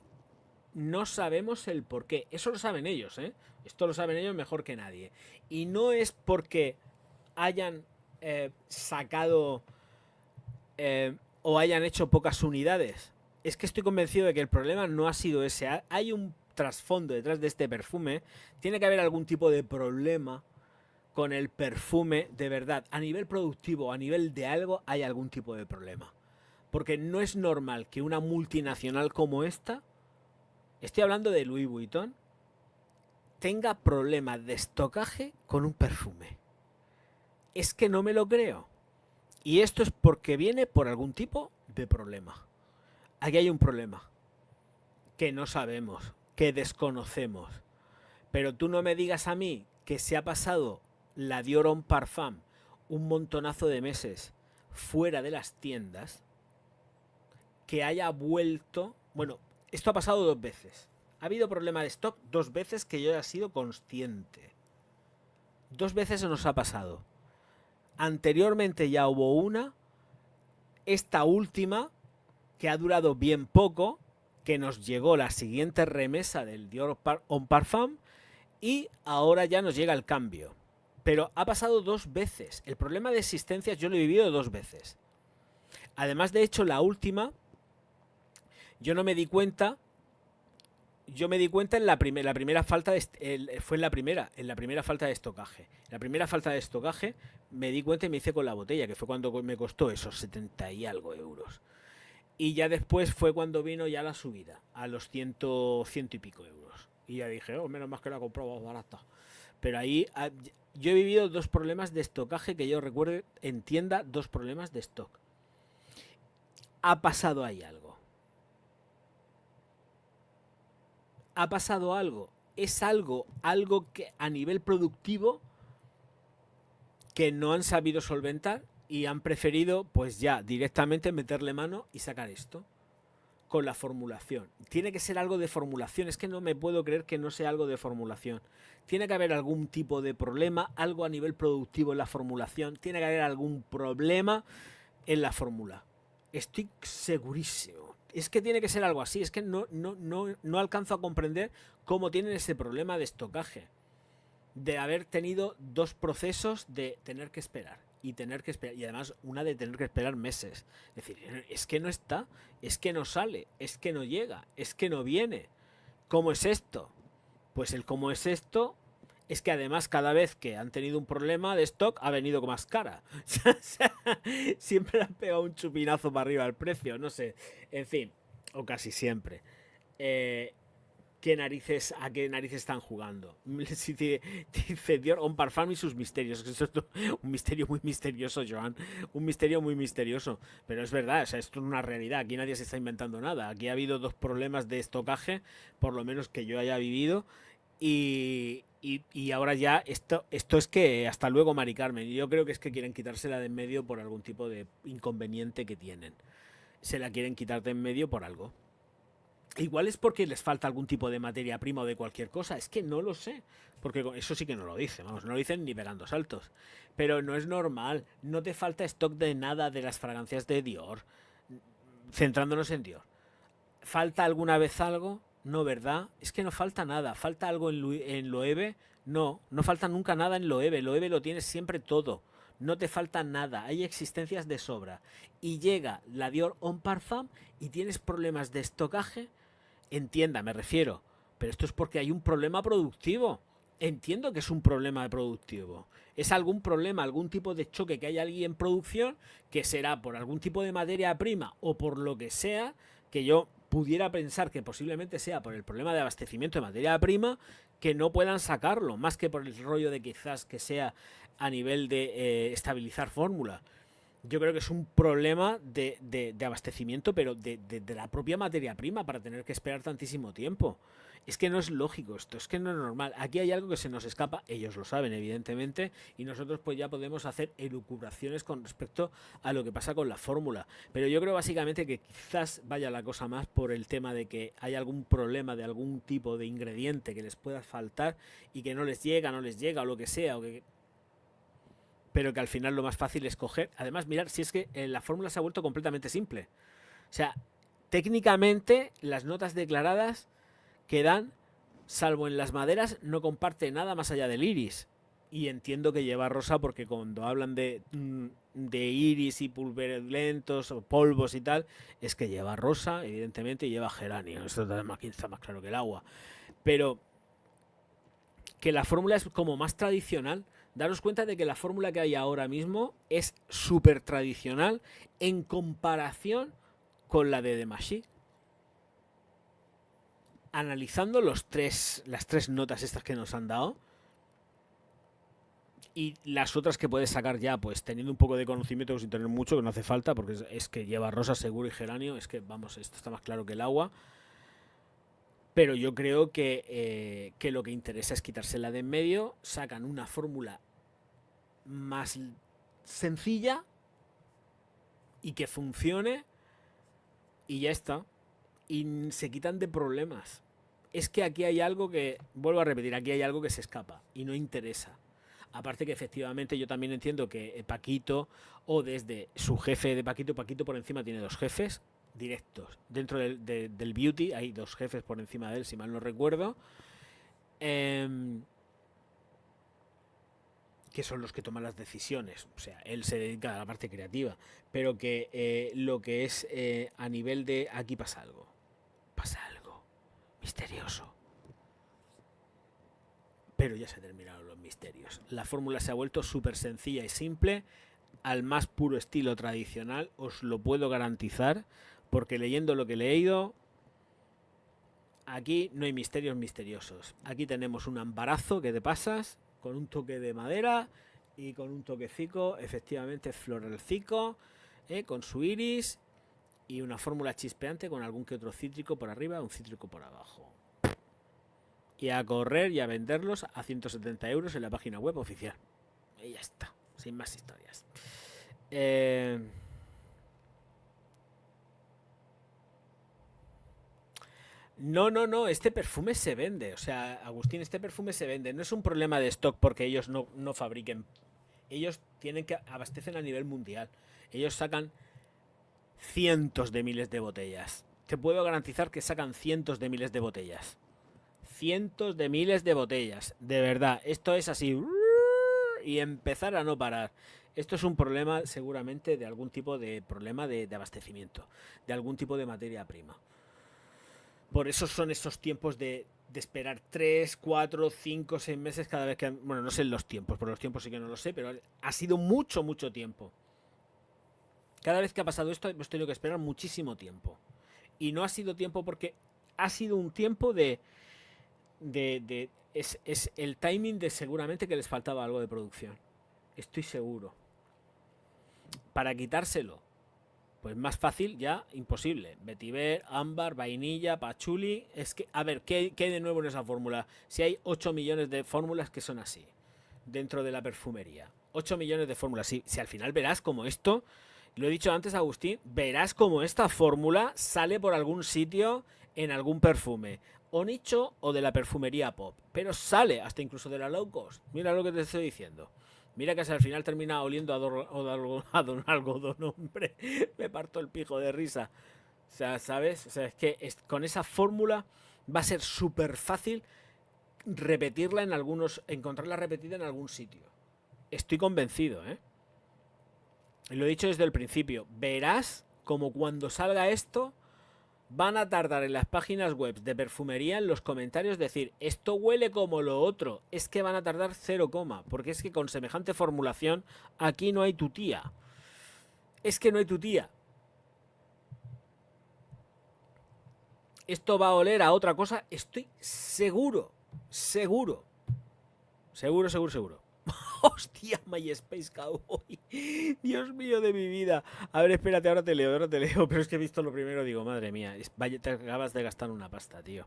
No sabemos el por qué. Eso lo saben ellos, ¿eh? Esto lo saben ellos mejor que nadie. Y no es porque hayan sacado o hayan hecho pocas unidades. Es que estoy convencido de que el problema no ha sido ese. Hay un trasfondo detrás de este perfume. Tiene que haber algún tipo de problema con el perfume de verdad. A nivel productivo, a nivel de algo, hay algún tipo de problema. Porque no es normal que una multinacional como esta, estoy hablando de Louis Vuitton, tenga problemas de estocaje con un perfume. Es que no me lo creo. Y esto es porque viene por algún tipo de problema. Aquí hay un problema que no sabemos, que desconocemos. Pero tú no me digas a mí que se ha pasado la Dior Homme Parfum un montonazo de meses fuera de las tiendas, que haya vuelto. Bueno, esto ha pasado 2 veces. Ha habido problema de stock 2 veces que yo he sido consciente. 2 veces se nos ha pasado. Anteriormente ya hubo una. Esta última, que ha durado bien poco, que nos llegó la siguiente remesa del Dior Homme Parfum y ahora ya nos llega el cambio. Pero ha pasado 2 veces. El problema de existencias yo lo he vivido 2 veces. Además, de hecho, la última, yo no me di cuenta. Yo me di cuenta en la primera falta de, fue en la primera falta de estocaje. La primera falta de estocaje me di cuenta y me hice con la botella, que fue cuando me costó esos 70 y algo euros. Y ya después fue cuando vino ya la subida, a los 100 y pico euros. Y ya dije, oh, menos más que la he comprado más barata. Pero ahí yo he vivido 2 problemas de estocaje que yo recuerde en tienda, 2 problemas de stock. Ha pasado ahí algo. Ha pasado algo. es algo que a nivel productivo que no han sabido solventar y han preferido pues ya directamente meterle mano y sacar esto con la formulación. Tiene que ser algo de formulación, es que no me puedo creer que no sea algo de formulación. Tiene que haber algún tipo de problema, algo a nivel productivo en la formulación, tiene que haber algún problema en la fórmula. Estoy segurísimo. Es que tiene que ser algo así, es que no alcanzo a comprender cómo tienen ese problema de estocaje. De haber tenido dos procesos de tener que esperar y además una de tener que esperar meses. Es decir, es que no está, es que no sale, es que no llega, es que no viene. ¿Cómo es esto? Pues el cómo es esto es que además cada vez que han tenido un problema de stock ha venido con más cara. Siempre le han pegado un chupinazo para arriba al precio, no sé. En fin, o casi siempre. ¿A qué narices están jugando? Dice Dior on Parfum y sus misterios. Eso es un misterio muy misterioso, Joan. Un misterio muy misterioso. Pero es verdad, o sea, esto es una realidad. Aquí nadie se está inventando nada. Aquí ha habido dos problemas de estocaje, por lo menos que yo haya vivido. Y ahora ya esto es que hasta luego, Mari Carmen. Yo creo que es que quieren quitársela de en medio por algún tipo de inconveniente que tienen. Se la quieren quitar de en medio por algo. Igual es porque les falta algún tipo de materia prima o de cualquier cosa. Es que no lo sé. Porque eso sí que no lo dicen. Vamos, no lo dicen ni pegando saltos. Pero no es normal. No te falta stock de nada de las fragancias de Dior. Centrándonos en Dior. ¿Falta alguna vez algo? No, ¿verdad? Es que no falta nada. ¿Falta algo en Loewe? No, no falta nunca nada en Loewe. Loewe lo tienes siempre todo. No te falta nada. Hay existencias de sobra. Y llega la Dior On Parfum y tienes problemas de estocaje. Entienda, me refiero. Pero esto es porque hay un problema productivo. Entiendo que es un problema productivo. Es algún problema, algún tipo de choque que hay alguien en producción, que será por algún tipo de materia prima o por lo que sea, que yo pudiera pensar que posiblemente sea por el problema de abastecimiento de materia prima, que no puedan sacarlo, más que por el rollo de quizás que sea a nivel de estabilizar fórmula. Yo creo que es un problema de abastecimiento, pero de la propia materia prima para tener que esperar tantísimo tiempo. Es que no es lógico esto, es que no es normal. Aquí hay algo que se nos escapa, ellos lo saben evidentemente, y nosotros pues ya podemos hacer elucubraciones con respecto a lo que pasa con la fórmula. Pero yo creo básicamente que quizás vaya la cosa más por el tema de que hay algún problema de algún tipo de ingrediente que les pueda faltar y que no les llega o lo que sea, o que pero que al final lo más fácil es coger. Además, mirar, si es que la fórmula se ha vuelto completamente simple. O sea, técnicamente las notas declaradas que dan, salvo en las maderas, no comparte nada más allá del iris. Y entiendo que lleva rosa porque cuando hablan de iris y pulverulentos o polvos y tal, es que lleva rosa, evidentemente, y lleva geranio. Esto está más claro que el agua. Pero que la fórmula es como más tradicional. Daros cuenta de que la fórmula que hay ahora mismo es súper tradicional en comparación con la de Demachy. Analizando las tres notas estas que nos han dado y las otras que puedes sacar ya, pues teniendo un poco de conocimiento sin tener mucho, que no hace falta, porque es que lleva rosa seguro y geranio, es que vamos, esto está más claro que el agua. Pero yo creo que lo que interesa es quitársela de en medio, sacan una fórmula más sencilla y que funcione y ya está. Y se quitan de problemas. Es que aquí hay algo que, vuelvo a repetir, aquí hay algo que se escapa y no interesa. Aparte que efectivamente yo también entiendo que Paquito o desde su jefe de Paquito por encima tiene dos jefes directos. Dentro del beauty hay dos jefes por encima de él, si mal no recuerdo. Que son los que toman las decisiones. O sea, él se dedica a la parte creativa. Pero que lo que es a nivel de aquí pasa algo. Pasa algo misterioso. Pero ya se terminaron los misterios. La fórmula se ha vuelto súper sencilla y simple, al más puro estilo tradicional, os lo puedo garantizar, porque leyendo lo que he leído, aquí no hay misterios misteriosos. Aquí tenemos un embarazo que te pasas, con un toque de madera y con un toquecico, efectivamente floralcico, con su iris y una fórmula chispeante con algún que otro cítrico por arriba, un cítrico por abajo. y a correr y a venderlos a 170 euros en la página web oficial. Y ya está, sin más historias. No, este perfume se vende. O sea, Agustín, este perfume se vende. No es un problema de stock porque ellos no fabriquen. Ellos tienen que abastecen a nivel mundial. Ellos sacan cientos de miles de botellas. Te puedo garantizar que sacan cientos de miles de botellas. Cientos de miles de botellas. De verdad, esto es así. Y empezar a no parar. Esto es un problema seguramente de algún tipo de problema de abastecimiento. De algún tipo de materia prima. Por eso son esos tiempos de esperar 3, 4, 5, 6 meses cada vez que... Bueno, no sé los tiempos, por los tiempos sí que no lo sé, pero ha sido mucho tiempo. Cada vez que ha pasado esto hemos tenido que esperar muchísimo tiempo. Y no ha sido tiempo porque ha sido un tiempo es el timing de seguramente que les faltaba algo de producción. Estoy seguro. Para quitárselo, pues más fácil ya, imposible. Vetiver, ámbar, vainilla, pachuli. Es que, a ver, ¿qué hay de nuevo en esa fórmula? Si hay 8 millones de fórmulas que son así, dentro de la perfumería. 8 millones de fórmulas. Si al final verás como esto, lo he dicho antes, Agustín, verás como esta fórmula sale por algún sitio en algún perfume. O nicho o de la perfumería pop. Pero sale hasta incluso de la low cost. Mira lo que te estoy diciendo. Mira que al final termina oliendo a don algodón, hombre. Me parto el pijo de risa. O sea, ¿sabes? O sea, es que con esa fórmula va a ser súper fácil repetirla en encontrarla repetida en algún sitio. Estoy convencido, ¿eh? Lo he dicho desde el principio. Verás como cuando salga esto van a tardar en las páginas web de perfumería en los comentarios decir esto huele como lo otro. Es que van a tardar 0, porque es que con semejante formulación aquí no hay tu tía. Es que no hay tu tía. Esto va a oler a otra cosa, estoy seguro. Seguro. Hostia, MySpace Cowboy. Dios mío de mi vida. A ver, espérate, ahora te leo. Pero es que he visto lo primero, digo, madre mía. Vaya, te acabas de gastar una pasta, tío.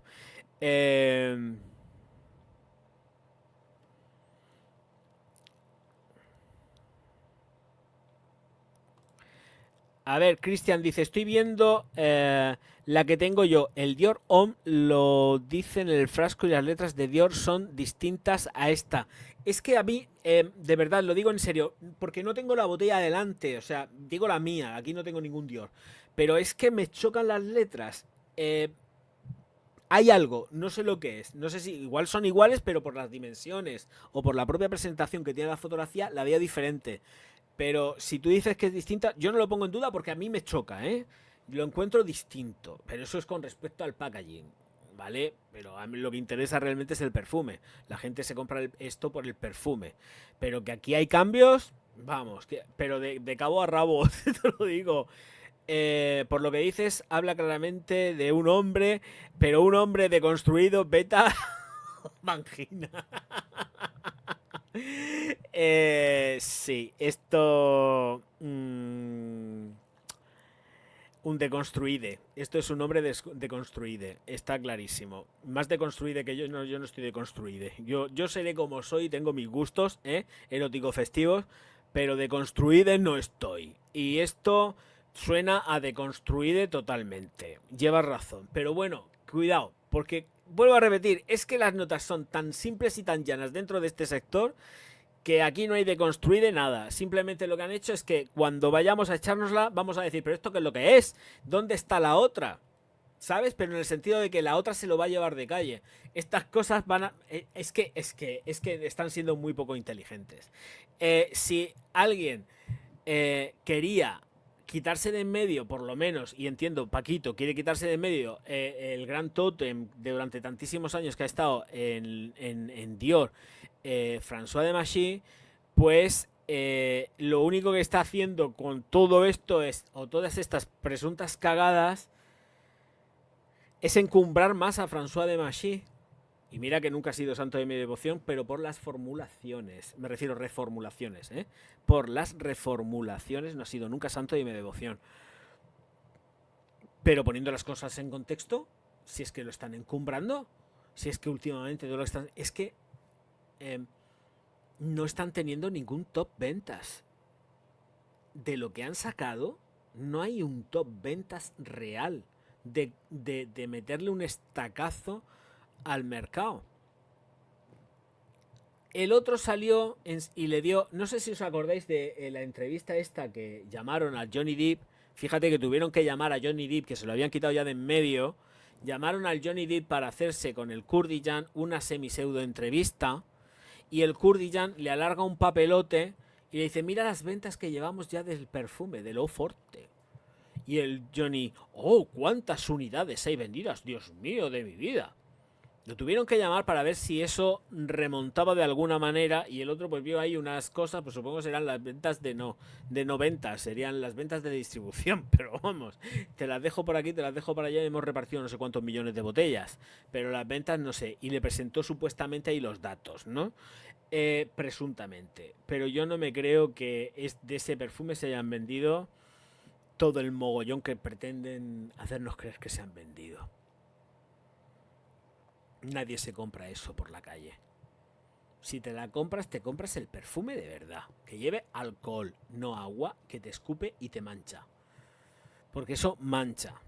A ver, Cristian dice, estoy viendo la que tengo yo. El Dior Homme lo dice en el frasco y las letras de Dior son distintas a esta. Es que a mí, de verdad, lo digo en serio, porque no tengo la botella adelante, o sea, digo la mía, aquí no tengo ningún Dior. Pero es que me chocan las letras. Hay algo, no sé lo que es. No sé si igual son iguales, pero por las dimensiones o por la propia presentación que tiene la fotografía, la veo diferente. Pero si tú dices que es distinta, yo no lo pongo en duda porque a mí me choca, ¿eh? Lo encuentro distinto, pero eso es con respecto al packaging, ¿vale? Pero a mí lo que interesa realmente es el perfume. La gente se compra esto por el perfume. Pero que aquí hay cambios, vamos, pero de cabo a rabo, te lo digo. Por lo que dices, habla claramente de un hombre, pero un hombre deconstruido, beta, mangina. Sí, esto... un deconstruide. Esto es un nombre deconstruide. Está clarísimo. Más deconstruide que yo no estoy deconstruide. Yo seré como soy, tengo mis gustos, erótico festivos, pero deconstruide no estoy. Y esto suena a deconstruide totalmente. Llevas razón. Pero bueno, cuidado, porque vuelvo a repetir, es que las notas son tan simples y tan llanas dentro de este sector que aquí no hay de construir de nada. Simplemente lo que han hecho es que cuando vayamos a echárnosla, vamos a decir, pero ¿esto qué es lo que es? ¿Dónde está la otra? ¿Sabes? Pero en el sentido de que la otra se lo va a llevar de calle. Estas cosas van a... Es que están siendo muy poco inteligentes. Si alguien quería quitarse de en medio, por lo menos, y entiendo, Paquito quiere quitarse de en medio el gran tótem de durante tantísimos años que ha estado en Dior, François de Machy, pues lo único que está haciendo con todo esto o todas estas presuntas cagadas, es encumbrar más a François de Machy. Y mira que nunca ha sido santo de mi devoción, pero por las formulaciones, me refiero a reformulaciones, por las reformulaciones no ha sido nunca santo de mi devoción. Pero poniendo las cosas en contexto, si es que lo están encumbrando, Si es que últimamente todo lo que están... Es que no están teniendo ningún top ventas. De lo que han sacado, no hay un top ventas real de meterle un estacazo al mercado. El otro salió y le dio, no sé si os acordáis de la entrevista esta que llamaron a Johnny Depp. Fíjate que tuvieron que llamar a Johnny Depp, que se lo habían quitado ya de en medio. Llamaron al Johnny Depp para hacerse con el Kurdistan una semi-pseudo entrevista. Y el Kurdistan le alarga un papelote y le dice, mira las ventas que llevamos ya del perfume, de Lo Forte. Y el Johnny, oh, cuántas unidades hay vendidas, Dios mío de mi vida. Lo tuvieron que llamar para ver si eso remontaba de alguna manera, y el otro pues vio ahí unas cosas, pues supongo que serán las ventas de no ventas, serían las ventas de distribución, pero vamos, te las dejo por aquí, te las dejo por allá, y hemos repartido no sé cuántos millones de botellas, pero las ventas no sé, y le presentó supuestamente ahí los datos, ¿no? Presuntamente, pero yo no me creo que de ese perfume se hayan vendido todo el mogollón que pretenden hacernos creer que se han vendido. Nadie se compra eso por la calle. Si te la compras, te compras el perfume de verdad, que lleve alcohol, no agua, que te escupe y te mancha. Porque eso mancha.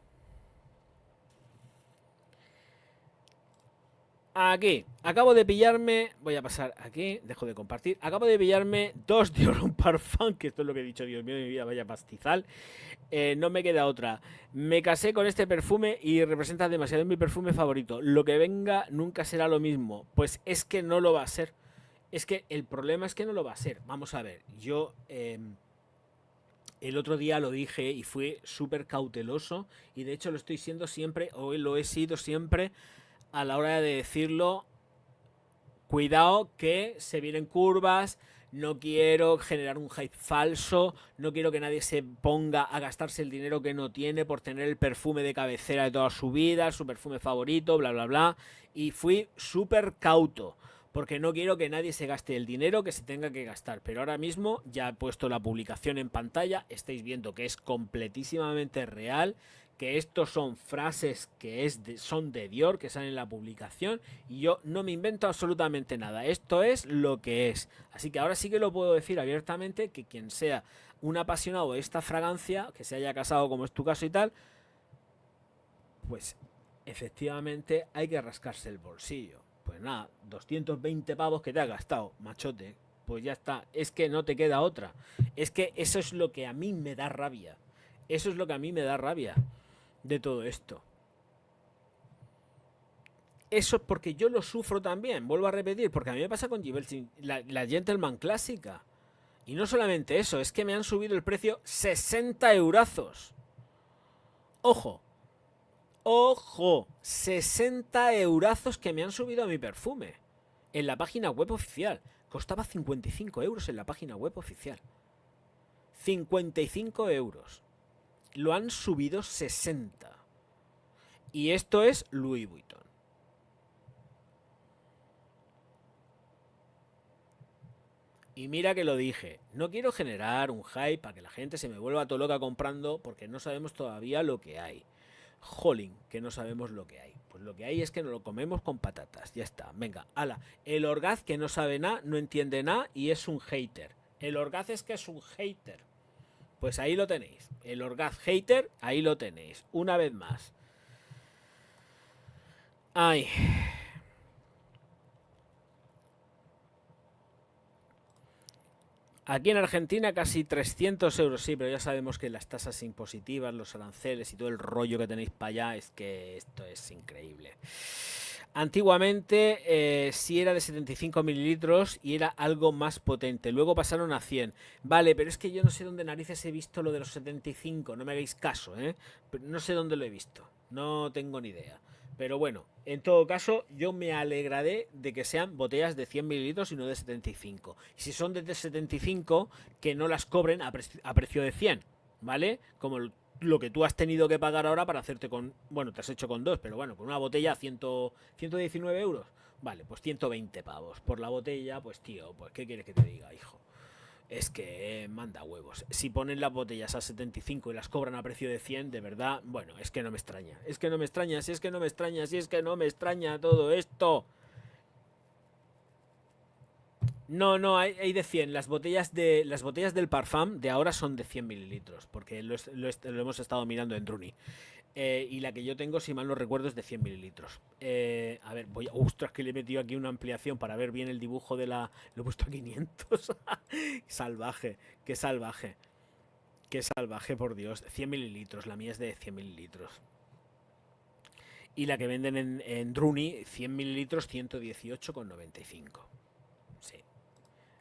Aquí, acabo de pillarme, voy a pasar aquí, dejo de compartir, acabo de pillarme 2 Dior Homme Parfum, que esto es lo que he dicho, Dios mío de mi vida, vaya pastizal. No me queda otra. Me casé con este perfume y representa demasiado, es mi perfume favorito. Lo que venga nunca será lo mismo. Pues es que no lo va a ser. Es que el problema es que no lo va a ser. Vamos a ver, yo el otro día lo dije y fui súper cauteloso, y de hecho lo estoy siendo siempre, o lo he sido siempre a la hora de decirlo. Cuidado que se vienen curvas, no quiero generar un hype falso, no quiero que nadie se ponga a gastarse el dinero que no tiene por tener el perfume de cabecera de toda su vida, su perfume favorito, bla bla bla, y fui súper cauto, porque no quiero que nadie se gaste el dinero que se tenga que gastar. Pero ahora mismo ya he puesto la publicación en pantalla, estáis viendo que es completísimamente real, que estos son frases que son de Dior, que salen en la publicación, y yo no me invento absolutamente nada, esto es lo que es. Así que ahora sí que lo puedo decir abiertamente, que quien sea un apasionado de esta fragancia, que se haya casado como es tu caso y tal, pues efectivamente hay que rascarse el bolsillo. Pues nada, 220 pavos que te has gastado, machote, pues ya está, es que no te queda otra. Es que eso es lo que a mí me da rabia. Eso es lo que a mí me da rabia de todo esto. Eso es porque yo lo sufro también, vuelvo a repetir, porque a mí me pasa con Givenchy, la Gentleman clásica. Y no solamente eso, es que me han subido el precio 60 eurazos. Ojo, ojo, 60 eurazos que me han subido a mi perfume. En la página web oficial. Costaba 55 euros en la página web oficial. 55 euros. Lo han subido 60. Y esto es Louis Vuitton. Y mira que lo dije, no quiero generar un hype para que la gente se me vuelva todo loca comprando, porque no sabemos todavía lo que hay. Jolín, que no sabemos lo que hay. Pues lo que hay es que nos lo comemos con patatas. Ya está, venga, ala. El Orgaz que no sabe nada, no entiende nada y es un hater. El Orgaz es que es un hater. Pues ahí lo tenéis. El Orgaz hater, ahí lo tenéis. Una vez más. Ay. Aquí en Argentina casi 300 euros, sí, pero ya sabemos que las tasas impositivas, los aranceles y todo el rollo que tenéis para allá, es que esto es increíble. Antiguamente sí era de 75 mililitros y era algo más potente. Luego pasaron a 100. Vale, pero es que yo no sé dónde narices he visto lo de los 75. No me hagáis caso, ¿eh? No sé dónde lo he visto. No tengo ni idea. Pero bueno, en todo caso, yo me alegraré de que sean botellas de 100 mililitros y no de 75. Y si son de 75, que no las cobren a precio de 100, ¿vale? Como lo que tú has tenido que pagar ahora para hacerte con... Bueno, te has hecho con dos, pero bueno, con una botella 119 euros. Vale, pues 120 pavos. Por la botella, pues tío, pues ¿qué quieres que te diga, hijo? Es que manda huevos. Si ponen las botellas a 75 y las cobran a precio de 100, de verdad, bueno, es que no me extraña. Es que no me extraña, si es que no me extraña, si es que no me extraña todo esto. No, no, hay de 100. Las botellas del Parfum de ahora son de 100 mililitros, porque lo hemos estado mirando en Druni. Y la que yo tengo, si mal no recuerdo, es de 100 mililitros. A ver, ostras, que le he metido aquí una ampliación para ver bien el dibujo de la... Lo he puesto a 500. Salvaje, qué salvaje. Qué salvaje, por Dios. 100 mililitros, la mía es de 100 mililitros. Y la que venden en Druni, 100 mililitros, 118,95. Sí.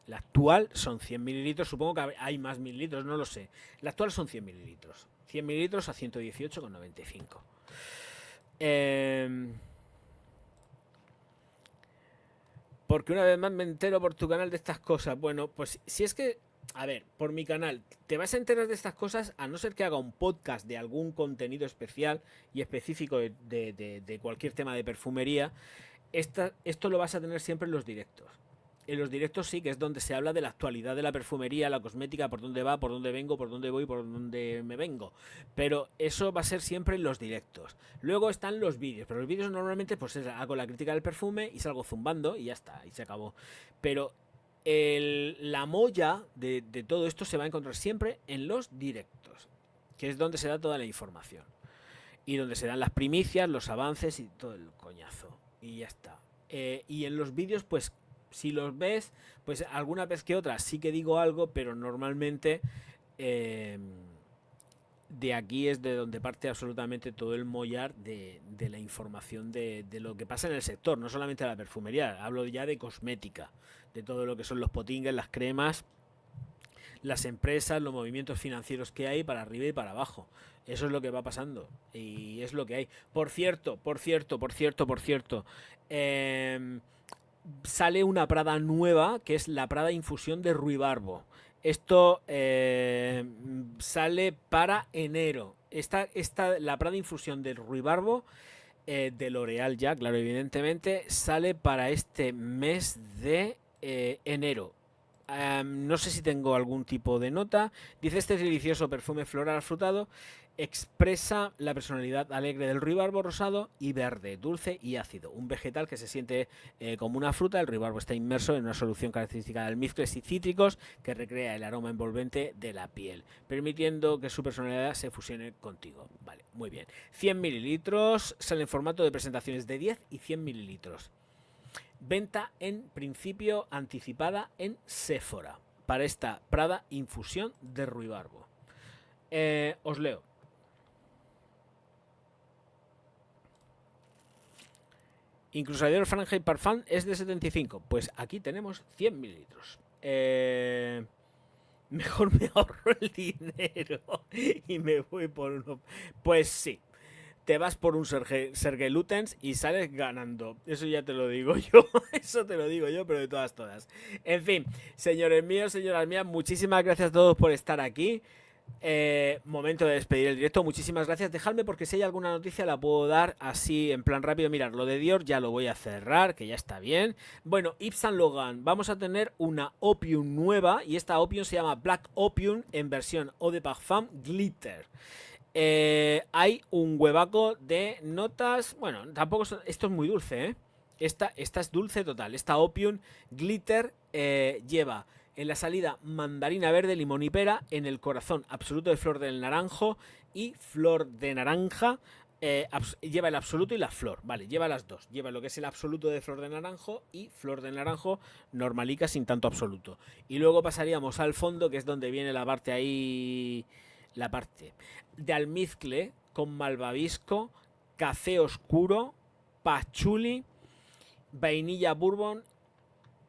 La actual son 100 mililitros, supongo que hay más mililitros, no lo sé. La actual son 100 mililitros. 100 mililitros a 118,95. Porque una vez más me entero por tu canal de estas cosas. Bueno, pues si es que, a ver, por mi canal, te vas a enterar de estas cosas a no ser que haga un podcast de algún contenido especial y específico de cualquier tema de perfumería. Esto lo vas a tener siempre en los directos. En los directos sí que es donde se habla de la actualidad de la perfumería, la cosmética, por dónde va, por dónde vengo, por dónde voy, por dónde me vengo. Pero eso va a ser siempre en los directos. Luego están los vídeos, pero los vídeos normalmente pues hago la crítica del perfume y salgo zumbando y ya está, y se acabó. Pero la molla de todo esto se va a encontrar siempre en los directos, que es donde se da toda la información. Y donde se dan las primicias, los avances y todo el coñazo. Y ya está. Y en los vídeos, pues, si los ves, pues alguna vez que otra sí que digo algo, pero normalmente de aquí es de donde parte absolutamente todo el mollar de la información de lo que pasa en el sector, no solamente de la perfumería, hablo ya de cosmética, de todo lo que son los potingues, las cremas, las empresas, los movimientos financieros que hay para arriba y para abajo. Eso es lo que va pasando y es lo que hay. Por cierto, sale una Prada nueva que es la Prada Infusión de Ruibarbo. Esto sale para enero. La Prada Infusión de Ruibarbo de L'Oreal ya, claro, evidentemente, sale para este mes de enero. No sé si tengo algún tipo de nota. Dice: este delicioso perfume floral afrutado expresa la personalidad alegre del ruibarbo rosado y verde, dulce y ácido. Un vegetal que se siente como una fruta. El ruibarbo está inmerso en una solución característica de almizcles y cítricos que recrea el aroma envolvente de la piel, permitiendo que su personalidad se fusione contigo. Vale, muy bien. 100 mililitros, sale en formato de presentaciones de 10 y 100 mililitros. Venta en principio anticipada en Sephora para esta Prada Infusión de Ruibarbo. Os leo. Inclusador Fahrenheit Parfum es de 75. Pues aquí tenemos 100 mililitros. Mejor me ahorro el dinero y me voy por uno. Pues sí, te vas por un Sergei Lutens y sales ganando. Eso ya te lo digo yo. Eso te lo digo yo, pero de todas. En fin, señores míos, señoras mías, muchísimas gracias a todos por estar aquí. Momento de despedir el directo. Muchísimas gracias. Dejadme, porque si hay alguna noticia la puedo dar así en plan rápido. Mirad, lo de Dior ya lo voy a cerrar, que ya está bien. Bueno, Yves Saint Laurent, vamos a tener una Opium nueva, y esta Opium se llama Black Opium en versión Eau de Parfum Glitter. Hay un huevaco de notas. Bueno, tampoco esto es muy dulce, ¿eh? Esta es dulce total. Esta Opium Glitter lleva en la salida mandarina verde, limón y pera. En el corazón, absoluto de flor del naranjo y flor de naranja. Lleva el absoluto y la flor. Vale, lleva las dos. Lleva lo que es el absoluto de flor de naranjo y flor de naranjo normalica sin tanto absoluto. Y luego pasaríamos al fondo, que es donde viene la parte ahí. La parte de almizcle con malvavisco, café oscuro, pachuli, vainilla bourbon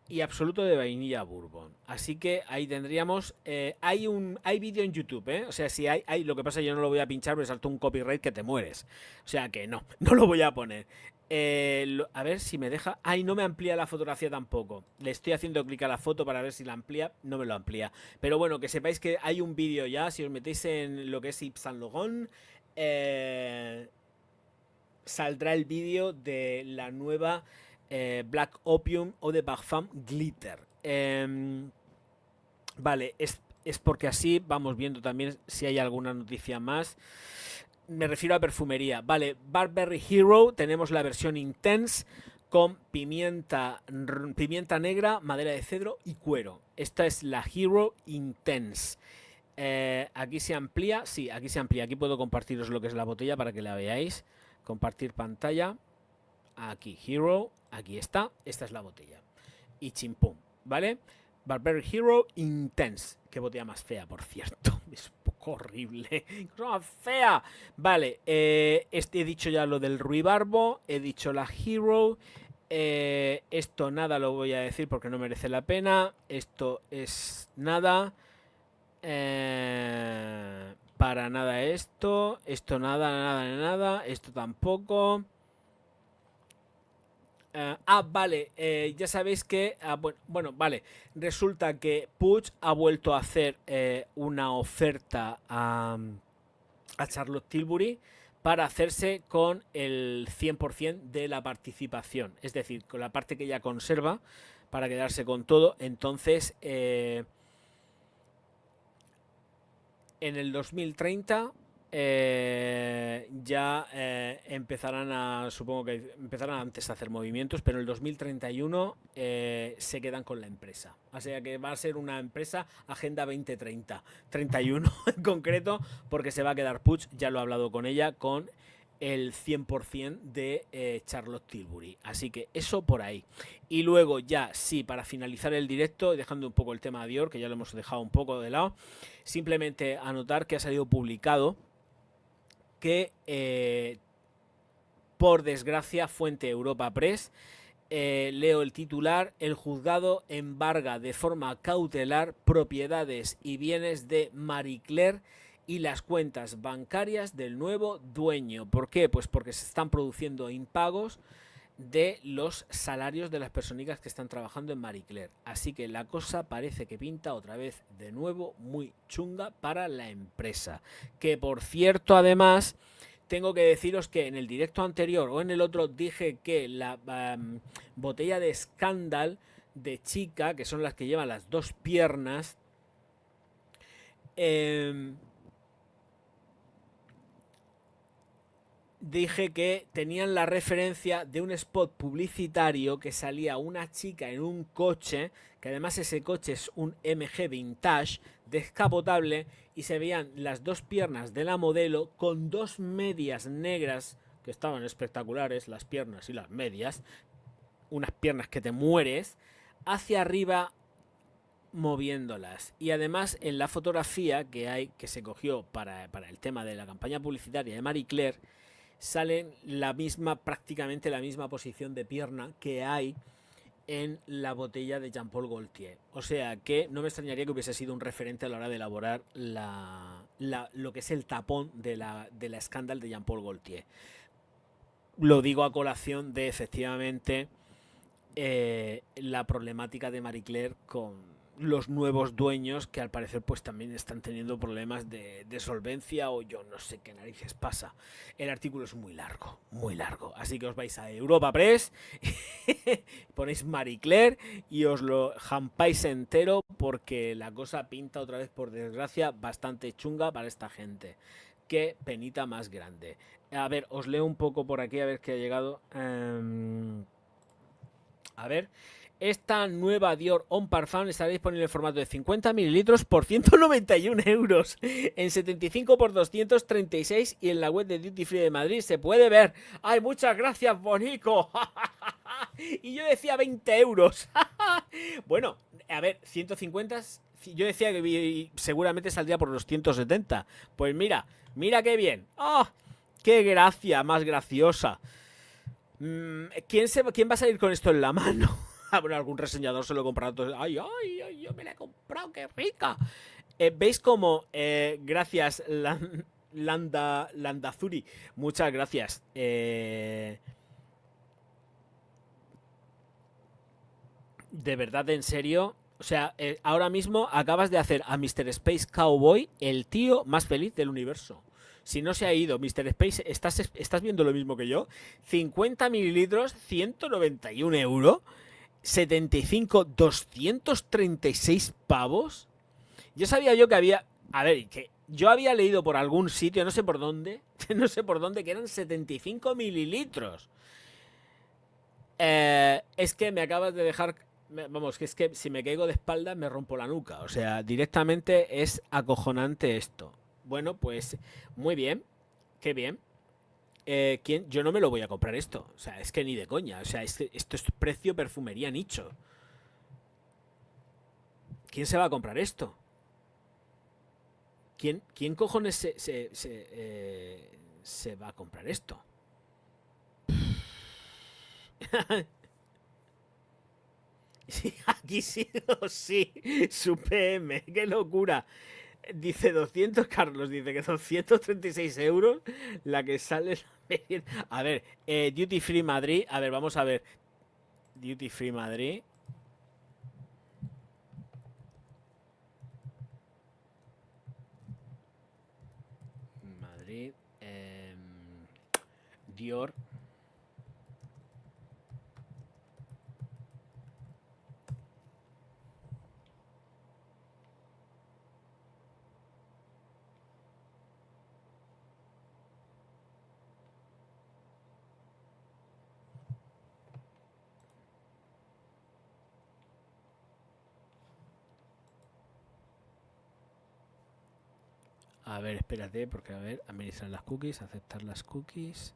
y absoluto de vainilla bourbon. Así que ahí tendríamos. Hay vídeo en YouTube, ¿eh? O sea, si hay. Lo que pasa es que yo no lo voy a pinchar porque salto un copyright que te mueres. O sea que no lo voy a poner. A ver si me deja. Ay, no me amplía la fotografía tampoco. Le estoy haciendo clic a la foto para ver si la amplía. No me lo amplía. Pero bueno, que sepáis que hay un vídeo ya. Si os metéis en lo que es Yves Saint Laurent, saldrá el vídeo de la nueva Black Opium Eau de Parfum Glitter. Vale, es porque así vamos viendo también si hay alguna noticia más. Me refiero a perfumería. Vale, Burberry Hero, tenemos la versión Intense con pimienta negra, madera de cedro y cuero. Esta es la Hero Intense. Aquí se amplía, sí, aquí se amplía. Aquí puedo compartiros lo que es la botella para que la veáis. Compartir pantalla. Aquí, Hero, aquí está. Esta es la botella. Y chimpum, ¿vale? Burberry Hero Intense. Qué botella más fea, por cierto. Es un poco horrible. ¡Cosa más fea! Vale, he dicho ya lo del ruibarbo. He dicho la Hero. Esto nada lo voy a decir porque no merece la pena. Esto es nada. Para nada esto. Esto nada, nada, nada. Esto tampoco. Vale, ya sabéis que, bueno, vale, resulta que Puig ha vuelto a hacer una oferta a Charlotte Tilbury para hacerse con el 100% de la participación, es decir, con la parte que ella conserva para quedarse con todo. Entonces, en el 2030 ya empezarán a, supongo que empezarán antes a hacer movimientos, pero en el 2031 se quedan con la empresa. O sea que va a ser una empresa Agenda 2030, 31 en concreto, porque se va a quedar Puig, ya lo he hablado con ella, con el 100% de Charlotte Tilbury. Así que eso por ahí. Y luego ya, sí, para finalizar el directo, dejando un poco el tema de Dior, que ya lo hemos dejado un poco de lado, simplemente anotar que ha salido publicado que, por desgracia, fuente Europa Press, leo el titular: el juzgado embarga de forma cautelar propiedades y bienes de Marie Claire y las cuentas bancarias del nuevo dueño. ¿Por qué? Pues porque se están produciendo impagos de los salarios de las personas que están trabajando en Marie Claire. Así que la cosa parece que pinta otra vez de nuevo muy chunga para la empresa. Que por cierto, además, tengo que deciros que en el directo anterior o en el otro dije que la botella de Scandal de chica, que son las que llevan las dos piernas, dije que tenían la referencia de un spot publicitario que salía una chica en un coche, que además ese coche es un MG Vintage descapotable, y se veían las dos piernas de la modelo con dos medias negras que estaban espectaculares, las piernas y las medias, unas piernas que te mueres, hacia arriba moviéndolas. Y además en la fotografía que hay, que se cogió para el tema de la campaña publicitaria de Marie Claire, salen la misma, prácticamente la misma posición de pierna que hay en la botella de Jean Paul Gaultier. O sea que no me extrañaría que hubiese sido un referente a la hora de elaborar lo que es el tapón de la Scandal de Jean Paul Gaultier. Lo digo a colación de, efectivamente, la problemática de Marie Claire con los nuevos dueños, que al parecer pues también están teniendo problemas de solvencia, o yo no sé qué narices pasa. El artículo es muy largo, así que os vais a Europa Press, ponéis Marie Claire y os lo jampáis entero, porque la cosa pinta otra vez, por desgracia, bastante chunga para esta gente. Qué penita más grande. A ver, os leo un poco por aquí a ver qué ha llegado. A ver, esta nueva Dior Homme Parfum estará disponible en formato de 50 mililitros por 191 euros, en 75 por 236, y en la web de Duty Free de Madrid se puede ver. ¡Ay, muchas gracias, Bonico! Y yo decía 20 euros. Bueno, a ver, 150... Yo decía que seguramente saldría por los 170. Pues mira qué bien. ¡Oh! ¡Qué gracia más graciosa! ¿Quién va a salir con esto en la mano? Bueno, algún reseñador se lo ha comprado. ¡Ay, yo me la he comprado! ¡Qué rica! ¿Veis cómo? Gracias, Landazuri. Muchas gracias. De verdad, en serio. O sea, ahora mismo acabas de hacer a Mr. Space Cowboy el tío más feliz del universo. Si no se ha ido, Mr. Space, ¿estás viendo lo mismo que yo? 50 mililitros, 191 euros. 75, 236 pavos. Yo sabía yo que había... A ver, que yo había leído por algún sitio, no sé por dónde, no sé por dónde, que eran 75 mililitros. Es que me acabas de dejar... Vamos, que es que si me caigo de espaldas me rompo la nuca. O sea, directamente es acojonante esto. Bueno, pues muy bien, qué bien. ¿Quién? Yo no me lo voy a comprar esto. O sea, es que ni de coña. O sea, esto es precio perfumería nicho. ¿Quién se va a comprar esto? ¿Quién cojones se va a comprar esto? Sí, aquí sí o sí. Su PM, qué locura. Dice 200, Carlos dice que 236 euros la que sale. A ver, Duty Free Madrid. A ver, vamos a ver. Duty Free Madrid. Madrid. Dior. A ver, espérate, porque a ver, administrar las cookies, aceptar las cookies.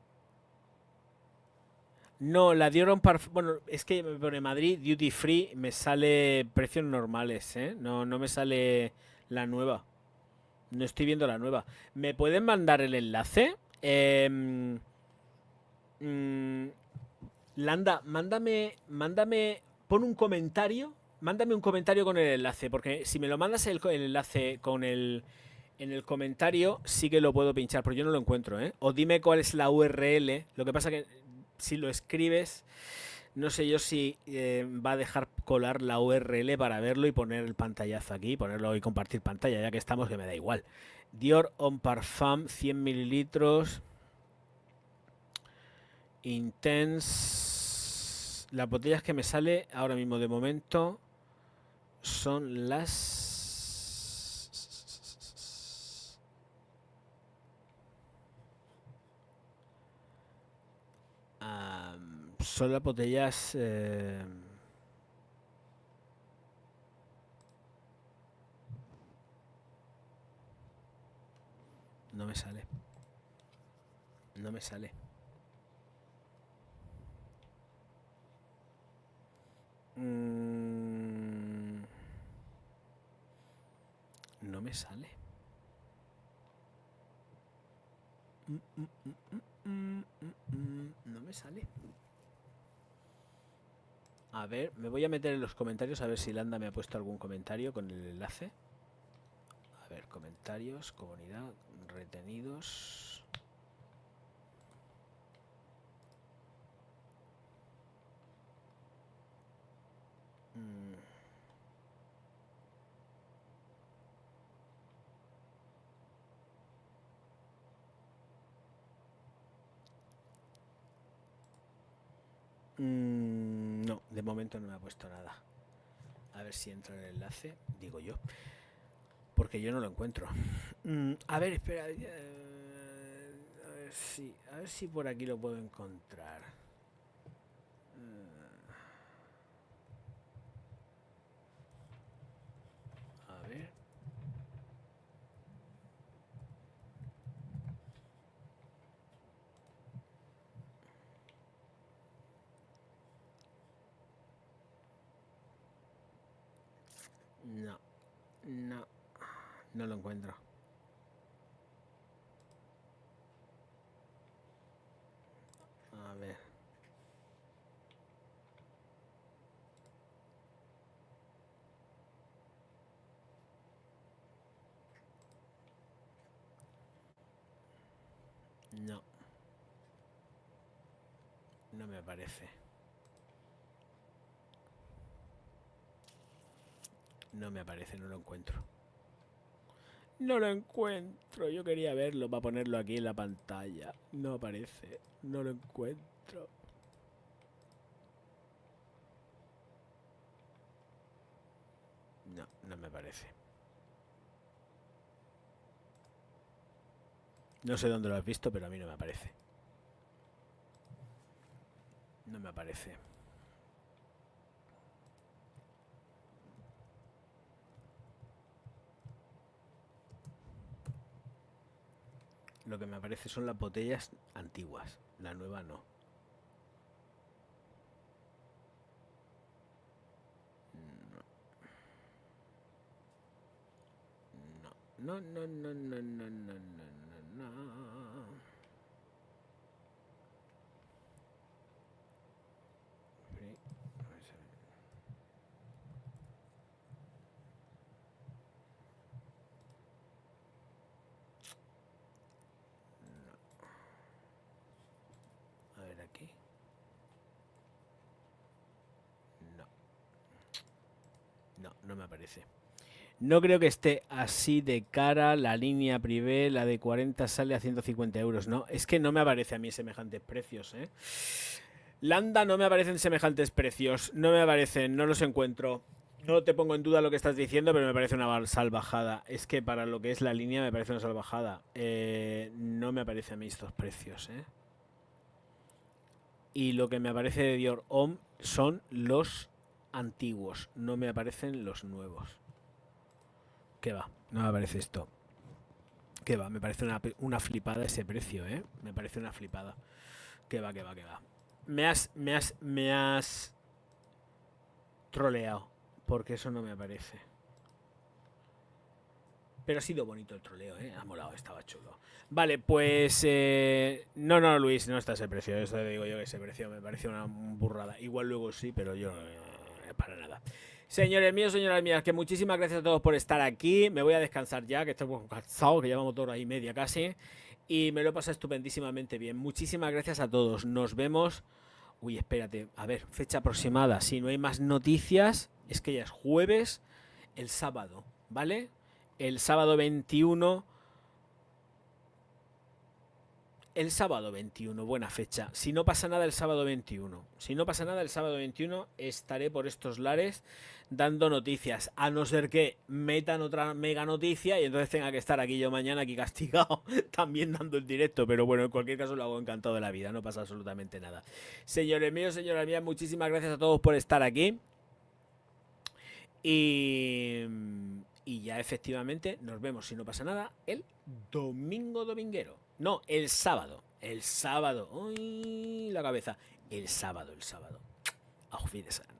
No, la Dior bueno, es que me pone Madrid Duty Free, me sale precios normales, ¿eh? No, no me sale la nueva. No estoy viendo la nueva. ¿Me pueden mandar el enlace? Mm, Landa, pon un comentario, mándame un comentario con el enlace, porque si me lo mandas el enlace en el comentario, sí que lo puedo pinchar, pero yo no lo encuentro, ¿eh? O dime cuál es la URL, lo que pasa que si lo escribes, no sé yo si va a dejar colar la URL para verlo y poner el pantallazo aquí, ponerlo y compartir pantalla, ya que estamos, que me da igual. Dior Homme Parfum, 100 mililitros. Intense. Las botellas que me sale ahora mismo de momento son las... son las botellas... no me sale. No me sale. No me sale. No me sale. A ver, me voy a meter en los comentarios a ver si Landa me ha puesto algún comentario con el enlace. A ver, comentarios, comunidad, retenidos. No, de momento no me ha puesto nada. A ver si entra el enlace, digo yo. Porque yo no lo encuentro. A ver, espera. A ver si por aquí lo puedo encontrar. A ver. No, no, no lo encuentro. A ver. No, no me aparece. No me aparece, no lo encuentro. No lo encuentro. Yo quería verlo para ponerlo aquí en la pantalla. No aparece. No lo encuentro. No, no me parece. No sé dónde lo has visto, pero a mí no me aparece. No me aparece. Lo que me aparece son las botellas antiguas. La nueva no. No, no, no, no, no, no, no, no. A ver aquí. No. No, no me aparece. No creo que esté así de cara. La línea privé, la de 40 sale a 150 euros. No, es que no me aparece a mí semejantes precios, ¿eh? Landa, no me aparecen semejantes precios. No me aparecen, no los encuentro. No te pongo en duda lo que estás diciendo, pero me parece una salvajada. Es que para lo que es la línea me parece una salvajada. No me aparece a mí estos precios, ¿eh? Y lo que me aparece de Dior Homme son los antiguos. No me aparecen los nuevos. ¿Qué va? No me aparece esto. ¿Qué va? Me parece una flipada ese precio, ¿eh? Me parece una flipada. ¿Qué va, qué va, qué va? Me has troleado. Porque eso no me aparece. Pero ha sido bonito el troleo, ¿eh? Ha molado, estaba chulo. Vale, pues... No, no, Luis, no está ese precio. Eso te digo yo que ese precio me parece una burrada. Igual luego sí, pero yo para nada. Señores míos, señoras mías, que muchísimas gracias a todos por estar aquí. Me voy a descansar ya, que estoy cansado, que llevamos 2 horas y media casi. Y me lo he pasado estupendísimamente bien. Muchísimas gracias a todos. Nos vemos... Uy, espérate. A ver, fecha aproximada. Si no hay más noticias, es que ya es jueves, el sábado, ¿vale? El sábado 21. El sábado 21, buena fecha. Si no pasa nada el sábado 21. Si no pasa nada el sábado 21 estaré por estos lares dando noticias. A no ser que metan otra mega noticia y entonces tenga que estar aquí yo mañana aquí castigado también dando el directo. Pero bueno, en cualquier caso lo hago encantado de la vida. No pasa absolutamente nada. Señores míos, señoras mías, muchísimas gracias a todos por estar aquí. Y ya efectivamente nos vemos, si no pasa nada, el domingo dominguero. No, el sábado. El sábado. Uy, la cabeza. El sábado, el sábado. Auf Wiedersehen.